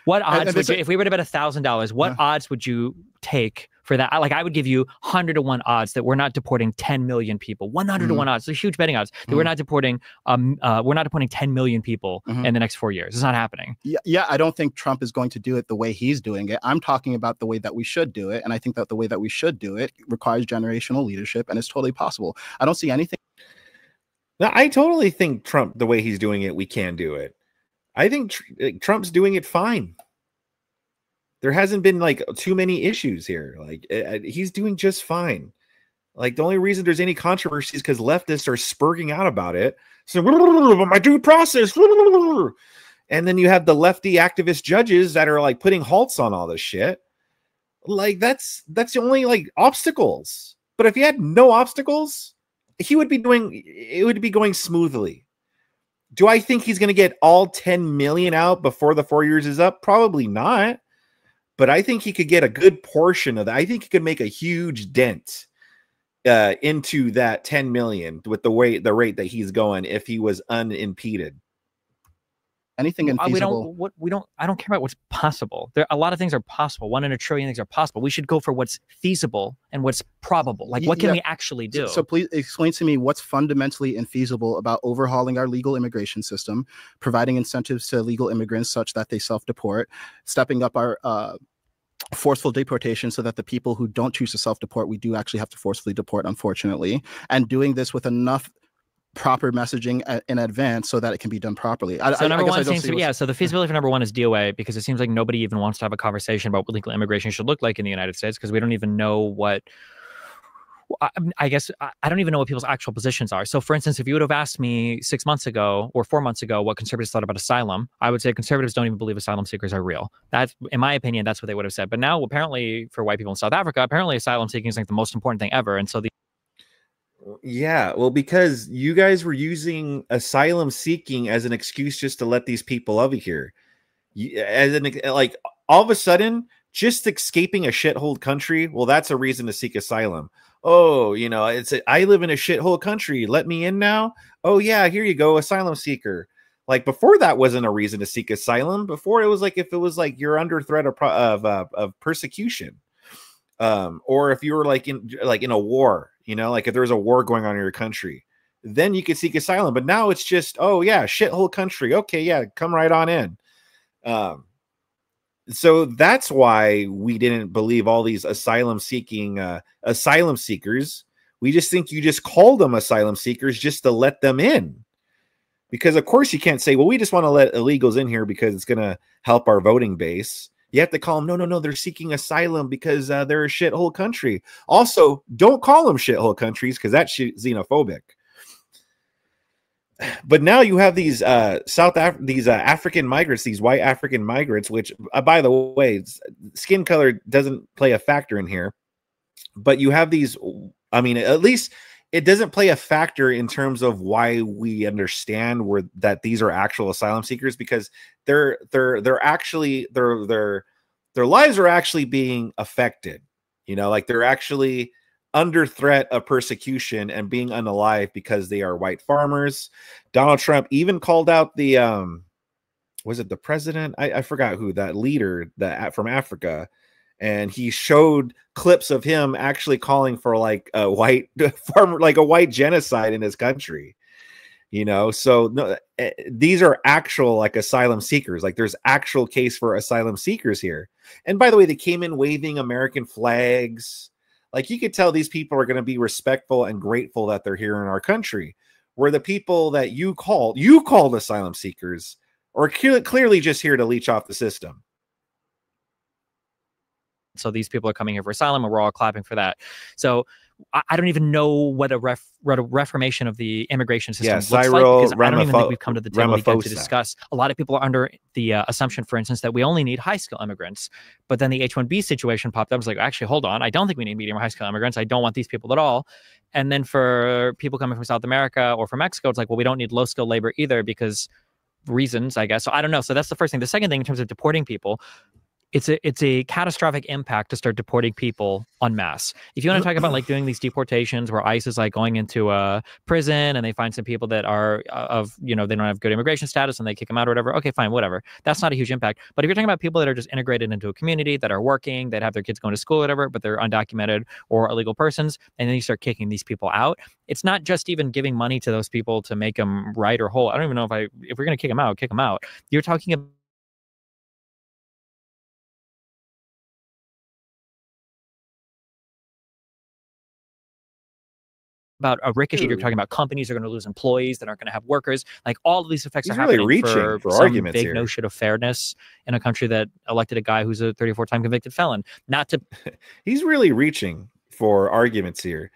what odds would you, if we were to bet $1,000, what odds would you take for that. Like, I would give you 100 to 1 odds that we're not deporting 10 million people. 100 to 1 odds. It's a huge betting odds that we're not deporting 10 million people in the next 4 years. It's not happening. Yeah, I don't think Trump is going to do it the way he's doing it. I'm talking about the way that we should do it, and I think that the way that we should do it requires generational leadership, and it's totally possible. I don't see anything. No, I totally think Trump, the way he's doing it, we can do it. I think Trump's doing it fine. There hasn't been like too many issues here. Like he's doing just fine. Like the only reason there's any controversy is because leftists are spurging out about it. So my due process. And then you have the lefty activist judges that are like putting halts on all this shit. Like that's the only like obstacles. But if he had no obstacles, it would be going smoothly. Do I think he's going to get all 10 million out before the 4 years is up? Probably not. But I think he could get a good portion of that. I think he could make a huge dent into that 10 million with the rate that he's going if he was unimpeded. Anything infeasible. I don't care about what's possible. A lot of things are possible. 1 in a trillion things are possible. We should go for what's feasible and what's probable. Like, what can we actually do? So please explain to me what's fundamentally infeasible about overhauling our legal immigration system, providing incentives to illegal immigrants such that they self-deport, stepping up our forceful deportation so that the people who don't choose to self-deport, we do actually have to forcefully deport, unfortunately, and doing this with enough proper messaging in advance so that it can be done properly. So number one seems to be, so the feasibility for number one is DOA, because it seems like nobody even wants to have a conversation about what legal immigration should look like in the United States, because we don't even know what, I guess, I don't even know what people's actual positions are. So for instance, if you would have asked me 6 months ago or 4 months ago what conservatives thought about asylum, I would say conservatives don't even believe asylum seekers are real. That's, in my opinion, that's what they would have said. But now apparently for white people in South Africa, apparently asylum seeking is like the most important thing ever. And so yeah, well, because you guys were using asylum seeking as an excuse just to let these people over here. Like all of a sudden, just escaping a shithole country, well, that's a reason to seek asylum. Oh, you know, I live in a shithole country. Let me in now. Oh yeah, here you go, asylum seeker. Like before, that wasn't a reason to seek asylum. Before, it was like if it was like you're under threat of persecution, or if you were like in a war. You know, like if there's a war going on in your country, then you could seek asylum. But now it's just, oh yeah, shithole country. Okay, yeah, come right on in. So that's why we didn't believe all these asylum seekers. We just think you just called them asylum seekers just to let them in. Because of course you can't say, well, we just want to let illegals in here because it's going to help our voting base. You have to call them, no, they're seeking asylum because they're a shithole country. Also, don't call them shithole countries because that's xenophobic. But now you have these African migrants, these white African migrants, which, by the way, skin color doesn't play a factor in here. But you have these, I mean, at least it doesn't play a factor in terms of why we understand that these are actual asylum seekers, because their lives are actually being affected. You know, like they're actually under threat of persecution and being unalive because they are white farmers. Donald Trump even called out the was it the president? I forgot who, that leader from Africa. And he showed clips of him actually calling for like a white farmer, like a white genocide in his country. You know, so no, these are actual like asylum seekers. Like there's actual case for asylum seekers here. And by the way, they came in waving American flags. Like you could tell these people are going to be respectful and grateful that they're here in our country. Where the people that you called asylum seekers are clearly just here to leech off the system. So these people are coming here for asylum, and we're all clapping for that. So I don't even know what a reformation of the immigration system looks like, because I don't even think we've come to the table again to discuss. A lot of people are under the assumption, for instance, that we only need high-skill immigrants. But then the H-1B situation popped up. I was like, actually, hold on. I don't think we need medium or high-skill immigrants. I don't want these people at all. And then for people coming from South America or from Mexico, it's like, well, we don't need low-skill labor either because reasons, I guess. So I don't know. So that's the first thing. The second thing, in terms of deporting people, it's a catastrophic impact to start deporting people en masse. If you want to talk about like doing these deportations where ICE is like going into a prison and they find some people that are of, you know, they don't have good immigration status and they kick them out or whatever. Okay, fine, whatever. That's not a huge impact. But if you're talking about people that are just integrated into a community, that are working, that have their kids going to school or whatever, but they're undocumented or illegal persons, and then you start kicking these people out, it's not just even giving money to those people to make them right or whole. I don't even know if we're going to kick them out, kick them out. You're talking about a ricochet. You're talking about companies are going to lose employees that aren't going to have workers. Like all of these effects are happening reaching for some arguments big here. notion of fairness in a country that elected a guy who's a 34-time convicted felon. Not to He's really reaching for arguments here.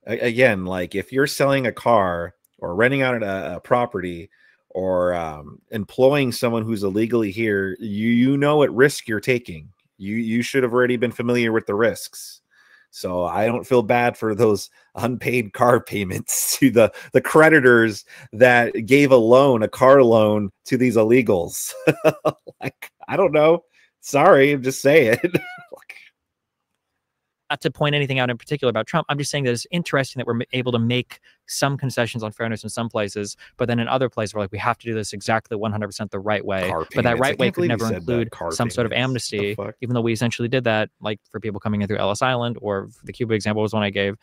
Again, like if you're selling a car or renting out a property or employing someone who's illegally here, you know what risk you're taking. You should have already been familiar with the risks. So I don't feel bad for those unpaid car payments to the creditors that gave a car loan to these illegals. Like, I don't know. Sorry, I'm just saying. Not to point anything out in particular about Trump, I'm just saying that it's interesting that we're able to make some concessions on fairness in some places, but then in other places we're like, we have to do this exactly 100% the right way. But that right way could never include some sort of amnesty, even though we essentially did that, like for people coming in through Ellis Island, or the Cuba example was one I gave.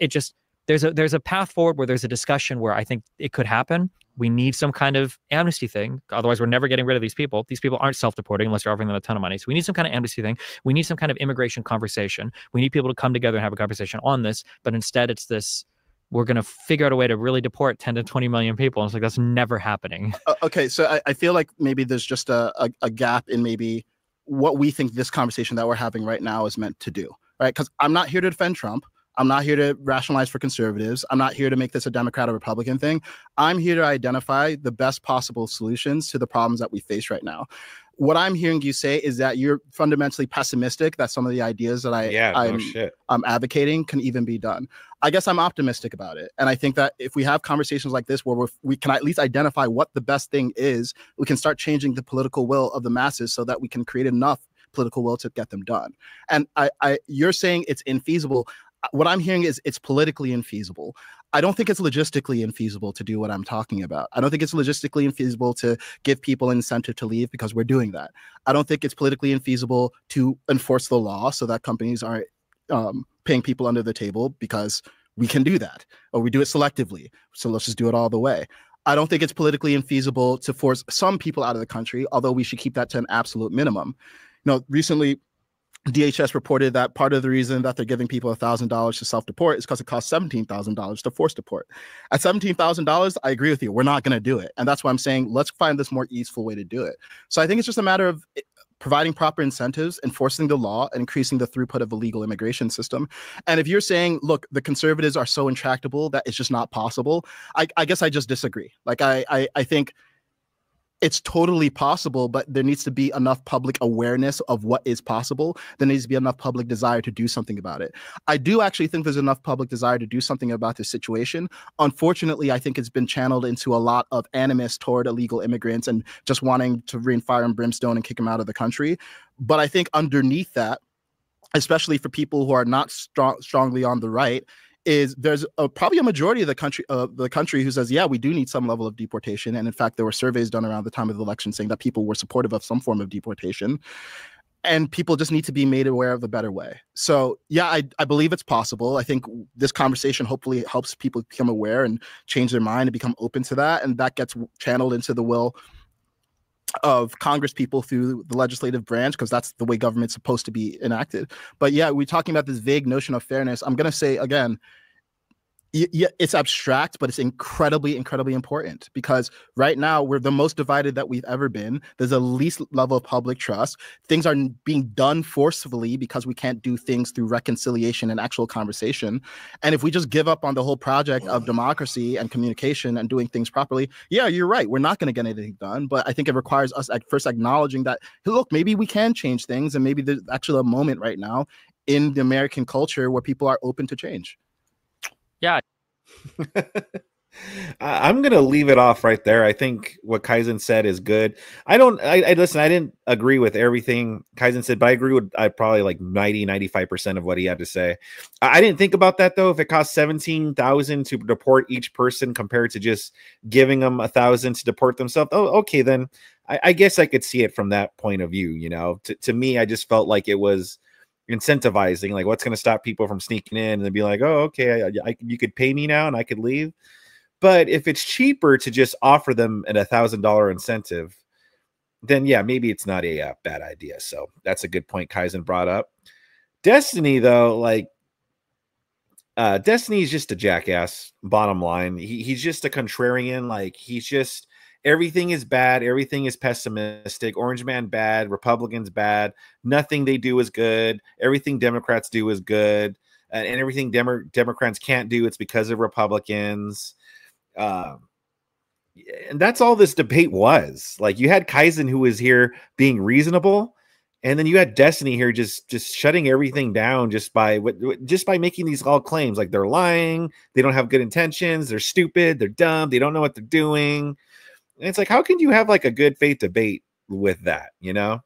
It just, there's a path forward where there's a discussion where I think it could happen. We need some kind of amnesty thing. Otherwise, we're never getting rid of these people. These people aren't self-deporting unless you're offering them a ton of money. So we need some kind of amnesty thing. We need some kind of immigration conversation. We need people to come together and have a conversation on this. But instead, it's this, we're going to figure out a way to really deport 10 to 20 million people. And it's like, that's never happening. Okay, so I feel like maybe there's just a gap in maybe what we think this conversation that we're having right now is meant to do, right? Because I'm not here to defend Trump. I'm not here to rationalize for conservatives. I'm not here to make this a Democrat or Republican thing. I'm here to identify the best possible solutions to the problems that we face right now. What I'm hearing you say is that you're fundamentally pessimistic that some of the ideas that I'm advocating can even be done. I guess I'm optimistic about it. And I think that if we have conversations like this where we can at least identify what the best thing is, we can start changing the political will of the masses so that we can create enough political will to get them done. And you're saying it's infeasible. What I'm hearing is it's politically infeasible. I don't think it's logistically infeasible to do what I'm talking about. I don't think it's logistically infeasible to give people an incentive to leave because we're doing that. I don't think it's politically infeasible to enforce the law so that companies aren't paying people under the table, because we can do that, or we do it selectively. So let's just do it all the way. I don't think it's politically infeasible to force some people out of the country, although we should keep that to an absolute minimum. You know, recently, DHS reported that part of the reason that they're giving people $1,000 to self-deport is because it costs $17,000 to force deport. At $17,000, I agree with you. We're not going to do it. And that's why I'm saying, let's find this more easeful way to do it. So I think it's just a matter of providing proper incentives, enforcing the law, and increasing the throughput of the legal immigration system. And if you're saying, look, the conservatives are so intractable that it's just not possible, I guess I just disagree. Like, I think it's totally possible, but there needs to be enough public awareness of what is possible. There needs to be enough public desire to do something about it. I do actually think there's enough public desire to do something about this situation. Unfortunately, I think it's been channeled into a lot of animus toward illegal immigrants and just wanting to rain fire and brimstone and kick them out of the country. But I think underneath that, especially for people who are not strongly on the right, is there's probably a majority of the country who says, yeah, we do need some level of deportation. And in fact, there were surveys done around the time of the election saying that people were supportive of some form of deportation. And people just need to be made aware of the better way. So yeah, I believe it's possible. I think this conversation hopefully helps people become aware and change their mind and become open to that. And that gets channeled into the will of Congress people through the legislative branch, because that's the way government's supposed to be enacted. But yeah, we're talking about this vague notion of fairness. I'm going to say again, yeah, it's abstract, but it's incredibly, incredibly important, because right now we're the most divided that we've ever been. There's a least level of public trust. Things are being done forcefully because we can't do things through reconciliation and actual conversation. And if we just give up on the whole project of democracy and communication and doing things properly, yeah, you're right. We're not going to get anything done. But I think it requires us at first acknowledging that, hey, look, maybe we can change things. And maybe there's actually a moment right now in the American culture where people are open to change. Yeah. I'm gonna leave it off right there. I think what Kaizen said is good. I listen, I didn't agree with everything Kaizen said, but I agree with probably like 95% of what he had to say. I didn't think about that though. If it costs 17,000 to deport each person compared to just giving them 1,000 to deport themselves, oh, okay, then I guess I could see it from that point of view. You know, to me, I just felt like it was incentivizing, like what's going to stop people from sneaking in and then be like, oh, okay, you could pay me now and I could leave. But if it's cheaper to just offer them an $1,000 incentive, then yeah, maybe it's not a bad idea. So that's a good point Kaizen brought up. Destiny, though, like Destiny is just a jackass. Bottom line, he's just a contrarian. Like he's just everything is bad, everything is pessimistic. Orange Man bad, Republicans bad. Nothing they do is good. Everything Democrats do is good, and everything Democrats can't do, it's because of Republicans. And that's all this debate was. Like you had Kaizen who was here being reasonable, and then you had Destiny here just shutting everything down just by making these all claims like they're lying, they don't have good intentions, they're stupid, they're dumb, they don't know what they're doing. And it's like, how can you have like a good faith debate with that, you know?